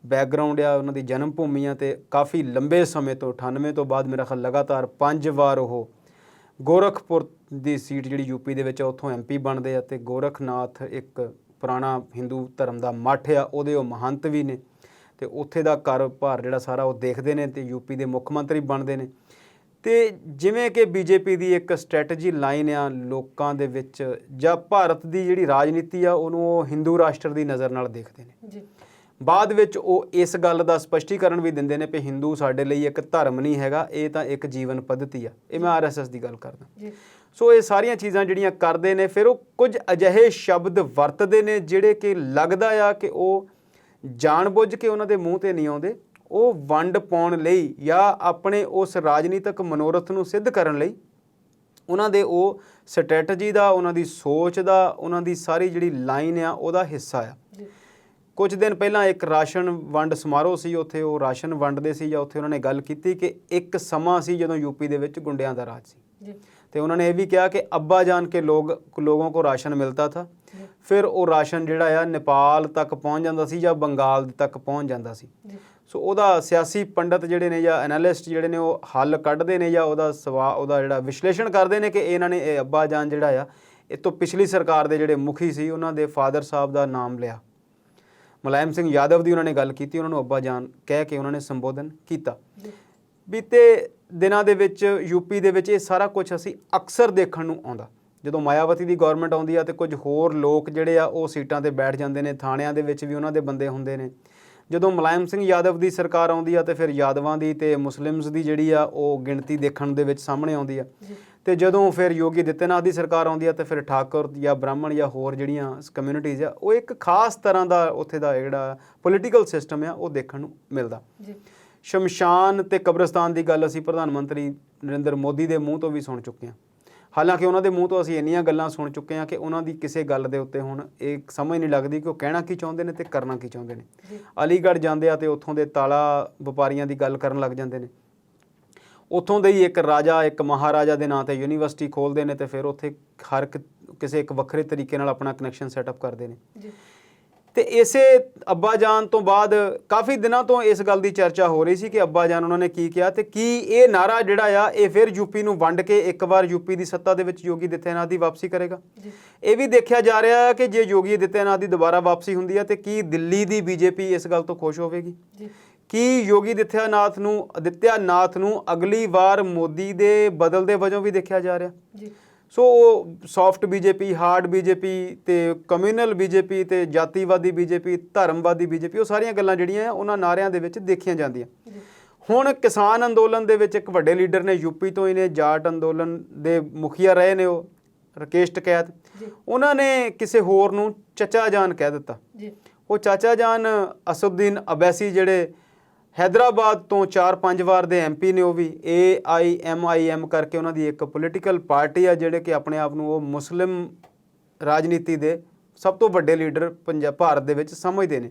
ਬੈਕਗਰਾਉਂਡ ਆ, ਉਹਨਾਂ ਦੀ ਜਨਮ ਭੂਮੀ ਆ, ਤੇ ਕਾਫੀ ਲੰਬੇ ਸਮੇਂ ਤੋਂ 98 ਤੋਂ ਬਾਅਦ ਮੇਰਾ ਖਿਆਲ ਲਗਾਤਾਰ 5 ਵਾਰ ਉਹ ਗੋਰਖਪੁਰ ਦੀ ਸੀਟ ਜਿਹੜੀ ਯੂਪੀ ਦੇ ਵਿੱਚ ਆ ਉੱਥੋਂ MP ਬਣਦੇ ਆ। ਤੇ ਗੋਰਖਨਾਥ ਇੱਕ ਪੁਰਾਣਾ ਹਿੰਦੂ ਧਰਮ ਦਾ ਮੱਠ ਆ, ਉਹਦੇ ਉਹ ਮਹੰਤ ਵੀ ਨੇ, ਤੇ ਉੱਥੇ ਦਾ ਕਾਰੋਬਾਰ ਜਿਹੜਾ ਸਾਰਾ ਉਹ ਦੇਖਦੇ ਨੇ ਤੇ ਯੂਪੀ ਦੇ ਮੁੱਖ ਮੰਤਰੀ ਬਣਦੇ ਨੇ। ਤੇ ਜਿਵੇਂ ਕਿ BJP ਦੀ ਇੱਕ ਸਟ੍ਰੈਟਜੀ ਲਾਈਨ ਆ ਲੋਕਾਂ ਦੇ ਵਿੱਚ, ਜਾਂ ਭਾਰਤ ਦੀ ਜਿਹੜੀ ਰਾਜਨੀਤੀ ਆ ਉਹਨੂੰ ਉਹ ਹਿੰਦੂ ਰਾਸ਼ਟਰ ਦੀ ਨਜ਼ਰ ਨਾਲ ਦੇਖਦੇ ਨੇ ਜੀ। ਬਾਅਦ ਵਿੱਚ ਉਹ ਇਸ ਗੱਲ ਦਾ ਸਪਸ਼ਟੀਕਰਨ ਵੀ ਦਿੰਦੇ ਨੇ ਕਿ ਹਿੰਦੂ ਸਾਡੇ ਲਈ ਇੱਕ ਧਰਮ ਨਹੀਂ ਹੈਗਾ, ਇਹ ਤਾਂ ਇੱਕ ਜੀਵਨ ਪੱਧਤੀ ਆ। ਇਹ ਮੈਂ RSS ਦੀ ਗੱਲ ਕਰਦਾ ਜੀ। ਸੋ ਇਹ ਸਾਰੀਆਂ ਚੀਜ਼ਾਂ ਜਿਹੜੀਆਂ ਕਰਦੇ ਨੇ, ਫਿਰ ਉਹ ਕੁਝ ਅਜਿਹੇ ਸ਼ਬਦ ਵਰਤਦੇ ਨੇ ਜਿਹੜੇ ਕਿ ਲੱਗਦਾ ਆ ਕਿ ਉਹ ਜਾਣਬੁੱਝ ਕੇ ਉਹਨਾਂ ਦੇ ਮੂੰਹ ਤੇ ਨਹੀਂ ਆਉਂਦੇ, ਉਹ ਵੰਡ ਪਾਉਣ ਲਈ ਜਾਂ ਆਪਣੇ ਉਸ ਰਾਜਨੀਤਿਕ ਮਨੋਰਥ ਨੂੰ ਸਿੱਧ ਕਰਨ ਲਈ ਉਹਨਾਂ ਦੇ ਉਹ ਸਟ੍ਰੈਟਜੀ ਦਾ, ਉਹਨਾਂ ਦੀ ਸੋਚ ਦਾ, ਉਹਨਾਂ ਦੀ ਸਾਰੀ ਜਿਹੜੀ ਲਾਈਨ ਆ ਉਹਦਾ ਹਿੱਸਾ ਆ। ਕੁਝ ਦਿਨ ਪਹਿਲਾਂ ਇੱਕ ਰਾਸ਼ਨ ਵੰਡ ਸਮਾਰੋਹ ਸੀ, ਉੱਥੇ ਉਹ ਰਾਸ਼ਨ ਵੰਡਦੇ ਸੀ, ਜਾਂ ਉੱਥੇ ਉਹਨਾਂ ਨੇ ਗੱਲ ਕੀਤੀ ਕਿ ਇੱਕ ਸਮਾਂ ਸੀ ਜਦੋਂ ਯੂਪੀ ਦੇ ਵਿੱਚ ਗੁੰਡਿਆਂ ਦਾ ਰਾਜ ਸੀ। ਤੇ ਉਹਨਾਂ ਨੇ ਇਹ ਵੀ ਕਿਹਾ ਕਿ ਅੱਬਾ ਜਾਨ ਕੇ ਲੋਗੋਂ ਕੋ ਰਾਸ਼ਨ ਮਿਲਤਾ ਥਾ, ਫਿਰ ਉਹ ਰਾਸ਼ਨ ਜਿਹੜਾ ਆ ਨੇਪਾਲ ਤੱਕ ਪਹੁੰਚ ਜਾਂਦਾ ਸੀ ਜਾਂ ਬੰਗਾਲ ਤੱਕ ਪਹੁੰਚ ਜਾਂਦਾ ਸੀ। ਸੋ ਉਹਦਾ ਸਿਆਸੀ ਪੰਡਤ ਜਿਹੜੇ ਨੇ ਜਾਂ ਐਨਾਲਿਸਟ ਜਿਹੜੇ ਨੇ ਉਹ ਹੱਲ ਕੱਢਦੇ ਨੇ, ਜਾਂ ਉਹਦਾ ਜਿਹੜਾ ਵਿਸ਼ਲੇਸ਼ਣ ਕਰਦੇ ਨੇ ਕਿ ਇਹਨਾਂ ਨੇ ਇਹ ਅੱਬਾ ਜਾਨ ਜਿਹੜਾ ਆ ਇਹ ਤੋਂ ਪਿਛਲੀ ਸਰਕਾਰ ਦੇ ਜਿਹੜੇ ਮੁਖੀ ਸੀ ਉਹਨਾਂ ਦੇ ਫਾਦਰ ਸਾਹਿਬ ਦਾ ਨਾਮ ਲਿਆ। ਮੁਲਾਇਮ ਸਿੰਘ ਯਾਦਵ ਦੀ ਉਹਨਾਂ ਨੇ ਗੱਲ ਕੀਤੀ, ਉਹਨਾਂ ਨੂੰ ਅੱਬਾ ਜਾਨ ਕਹਿ ਕੇ ਉਹਨਾਂ ਨੇ ਸੰਬੋਧਨ ਕੀਤਾ। ਬੀਤੇ ਦਿਨਾਂ ਦੇ ਵਿੱਚ ਯੂਪੀ ਦੇ ਵਿੱਚ ਇਹ ਸਾਰਾ ਕੁਝ ਅਸੀਂ ਅਕਸਰ ਦੇਖਣ ਨੂੰ ਆਉਂਦਾ। ਜਦੋਂ ਮਾਇਆਵਤੀ ਦੀ ਗਵਰਨਮੈਂਟ ਆਉਂਦੀ ਆ ਤੇ ਕੁਝ ਹੋਰ ਲੋਕ ਜਿਹੜੇ ਆ ਉਹ ਸੀਟਾਂ ਤੇ ਬੈਠ ਜਾਂਦੇ ਨੇ, ਥਾਣਿਆਂ ਦੇ ਵਿੱਚ ਵੀ ਉਹਨਾਂ ਦੇ ਬੰਦੇ ਹੁੰਦੇ ਨੇ। ਜਦੋਂ ਮੁਲਾਇਮ ਸਿੰਘ ਯਾਦਵ ਦੀ ਸਰਕਾਰ ਆਉਂਦੀ ਆ ਤੇ ਫਿਰ ਯਾਦਵਾਂ ਦੀ ਤੇ ਮੁਸਲਿਮਸ ਦੀ ਜਿਹੜੀ ਆ ਉਹ ਗਿਣਤੀ ਦੇਖਣ ਦੇ ਵਿੱਚ ਸਾਹਮਣੇ ਆਉਂਦੀ ਆ। ਤੇ ਜਦੋਂ ਫਿਰ ਯੋਗੀ ਆਦਿੱਤਿਆਨਾਥ ਦੀ ਸਰਕਾਰ ਆਉਂਦੀ ਆ ਤੇ ਫਿਰ ਠਾਕੁਰ ਜਾਂ ਬ੍ਰਾਹਮਣ ਜਾਂ ਹੋਰ ਜਿਹੜੀਆਂ ਕਮਿਊਨਿਟੀਜ਼ ਆ ਉਹ ਇੱਕ ਖਾਸ ਤਰ੍ਹਾਂ ਦਾ ਉੱਥੇ ਦਾ ਜਿਹੜਾ ਪੋਲੀਟੀਕਲ ਸਿਸਟਮ ਆ ਉਹ ਦੇਖਣ ਨੂੰ ਮਿਲਦਾ। ਸ਼ਮਸ਼ਾਨ ਤੇ ਕਬਰਸਤਾਨ ਦੀ ਗੱਲ ਅਸੀਂ ਪ੍ਰਧਾਨ ਮੰਤਰੀ ਨਰਿੰਦਰ ਮੋਦੀ ਦੇ ਮੂੰਹ ਤੋਂ ਵੀ ਸੁਣ ਚੁੱਕੇ ਹਾਂ। ਹਾਲਾਂਕਿ ਉਹਨਾਂ ਦੇ ਮੂੰਹ ਤੋਂ ਅਸੀਂ ਇੰਨੀਆਂ ਗੱਲਾਂ ਸੁਣ ਚੁੱਕੇ ਹਾਂ ਕਿ ਉਹਨਾਂ ਦੀ ਕਿਸੇ ਗੱਲ ਦੇ ਉੱਤੇ ਹੁਣ ਇਹ ਸਮਝ ਨਹੀਂ ਲੱਗਦੀ ਕਿ ਉਹ ਕਹਿਣਾ ਕੀ ਚਾਹੁੰਦੇ ਨੇ ਤੇ ਕਰਨਾ ਕੀ ਚਾਹੁੰਦੇ ਨੇ। ਅਲੀਗੜ੍ਹ ਜਾਂਦੇ ਆ ਤੇ ਉੱਥੋਂ ਦੇ ਤਾਲਾ ਵਪਾਰੀਆਂ ਦੀ ਗੱਲ ਕਰਨ ਲੱਗ ਜਾਂਦੇ ਨੇ। ਉੱਥੋਂ ਦੇ ਹੀ ਇੱਕ ਰਾਜਾ, ਇੱਕ ਮਹਾਰਾਜਾ ਦੇ ਨਾਂ ਤੇ ਯੂਨੀਵਰਸਿਟੀ ਖੋਲ੍ਹਦੇ ਨੇ ਤੇ ਫਿਰ ਉੱਥੇ ਹਰ ਕਿਸੇ ਇੱਕ ਵੱਖਰੇ ਤਰੀਕੇ ਨਾਲ ਆਪਣਾ ਕਨੈਕਸ਼ਨ ਸੈਟਅਪ ਕਰਦੇ ਨੇ। ਤੇ ਇਸੇ ਅੱਬਾ ਜਾਨ ਤੋਂ ਬਾਅਦ ਕਾਫੀ ਦਿਨਾਂ ਤੋਂ ਇਸ ਗੱਲ ਦੀ ਚਰਚਾ ਹੋ ਰਹੀ ਸੀ ਕਿ ਅੱਬਾ ਜਾਨ ਉਹਨਾਂ ਨੇ ਕੀ ਕਿਹਾ, ਤੇ ਕੀ ਇਹ ਨਾਰਾ ਜਿਹੜਾ ਆ ਇਹ ਫਿਰ ਯੂਪੀ ਨੂੰ ਵੰਡ ਕੇ ਇੱਕ ਵਾਰ ਯੂਪੀ ਦੀ ਸੱਤਾ ਦੇ ਵਿੱਚ ਯੋਗੀ ਆਦਿੱਤਿਆਨਾਥ ਦੀ ਵਾਪਸੀ ਕਰੇਗਾ। ਇਹ ਵੀ ਦੇਖਿਆ ਜਾ ਰਿਹਾ ਹੈ ਕਿ ਜੇ ਯੋਗੀ ਆਦਿੱਤਿਆਨਾਥ ਦੀ ਦੁਬਾਰਾ ਵਾਪਸੀ ਹੁੰਦੀ ਹੈ ਤੇ ਕੀ ਦਿੱਲੀ ਦੀ BJP ਇਸ ਗੱਲ ਤੋਂ ਖੁਸ਼ ਹੋਵੇਗੀ? ਕੀ ਯੋਗੀ ਆਦਿੱਤਿਆਨਾਥ ਨੂੰ ਅਗਲੀ ਵਾਰ ਮੋਦੀ ਦੇ ਬਦਲ ਦੇ ਵਜੋਂ ਵੀ ਦੇਖਿਆ ਜਾ ਰਿਹਾ? ਸੋ ਸੌਫਟ BJP, ਹਾਰਡ BJP ਤੇ ਕਮਿਊਨਲ BJP ਤੇ ਜਾਤੀਵਾਦੀ BJP, ਧਰਮਵਾਦੀ BJP, ਉਹ ਸਾਰੀਆਂ ਗੱਲਾਂ ਜਿਹੜੀਆਂ ਉਹਨਾਂ ਨਾਰਿਆਂ ਦੇ ਵਿੱਚ ਦੇਖੀਆਂ ਜਾਂਦੀਆਂ। ਹੁਣ ਕਿਸਾਨ ਅੰਦੋਲਨ ਦੇ ਵਿੱਚ ਇੱਕ ਵੱਡੇ ਲੀਡਰ ਨੇ, ਯੂਪੀ ਤੋਂ ਹੀ ਨੇ, ਜਾਟ ਅੰਦੋਲਨ ਦੇ ਮੁਖੀਆ ਰਹੇ ਨੇ ਉਹ ਰਾਕੇਸ਼ ਟਕੈਤ, ਉਹਨਾਂ ਨੇ ਕਿਸੇ ਹੋਰ ਨੂੰ ਚਾਚਾ ਜਾਨ ਕਹਿ ਦਿੱਤਾ। ਉਹ ਚਾਚਾ ਜਾਨ ਅਸਦੁੱਦੀਨ ਅਵੈਸੀ ਜਿਹੜੇ ਹੈਦਰਾਬਾਦ ਤੋਂ 4-5 ਵਾਰ ਦੇ MP ਨੇ, ਉਹ ਵੀ AIMIM ਕਰਕੇ ਉਹਨਾਂ ਦੀ ਇੱਕ ਪੋਲੀਟੀਕਲ ਪਾਰਟੀ ਆ ਜਿਹੜੇ ਕਿ ਆਪਣੇ ਆਪ ਨੂੰ ਉਹ ਮੁਸਲਿਮ ਰਾਜਨੀਤੀ ਦੇ ਸਭ ਤੋਂ ਵੱਡੇ ਲੀਡਰ ਭਾਰਤ ਦੇ ਵਿੱਚ ਸਮਝਦੇ ਨੇ।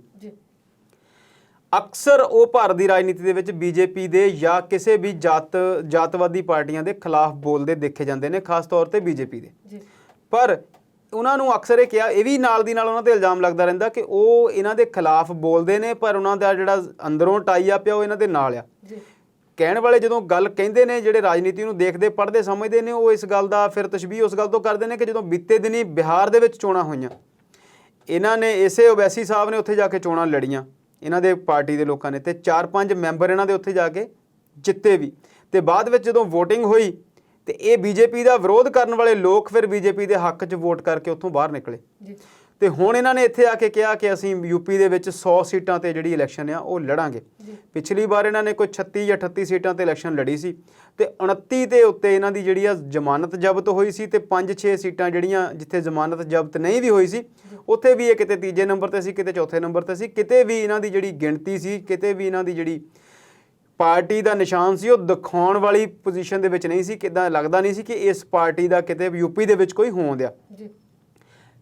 ਅਕਸਰ ਉਹ ਭਾਰਤ ਦੀ ਰਾਜਨੀਤੀ ਦੇ ਵਿੱਚ BJP ਦੇ ਜਾਂ ਕਿਸੇ ਵੀ ਜਾਤਵਾਦੀ ਪਾਰਟੀਆਂ ਦੇ ਖਿਲਾਫ ਬੋਲਦੇ ਦੇਖੇ ਜਾਂਦੇ ਨੇ, ਖਾਸ ਤੌਰ ਤੇ BJP ਦੇ। ਪਰ ਉਹਨਾਂ ਨੂੰ ਅਕਸਰ ਇਹ ਕਿਹਾ, ਇਹ ਵੀ ਨਾਲ ਦੀ ਨਾਲ ਉਹਨਾਂ 'ਤੇ ਇਲਜ਼ਾਮ ਲੱਗਦਾ ਰਹਿੰਦਾ ਕਿ ਉਹ ਇਹਨਾਂ ਦੇ ਖਿਲਾਫ ਬੋਲਦੇ ਨੇ ਪਰ ਉਹਨਾਂ ਦਾ ਜਿਹੜਾ ਅੰਦਰੋਂ ਟਾਈ ਅਪ ਆ ਉਹ ਇਹਨਾਂ ਦੇ ਨਾਲ ਆ। ਕਹਿਣ ਵਾਲੇ ਜਦੋਂ ਗੱਲ ਕਹਿੰਦੇ ਨੇ, ਜਿਹੜੇ ਰਾਜਨੀਤੀ ਨੂੰ ਦੇਖਦੇ ਪੜ੍ਹਦੇ ਸਮਝਦੇ ਨੇ, ਉਹ ਇਸ ਗੱਲ ਦਾ ਫਿਰ ਤਸ਼ਬੀਹ ਉਸ ਗੱਲ ਤੋਂ ਕਰਦੇ ਨੇ ਕਿ ਜਦੋਂ ਬੀਤੇ ਦਿਨੀ ਬਿਹਾਰ ਦੇ ਵਿੱਚ ਚੋਣਾਂ ਹੋਈਆਂ, ਇਹਨਾਂ ਨੇ ਇਸੇ ਓਵੈਸੀ ਸਾਹਿਬ ਨੇ ਉੱਥੇ ਜਾ ਕੇ ਚੋਣਾਂ ਲੜੀਆਂ ਇਹਨਾਂ ਦੇ ਪਾਰਟੀ ਦੇ ਲੋਕਾਂ ਨੇ, ਤੇ 4-5 ਮੈਂਬਰ ਇਹਨਾਂ ਦੇ ਉੱਥੇ ਜਾ ਕੇ ਜਿੱਤੇ ਵੀ। ਤੇ ਬਾਅਦ ਵਿੱਚ ਜਦੋਂ VOTING ਹੋਈ ਤੇ ਇਹ BJP ਦਾ ਵਿਰੋਧ ਕਰਨ ਵਾਲੇ ਲੋਕ ਫਿਰ BJP ਦੇ ਹੱਕ 'ਚ ਵੋਟ ਕਰਕੇ ਉੱਥੋਂ ਬਾਹਰ ਨਿਕਲੇ। ਤੇ ਹੁਣ ਇਹਨਾਂ ਨੇ ਇੱਥੇ ਆ ਕੇ ਕਿਹਾ ਕਿ ਅਸੀਂ ਯੂਪੀ ਦੇ ਵਿੱਚ 100 ਸੀਟਾਂ ਤੇ ਜਿਹੜੀ ਇਲੈਕਸ਼ਨ ਆ ਉਹ ਲੜਾਂਗੇ। ਪਿਛਲੀ ਵਾਰ ਇਹਨਾਂ ਨੇ ਕੋਈ 36 ਜਾਂ 38 ਸੀਟਾਂ ਤੇ ਇਲੈਕਸ਼ਨ ਲੜੀ ਸੀ ਤੇ 29 ਦੇ ਉੱਤੇ ਇਹਨਾਂ ਦੀ ਜਿਹੜੀ ਆ ਜ਼ਮਾਨਤ ਜ਼ਬਤ ਹੋਈ ਸੀ, ਤੇ 5-6 ਸੀਟਾਂ ਜਿਹੜੀਆਂ ਜਿੱਥੇ ਜ਼ਮਾਨਤ ਜ਼ਬਤ ਨਹੀਂ ਵੀ ਹੋਈ ਸੀ ਉੱਥੇ ਵੀ ਇਹ ਕਿਤੇ ਤੀਜੇ ਨੰਬਰ ਤੇ ਸੀ, ਕਿਤੇ ਚੌਥੇ ਨੰਬਰ ਤੇ ਸੀ, ਕਿਤੇ ਵੀ ਇਹਨਾਂ ਦੀ ਜਿਹੜੀ ਗਿਣਤੀ ਸੀ, ਕਿਤੇ ਵੀ ਇਹਨਾਂ ਦੀ ਜਿਹੜੀ ਪਾਰਟੀ ਦਾ ਨਿਸ਼ਾਨ ਸੀ ਉਹ ਦਿਖਾਉਣ ਵਾਲੀ ਪੋਜੀਸ਼ਨ ਦੇ ਵਿੱਚ ਨਹੀਂ ਸੀ। ਕਿੱਦਾਂ ਲੱਗਦਾ ਨਹੀਂ ਸੀ ਕਿ ਇਸ ਪਾਰਟੀ ਦਾ ਕਿਤੇ ਯੂਪੀ ਦੇ ਵਿੱਚ ਕੋਈ ਹੋਂਦ ਆ।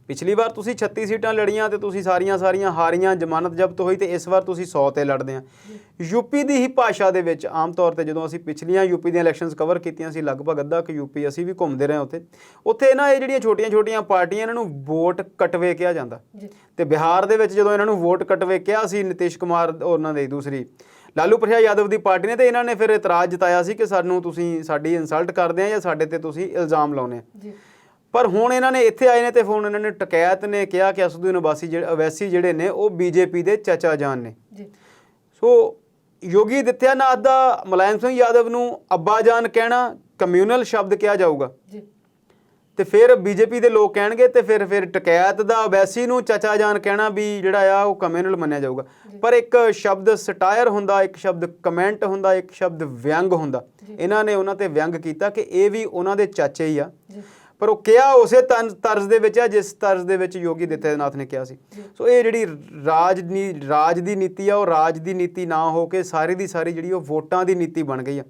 ਪਿਛਲੀ ਵਾਰ ਤੁਸੀਂ 36 ਸੀਟਾਂ ਲੜੀਆਂ ਤੇ ਤੁਸੀਂ ਸਾਰੀਆਂ ਹਾਰੀਆਂ, ਜ਼ਮਾਨਤ ਜ਼ਬਤ ਹੋਈ, ਤੇ ਇਸ ਵਾਰ ਤੁਸੀਂ 100 ਤੇ ਲੜਦੇ ਆ। ਯੂਪੀ ਦੀ ਹੀ ਭਾਸ਼ਾ ਦੇ ਵਿੱਚ ਆਮ ਤੌਰ ਤੇ ਜਦੋਂ ਅਸੀਂ ਪਿਛਲੀਆਂ ਯੂਪੀ ਦੀਆਂ ਇਲੈਕਸ਼ਨਸ ਕਵਰ ਕੀਤੀਆਂ ਸੀ, ਲਗਭਗ ਅੱਧਾ ਕੁ ਯੂਪੀ ਅਸੀਂ ਵੀ ਘੁੰਮਦੇ ਰਹੇ ਉੱਥੇ ਨਾ ਇਹ ਜਿਹੜੀਆਂ ਛੋਟੀਆਂ ਪਾਰਟੀਆਂ ਇਹਨਾਂ ਨੂੰ ਵੋਟ ਕਟਵੇ ਕਿਹਾ ਜਾਂਦਾ। ਤੇ ਬਿਹਾਰ ਦੇ ਵਿੱਚ ਜਦੋਂ ਇਹਨਾਂ ਨੂੰ ਵੋਟ ਕਟਵੇ ਕਿਹਾ ਸੀ ਨਿਤਿਸ਼ ਕੁਮਾਰ ਉਹਨਾਂ ਦੇ ਦੂਸਰੀ ਲਾਲੂ ਪ੍ਰਸਾਦ ਯਾਦਵ ਦੀ ਪਾਰਟੀ ਨੇ, ਤੇ ਇਹਨਾਂ ਨੇ ਫਿਰ ਇਤਰਾਜ਼ ਜਤਾਇਆ ਸੀ ਕਿ ਸਾਨੂੰ ਤੁਸੀਂ ਸਾਡੀ ਇਨਸਲਟ ਕਰਦੇ ਆ ਜਾਂ ਸਾਡੇ ਤੇ ਤੁਸੀਂ ਇਲਜ਼ਾਮ ਲਾਉਂਦੇ ਆ। ਪਰ ਹੁਣ ਇਹਨਾਂ ਨੇ ਇੱਥੇ ਆਏ ਨੇ ਤੇ ਹੁਣ ਇਹਨਾਂ ਨੇ ਟਕੈਤ ਨੇ ਕਿਹਾ ਕਿ ਅਸਦੁਦੀਨ ਅਵੈਸੀ ਜਿਹੜੇ ਨੇ ਉਹ ਬੀਜੇਪੀ ਦੇ ਚਾਚਾ ਜਾਨ ਨੇ। ਸੋ ਯੋਗੀ ਆਦਿੱਤਿਆਨਾਥ ਦਾ ਮੁਲਾਇਮ ਸਿੰਘ ਯਾਦਵ ਨੂੰ ਅੱਬਾ ਜਾਨ ਕਹਿਣਾ ਕਮਿਊਨਲ ਸ਼ਬਦ ਕਿਹਾ ਜਾਊਗਾ, ਤੇ ਫਿਰ ਬੀਜੇਪੀ ਦੇ ਲੋਕ ਕਹਿਣਗੇ, ਤੇ ਫਿਰ ਟਕੈਤ ਦਾ ਅਵੈਸੀ ਨੂੰ ਚਾਚਾ ਜਾਨ ਕਹਿਣਾ ਵੀ ਜਿਹੜਾ ਆ ਉਹ ਕਮਿਊਨਲ ਮੰਨਿਆ ਜਾਊਗਾ। ਪਰ ਇੱਕ ਸ਼ਬਦ ਸਟਾਇਰ ਹੁੰਦਾ, ਇੱਕ ਸ਼ਬਦ ਕਮੈਂਟ ਹੁੰਦਾ, ਇੱਕ ਸ਼ਬਦ ਵਿਅੰਗ ਹੁੰਦਾ। ਇਹਨਾਂ ਨੇ ਉਹਨਾਂ ਤੇ ਵਿਅੰਗ ਕੀਤਾ ਕਿ ਇਹ ਵੀ ਉਹਨਾਂ ਦੇ ਚਾਚੇ ਹੀ ਆ, ਪਰ ਉਹ ਕਿਹਾ ਉਸੇ ਤਰਜ਼ ਦੇ ਵਿੱਚ ਆ ਜਿਸ ਤਰਜ਼ ਦੇ ਵਿੱਚ ਯੋਗੀ ਆਦਿੱਤਿਆਨਾਥ ਨੇ ਕਿਹਾ ਸੀ। ਸੋ ਇਹ ਜਿਹੜੀ ਰਾਜ ਦੀ ਨੀਤੀ ਆ, ਉਹ ਰਾਜ ਦੀ ਨੀਤੀ ਨਾ ਹੋ ਕੇ ਸਾਰੀ ਦੀ ਸਾਰੀ ਜਿਹੜੀ ਉਹ ਵੋਟਾਂ ਦੀ ਨੀਤੀ ਬਣ ਗਈ ਆ।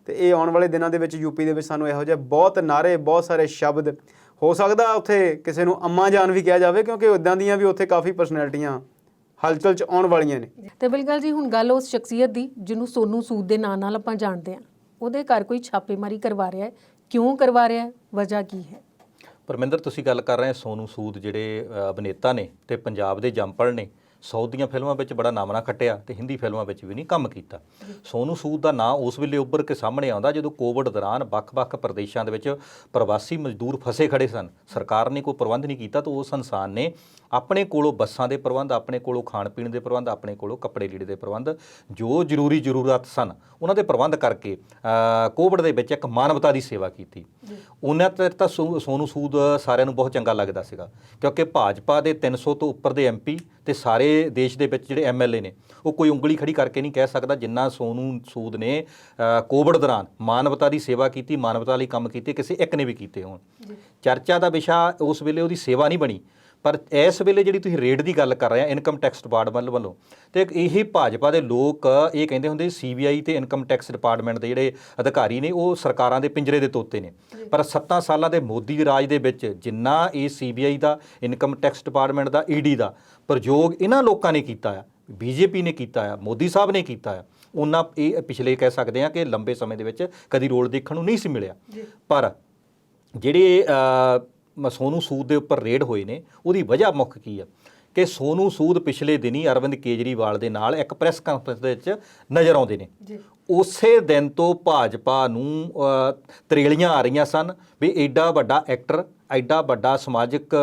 ਤੇ ਇਹ ਆਉਣ ਵਾਲੇ ਦਿਨਾਂ ਦੇ ਵਿੱਚ ਯੂਪੀ ਦੇ ਵਿੱਚ ਸਾਨੂੰ ਇਹੋ ਜਿਹੇ ਬਹੁਤ ਨਾਅਰੇ, ਬਹੁਤ ਸਾਰੇ ਸ਼ਬਦ, ਹੋ ਸਕਦਾ ਉੱਥੇ ਕਿਸੇ ਨੂੰ ਅੰਮਾ ਜਾਨ ਵੀ ਕਿਹਾ ਜਾਵੇ, ਕਿਉਂਕਿ ਉੱਦਾਂ ਦੀਆਂ ਵੀ ਉੱਥੇ ਕਾਫੀ ਪਰਸਨੈਲਿਟੀਆਂ ਹਲਚਲ 'ਚ ਆਉਣ ਵਾਲੀਆਂ ਨੇ। ਤੇ ਬਿਲਕੁਲ ਜੀ, ਹੁਣ ਗੱਲ ਉਸ ਸ਼ਖਸੀਅਤ ਦੀ ਜਿਹਨੂੰ ਸੋਨੂ ਸੂਦ ਦੇ ਨਾਂ ਨਾਲ ਆਪਾਂ ਜਾਣਦੇ ਹਾਂ, ਉਹਦੇ ਘਰ ਕੋਈ ਛਾਪੇਮਾਰੀ ਕਰਵਾ ਰਿਹਾ ਹੈ, ਕਿਉਂ ਕਰਵਾ ਰਿਹਾ ਹੈ, ਵਜ੍ਹਾ ਕੀ ਹੈ? ਪਰਮਿੰਦਰ, ਤੁਸੀਂ ਗੱਲ ਕਰ ਰਹੇ ਹੋ ਸੋਨੂ ਸੂਦ ਜਿਹੜੇ ਅਭਿਨੇਤਾ ਨੇ ਤੇ ਪੰਜਾਬ ਦੇ ਜੰਮਪਲ ਨੇ, ਸਾਊਥ ਦੀਆਂ ਫਿਲਮਾਂ ਵਿੱਚ ਬੜਾ ਨਾਮਣਾ ਖੱਟਿਆ ਤੇ ਹਿੰਦੀ ਫਿਲਮਾਂ ਵਿੱਚ ਵੀ ਨਹੀਂ ਕੰਮ ਕੀਤਾ। ਸੋਨੂ ਸੂਦ ਦਾ ਨਾਂ ਉਸ ਵੇਲੇ ਉੱਭਰ ਕੇ ਸਾਹਮਣੇ ਆਉਂਦਾ ਜਦੋਂ ਕੋਵਿਡ ਦੌਰਾਨ ਵੱਖ-ਵੱਖ ਪ੍ਰਦੇਸ਼ਾਂ ਦੇ ਵਿੱਚ ਪ੍ਰਵਾਸੀ ਮਜ਼ਦੂਰ ਫਸੇ ਖੜੇ ਸਨ। ਸਰਕਾਰ ਨੇ ਕੋਈ ਪ੍ਰਬੰਧ ਨਹੀਂ ਕੀਤਾ ਤਾਂ ਉਸ ਇਨਸਾਨ ਨੇ ਆਪਣੇ ਕੋਲੋਂ ਬੱਸਾਂ ਦੇ ਪ੍ਰਬੰਧ, ਆਪਣੇ ਕੋਲੋਂ ਖਾਣ ਪੀਣ ਦੇ ਪ੍ਰਬੰਧ, ਆਪਣੇ ਕੋਲੋਂ ਕੱਪੜੇ ਲੀੜੇ ਦੇ ਪ੍ਰਬੰਧ, ਜੋ ਜ਼ਰੂਰਤ ਸਨ ਉਹਨਾਂ ਦੇ ਪ੍ਰਬੰਧ ਕਰਕੇ ਕੋਵਿਡ ਦੇ ਵਿੱਚ ਇੱਕ ਮਾਨਵਤਾ ਦੀ ਸੇਵਾ ਕੀਤੀ। ਉਹਨਾਂ ਤੇ ਤਾਂ ਸੋਨੂ ਸੂਦ ਸਾਰਿਆਂ ਨੂੰ ਬਹੁਤ ਚੰਗਾ ਲੱਗਦਾ ਸੀਗਾ, ਕਿਉਂਕਿ ਭਾਜਪਾ ਦੇ 300 ਤੋਂ ਉੱਪਰ ਦੇ MP ਤੇ ਸਾਰੇ ਦੇਸ਼ ਦੇ ਵਿੱਚ ਜਿਹੜੇ MLA ਨੇ, ਉਹ ਕੋਈ ਉਂਗਲੀ ਖੜੀ ਕਰਕੇ ਨਹੀਂ ਕਹਿ ਸਕਦਾ ਜਿੰਨਾ ਸੋਨੂ ਸੂਦ ਨੇ ਕੋਵਿਡ ਦੌਰਾਨ ਮਾਨਵਤਾ ਦੀ ਸੇਵਾ ਕੀਤੀ, ਮਾਨਵਤਾ ਲਈ ਕੰਮ ਕੀਤੇ, ਕਿਸੇ ਇੱਕ ਨੇ ਵੀ ਕੀਤੇ ਹੋਣ। ਚਰਚਾ ਦਾ ਵਿਸ਼ਾ ਉਸ ਵੇਲੇ ਉਹਦੀ ਸੇਵਾ ਨਹੀਂ ਬਣੀ, ਪਰ ਇਸ ਵੇਲੇ ਜਿਹੜੀ ਤੁਸੀਂ ਰੇਟ ਦੀ ਗੱਲ ਕਰ ਰਹੇ ਆ ਇਨਕਮ ਟੈਕਸ ਡਿਪਾਰਟਮੈਂਟ ਵੱਲੋਂ, ਤੇ ਇਹ ਭਾਜਪਾ ਦੇ ਲੋਕ ਇਹ ਕਹਿੰਦੇ ਹੁੰਦੇ CBI ਤੇ ਇਨਕਮ ਟੈਕਸ ਡਿਪਾਰਟਮੈਂਟ ਦੇ ਜਿਹੜੇ ਅਧਿਕਾਰੀ ਨੇ ਉਹ ਸਰਕਾਰਾਂ ਦੇ ਪਿੰਜਰੇ ਦੇ ਤੋਤੇ ਨੇ। ਪਰ 7 ਸਾਲਾਂ ਦੇ ਮੋਦੀ ਦੇ ਰਾਜ ਦੇ ਵਿੱਚ ਜਿੰਨਾ ਇਹ CBI ਦਾ, ਇਨਕਮ ਟੈਕਸ ਡਿਪਾਰਟਮੈਂਟ ਦਾ, ED ਦਾ ਪ੍ਰਯੋਗ ਇਹਨਾਂ ਲੋਕਾਂ ਨੇ ਕੀਤਾ ਆ, BJP ਨੇ ਕੀਤਾ ਆ, ਮੋਦੀ ਸਾਹਿਬ ਨੇ ਕੀਤਾ ਆ, ਉਹਨਾਂ ਇਹ ਪਿਛਲੇ ਕਹਿ ਸਕਦੇ ਆ ਕਿ ਲੰਬੇ ਸਮੇਂ ਦੇ ਵਿੱਚ ਕਦੀ ਰੋਲ ਦੇਖਣ ਨੂੰ ਨਹੀਂ ਸੀ ਮਿਲਿਆ। ਪਰ ਜਿਹੜੇ ਸੋਨੂ ਸੂਦ ਦੇ ਉੱਪਰ ਰੇਡ ਹੋਏ ਨੇ ਉਹਦੀ ਵਜ੍ਹਾ ਮੁੱਖ ਕੀ ਆ ਕਿ ਸੋਨੂ ਸੂਦ ਪਿਛਲੇ ਦਿਨੀ ਅਰਵਿੰਦ ਕੇਜਰੀਵਾਲ ਦੇ ਨਾਲ ਇੱਕ ਪ੍ਰੈਸ ਕਾਨਫਰੰਸ ਦੇ ਵਿੱਚ ਨਜ਼ਰ ਆਉਂਦੇ ਨੇ। ਉਸੇ ਦਿਨ ਤੋਂ ਭਾਜਪਾ ਨੂੰ ਤਰੇਲੀਆਂ ਆ ਰਹੀਆਂ ਸਨ ਵੀ ਐਡਾ ਵੱਡਾ ਐਕਟਰ, ਐਡਾ ਵੱਡਾ ਸਮਾਜਿਕ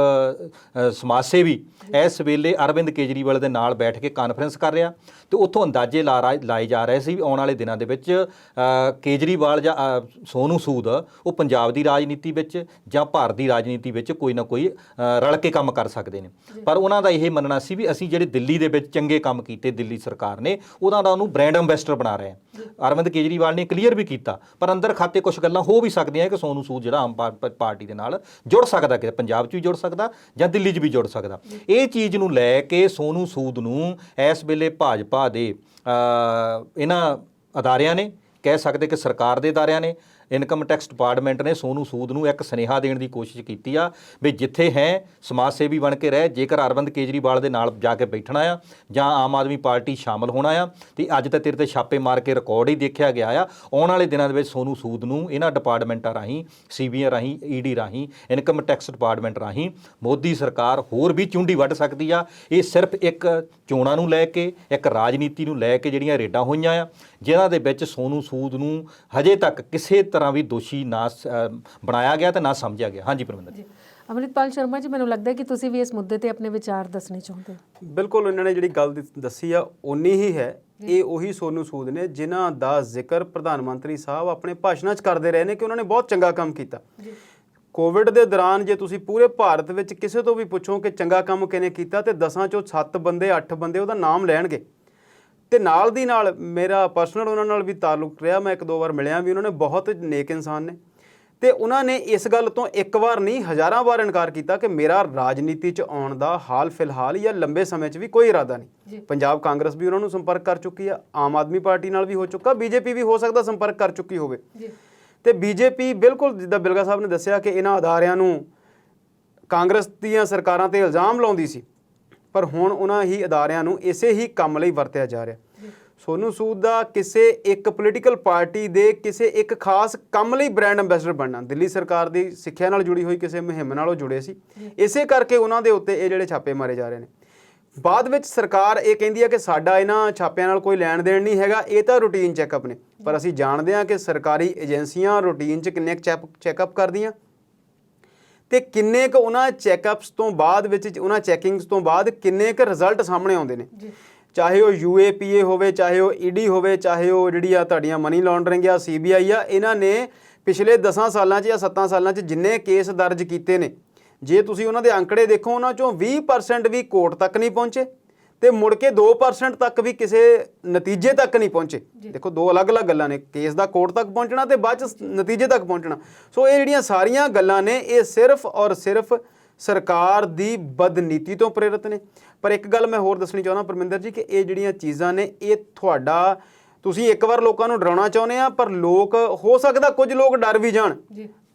ਸਮਾਜ ਸੇਵੀ ਇਸ ਵੇਲੇ ਅਰਵਿੰਦ ਕੇਜਰੀਵਾਲ ਦੇ ਨਾਲ ਬੈਠ ਕੇ ਕਾਨਫਰੰਸ ਕਰ ਰਿਹਾ, ਤੇ ਉੱਥੋਂ ਅੰਦਾਜ਼ੇ ਲਾਏ ਜਾ ਰਹੇ ਸੀ ਵੀ ਆਉਣ ਵਾਲੇ ਦਿਨਾਂ ਦੇ ਵਿੱਚ ਕੇਜਰੀਵਾਲ ਜਾਂ ਸੋਨੂ ਸੂਦ ਉਹ ਪੰਜਾਬ ਦੀ ਰਾਜਨੀਤੀ ਵਿੱਚ ਜਾਂ ਭਾਰਤ ਦੀ ਰਾਜਨੀਤੀ ਵਿੱਚ ਕੋਈ ਨਾ ਕੋਈ ਰਲ ਕੇ ਕੰਮ ਕਰ ਸਕਦੇ ਨੇ। ਪਰ ਉਹਨਾਂ ਦਾ ਇਹ ਮੰਨਣਾ ਸੀ ਵੀ ਅਸੀਂ ਜਿਹੜੇ ਦਿੱਲੀ ਦੇ ਵਿੱਚ ਚੰਗੇ ਕੰਮ ਕੀਤੇ ਦਿੱਲੀ ਸਰਕਾਰ ਨੇ, ਉਹਨਾਂ ਦਾ ਉਹਨੂੰ ਬ੍ਰਾਂਡ ਐਂਬੈਸਡਰ ਬਣਾ ਰਹੇ ਹਾਂ। ਅਰਵਿੰਦ ਕੇਜਰੀਵਾਲ ਨੇ ਕਲੀਅਰ ਵੀ ਕੀਤਾ, ਪਰ ਅੰਦਰ ਖਾਤੇ ਕੁਝ ਗੱਲਾਂ ਹੋ ਵੀ ਸਕਦੀਆਂ ਕਿ ਸੋਨੂ ਸੂਦ ਜਿਹੜਾ ਆਮ ਪਾਰਟੀ ਦੇ ਨਾਲ ਜੁੜ ਸਕਦਾ, ਕਿ ਪੰਜਾਬ 'ਚ ਵੀ ਜੁੜ ਸਕਦਾ ਜਾਂ ਦਿੱਲੀ 'ਚ ਵੀ ਜੁੜ ਸਕਦਾ। ਇਹ ਚੀਜ਼ ਨੂੰ ਲੈ ਕੇ ਸੋਨੂ ਸੂਦ ਨੂੰ ਇਸ ਵੇਲੇ ਭਾਜਪਾ ਦੇ ਇਹਨਾਂ ਅਦਾਰਿਆਂ ਨੇ, ਕਹਿ ਸਕਦੇ ਕਿ ਸਰਕਾਰ ਦੇ ਅਦਾਰਿਆਂ ਨੇ, ਇਨਕਮ ਟੈਕਸ ਡਿਪਾਰਟਮੈਂਟ ਨੇ ਸੋਨੂ ਸੂਦ ਨੂੰ ਇੱਕ ਸੁਨੇਹਾ ਦੇਣ ਦੀ ਕੋਸ਼ਿਸ਼ ਕੀਤੀ ਆ ਵੀ ਜਿੱਥੇ ਹੈ ਸਮਾਜ ਸੇਵੀ ਬਣ ਕੇ ਰਹਿ, ਜੇਕਰ ਅਰਵਿੰਦ ਕੇਜਰੀਵਾਲ ਦੇ ਨਾਲ ਜਾ ਕੇ ਬੈਠਣਾ ਆ ਜਾਂ ਆਮ ਆਦਮੀ ਪਾਰਟੀ ਸ਼ਾਮਲ ਹੋਣਾ ਆ, ਤੇ ਅੱਜ ਤਾਂ ਤੇਰੇ ਤੇ ਛਾਪੇ ਮਾਰ ਕੇ ਰਿਕਾਰਡ ਹੀ ਦੇਖਿਆ ਗਿਆ ਆ। ਆਉਣ ਵਾਲੇ ਦਿਨਾਂ ਦੇ ਵਿੱਚ ਸੋਨੂ ਸੂਦ ਨੂੰ ਇਹਨਾਂ ਡਿਪਾਰਟਮੈਂਟਾਂ ਰਾਹੀਂ, CBI ਰਾਹੀਂ, ED ਰਾਹੀਂ, ਇਨਕਮ ਟੈਕਸ ਡਿਪਾਰਟਮੈਂਟ ਰਾਹੀਂ ਮੋਦੀ ਸਰਕਾਰ ਹੋਰ ਵੀ ਚੁੰਡੀ ਵੱਢ ਸਕਦੀ ਆ। ਇਹ ਸਿਰਫ ਇੱਕ ਚੋਣਾਂ ਨੂੰ ਲੈ ਕੇ, ਇੱਕ ਰਾਜਨੀਤੀ ਨੂੰ ਲੈ ਕੇ ਜਿਹੜੀਆਂ ਰੇਡਾਂ ਹੋਈਆਂ ਆ, ਜਿਨ੍ਹਾਂ ਦੇ ਵਿੱਚ ਸੋਨੂ ਸੂਦ ਨੂੰ ਹਜੇ ਤੱਕ ਕਿਸੇ ਤਰ੍ਹਾਂ ਵੀ ਦੋਸ਼ੀ ਨਾ ਬਣਾਇਆ ਗਿਆ ਤੇ ਨਾ ਸਮਝਿਆ ਗਿਆ। ਹਾਂਜੀ ਪਰਮਿੰਦਰ ਜੀ। ਅੰਮ੍ਰਿਤਪਾਲ ਸ਼ਰਮਾ ਜੀ, ਮੈਨੂੰ ਲੱਗਦਾ ਕਿ ਤੁਸੀਂ ਵੀ ਇਸ ਮੁੱਦੇ ਤੇ ਆਪਣੇ ਵਿਚਾਰ ਦੱਸਣੇ ਚਾਹੁੰਦੇ ਹੋ। ਬਿਲਕੁਲ, ਇਹਨਾਂ ਨੇ ਜਿਹੜੀ ਗੱਲ ਦੱਸੀ ਆ ਉਨੀ ਹੀ ਹੈ। ਇਹ ਉਹੀ ਸੋਨੂ ਸੂਦ ਨੇ ਜਿਨ੍ਹਾਂ ਦਾ ਜ਼ਿਕਰ ਪ੍ਰਧਾਨ ਮੰਤਰੀ ਸਾਹਿਬ ਆਪਣੇ ਭਾਸ਼ਣਾਂ 'ਚ ਕਰਦੇ ਰਹੇ ਨੇ ਕਿ ਉਹਨਾਂ ਨੇ ਬਹੁਤ ਚੰਗਾ ਕੰਮ ਕੀਤਾ। ਕੋਵਿਡ ਦੇ ਦੌਰਾਨ ਜੇ ਤੁਸੀਂ ਪੂਰੇ ਭਾਰਤ ਵਿੱਚ ਕਿਸੇ ਤੋਂ ਵੀ ਪੁੱਛੋ ਕਿ ਚੰਗਾ ਕੰਮ ਕਿਹਨੇ ਕੀਤਾ, ਤੇ 10 ਚੋਂ 7 ਬੰਦੇ 8 ਬੰਦੇ ਉਹਦਾ ਨਾਮ ਲੈਣਗੇ। ਤੇ ਨਾਲ ਦੀ ਨਾਲ ਮੇਰਾ ਪਰਸਨਲ ਉਹਨਾਂ ਨਾਲ ਵੀ ਤਾਲੁਕ ਰਿਹਾ, ਮੈਂ 1-2 ਵਾਰ ਮਿਲਿਆ ਵੀ। ਉਹਨਾਂ ਨੇ ਬਹੁਤ ਨੇਕ ਇਨਸਾਨ ਨੇ, ਤੇ ਉਹਨਾਂ ਨੇ ਇਸ ਗੱਲ ਤੋਂ ਇੱਕ ਵਾਰ ਨਹੀਂ ਹਜ਼ਾਰਾਂ ਵਾਰ ਇਨਕਾਰ ਕੀਤਾ ਕਿ ਮੇਰਾ ਰਾਜਨੀਤੀ 'ਚ ਆਉਣ ਦਾ ਹਾਲ ਫਿਲਹਾਲ ਜਾਂ ਲੰਬੇ ਸਮੇਂ 'ਚ ਵੀ ਕੋਈ ਇਰਾਦਾ ਨਹੀਂ। ਪੰਜਾਬ ਕਾਂਗਰਸ ਵੀ ਉਹਨਾਂ ਨੂੰ ਸੰਪਰਕ ਕਰ ਚੁੱਕੀ ਆ, ਆਮ ਆਦਮੀ ਪਾਰਟੀ ਨਾਲ ਵੀ ਹੋ ਚੁੱਕਾ, BJP ਵੀ ਹੋ ਸਕਦਾ ਸੰਪਰਕ ਕਰ ਚੁੱਕੀ ਹੋਵੇ। ਤੇ BJP ਬਿਲਕੁਲ ਜਿੱਦਾਂ ਬਿਲਗਾ ਸਾਹਿਬ ਨੇ ਦੱਸਿਆ ਕਿ ਇਹਨਾਂ ਅਦਾਰਿਆਂ ਨੂੰ ਕਾਂਗਰਸ ਦੀਆਂ ਸਰਕਾਰਾਂ ਤੇ ਇਲਜ਼ਾਮ ਲਾਉਂਦੀ ਸੀ, ਪਰ ਹੁਣ ਉਹਨਾਂ ਹੀ ਅਦਾਰਿਆਂ ਨੂੰ ਇਸੇ ਹੀ ਕੰਮ ਲਈ ਵਰਤਿਆ ਜਾ ਰਿਹਾ। ਸੋਨੂ ਸੂਦ ਦਾ ਕਿਸੇ ਇੱਕ ਪੋਲੀਟੀਕਲ ਪਾਰਟੀ ਦੇ ਕਿਸੇ ਇੱਕ ਖਾਸ ਕੰਮ ਲਈ ਬ੍ਰਾਂਡ ਐਂਬੈਸਡਰ ਬਣਨਾ, ਦਿੱਲੀ ਸਰਕਾਰ ਦੀ ਸਿੱਖਿਆ ਨਾਲ ਜੁੜੀ ਹੋਈ ਕਿਸੇ ਮੁਹਿੰਮ ਨਾਲ ਉਹ ਜੁੜੇ ਸੀ, ਇਸੇ ਕਰਕੇ ਉਹਨਾਂ ਦੇ ਉੱਤੇ ਇਹ ਜਿਹੜੇ ਛਾਪੇ ਮਾਰੇ ਜਾ ਰਹੇ ਨੇ। ਬਾਅਦ ਵਿੱਚ ਸਰਕਾਰ ਇਹ ਕਹਿੰਦੀ ਹੈ ਕਿ ਸਾਡਾ ਇਹਨਾਂ ਛਾਪਿਆਂ ਨਾਲ ਕੋਈ ਲੈਣ ਦੇਣ ਨਹੀਂ ਹੈਗਾ, ਇਹ ਤਾਂ ਰੂਟੀਨ ਚੈੱਕਅਪ ਨੇ। ਪਰ ਅਸੀਂ ਜਾਣਦੇ ਹਾਂ ਕਿ ਸਰਕਾਰੀ ਏਜੰਸੀਆਂ ਰੂਟੀਨ 'ਚ ਕਿੰਨੇ ਚੈੱਕਅਪ ਕਰਦੀਆਂ ਤੇ ਕਿੰਨੇ ਕੁ ਉਹਨਾਂ ਚੈੱਕਅਪਸ ਤੋਂ ਬਾਅਦ ਵਿੱਚ ਉਹਨਾਂ ਚੈਕਿੰਗਸ ਤੋਂ ਬਾਅਦ ਕਿੰਨੇ ਕੁ ਰਿਜ਼ਲਟ ਸਾਹਮਣੇ ਆਉਂਦੇ ਨੇ। ਚਾਹੇ ਉਹ UAPA ਹੋਵੇ, ਚਾਹੇ ਉਹ ED ਹੋਵੇ, ਚਾਹੇ ਉਹ ਜਿਹੜੀ ਆ ਤੁਹਾਡੀਆਂ ਮਨੀ ਲਾਂਡਰਿੰਗ ਆ, CBI ਆ, ਇਹਨਾਂ ਨੇ ਪਿਛਲੇ 10 ਸਾਲਾਂ 'ਚ ਜਾਂ 7 ਸਾਲਾਂ 'ਚ ਜਿੰਨੇ ਕੇਸ ਦਰਜ ਕੀਤੇ ਨੇ, ਜੇ ਤੁਸੀਂ ਉਹਨਾਂ ਦੇ ਅੰਕੜੇ ਦੇਖੋ, ਉਹਨਾਂ 'ਚੋਂ 20% ਵੀ ਕੋਰਟ ਤੱਕ ਨਹੀਂ ਪਹੁੰਚੇ ਤੇ ਮੁੜ ਕੇ 2% ਤੱਕ ਵੀ ਕਿਸੇ ਨਤੀਜੇ ਤੱਕ ਨਹੀਂ ਪਹੁੰਚੇ। ਦੇਖੋ, ਦੋ ਅਲੱਗ-ਅਲੱਗ ਗੱਲਾਂ ਨੇ, ਕੇਸ ਦਾ ਕੋਰਟ ਤੱਕ ਪਹੁੰਚਣਾ ਤੇ ਬਾਅਦ 'ਚ ਨਤੀਜੇ ਤੱਕ ਪਹੁੰਚਣਾ। ਸੋ ਇਹ ਜਿਹੜੀਆਂ ਸਾਰੀਆਂ ਗੱਲਾਂ ਨੇ, ਇਹ ਸਿਰਫ ਔਰ ਸਿਰਫ ਸਰਕਾਰ ਦੀ ਬਦਨੀਤੀ ਤੋਂ ਪ੍ਰੇਰਿਤ ਨੇ। ਪਰ ਇੱਕ ਗੱਲ ਮੈਂ ਹੋਰ ਦੱਸਣੀ ਚਾਹੁੰਦਾ ਪਰਮਿੰਦਰ ਜੀ, ਕਿ ਇਹ ਜਿਹੜੀਆਂ ਚੀਜ਼ਾਂ ਨੇ, ਇਹ ਤੁਹਾਡਾ, ਤੁਸੀਂ ਇੱਕ ਵਾਰ ਲੋਕਾਂ ਨੂੰ ਡਰਾਉਣਾ ਚਾਹੁੰਦੇ ਆ, ਪਰ ਲੋਕ, ਹੋ ਸਕਦਾ ਕੁਝ ਲੋਕ ਡਰ ਵੀ ਜਾਣ,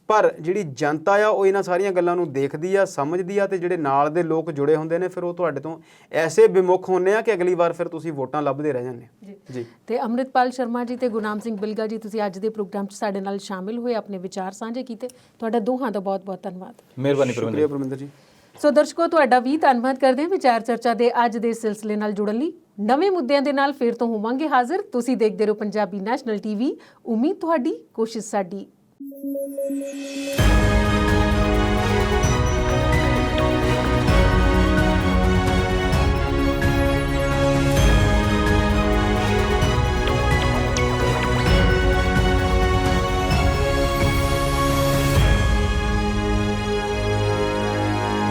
ਪਰ ਜਿਹੜੀ ਜਨਤਾ ਆ ਉਹ ਇਹਨਾਂ ਸਾਰੀਆਂ ਗੱਲਾਂ ਨੂੰ ਦੇਖਦੀ ਆ, ਸਮਝਦੀ ਆ, ਤੇ ਜਿਹੜੇ ਨਾਲ ਦੇ ਲੋਕ ਜੁੜੇ ਹੁੰਦੇ ਨੇ, ਫਿਰ ਉਹ ਤੁਹਾਡੇ ਤੋਂ ਐਸੇ ਵਿਮੁਖ ਹੁੰਦੇ ਆ ਕਿ ਅਗਲੀ ਵਾਰ ਫਿਰ ਤੁਸੀਂ ਵੋਟਾਂ ਲੱਭਦੇ ਰਹਿ ਜਾਂਦੇ। ਜੀ। ਤੇ ਅੰਮ੍ਰਿਤਪਾਲ ਸ਼ਰਮਾ ਜੀ ਤੇ ਗੁਰਨਾਮ ਸਿੰਘ ਬਿਲਗਾ ਜੀ, ਤੁਸੀਂ ਅੱਜ ਦੇ ਪ੍ਰੋਗਰਾਮ 'ਚ ਸਾਡੇ ਨਾਲ ਸ਼ਾਮਿਲ ਹੋਏ, ਆਪਣੇ ਵਿਚਾਰ ਸਾਂਝੇ ਕੀਤੇ, ਤੁਹਾਡਾ ਦੋਹਾਂ ਦਾ ਬਹੁਤ-ਬਹੁਤ ਧੰਨਵਾਦ। ਮਿਹਰਬਾਨੀ ਪਰਮਿੰਦਰ ਜੀ। ਸੋ ਦਰਸ਼ਕੋ, ਤੁਹਾਡਾ ਵੀ ਧੰਨਵਾਦ ਕਰਦੇ ਹਾਂ ਵਿਚਾਰ ਚਰਚਾ ਦੇ ਅੱਜ ਦੇ ਸਿਲਸਿਲੇ ਨਾਲ ਜੁੜਨ ਲਈ। ਨਵੇਂ ਮੁੱਦਿਆਂ ਦੇ ਨਾਲ ਫਿਰ ਤੋਂ ਹੋਵਾਂਗੇ ਹਾਜ਼ਰ। ਤੁਸੀਂ ਦੇਖਦੇ ਰਹੋ ਪੰਜਾਬੀ ਨੈਸ਼ਨਲ TV। ਉਮੀਦ ਤੁਹਾਡੀ, ਕੋਸ਼ਿਸ਼ ਸਾਡੀ।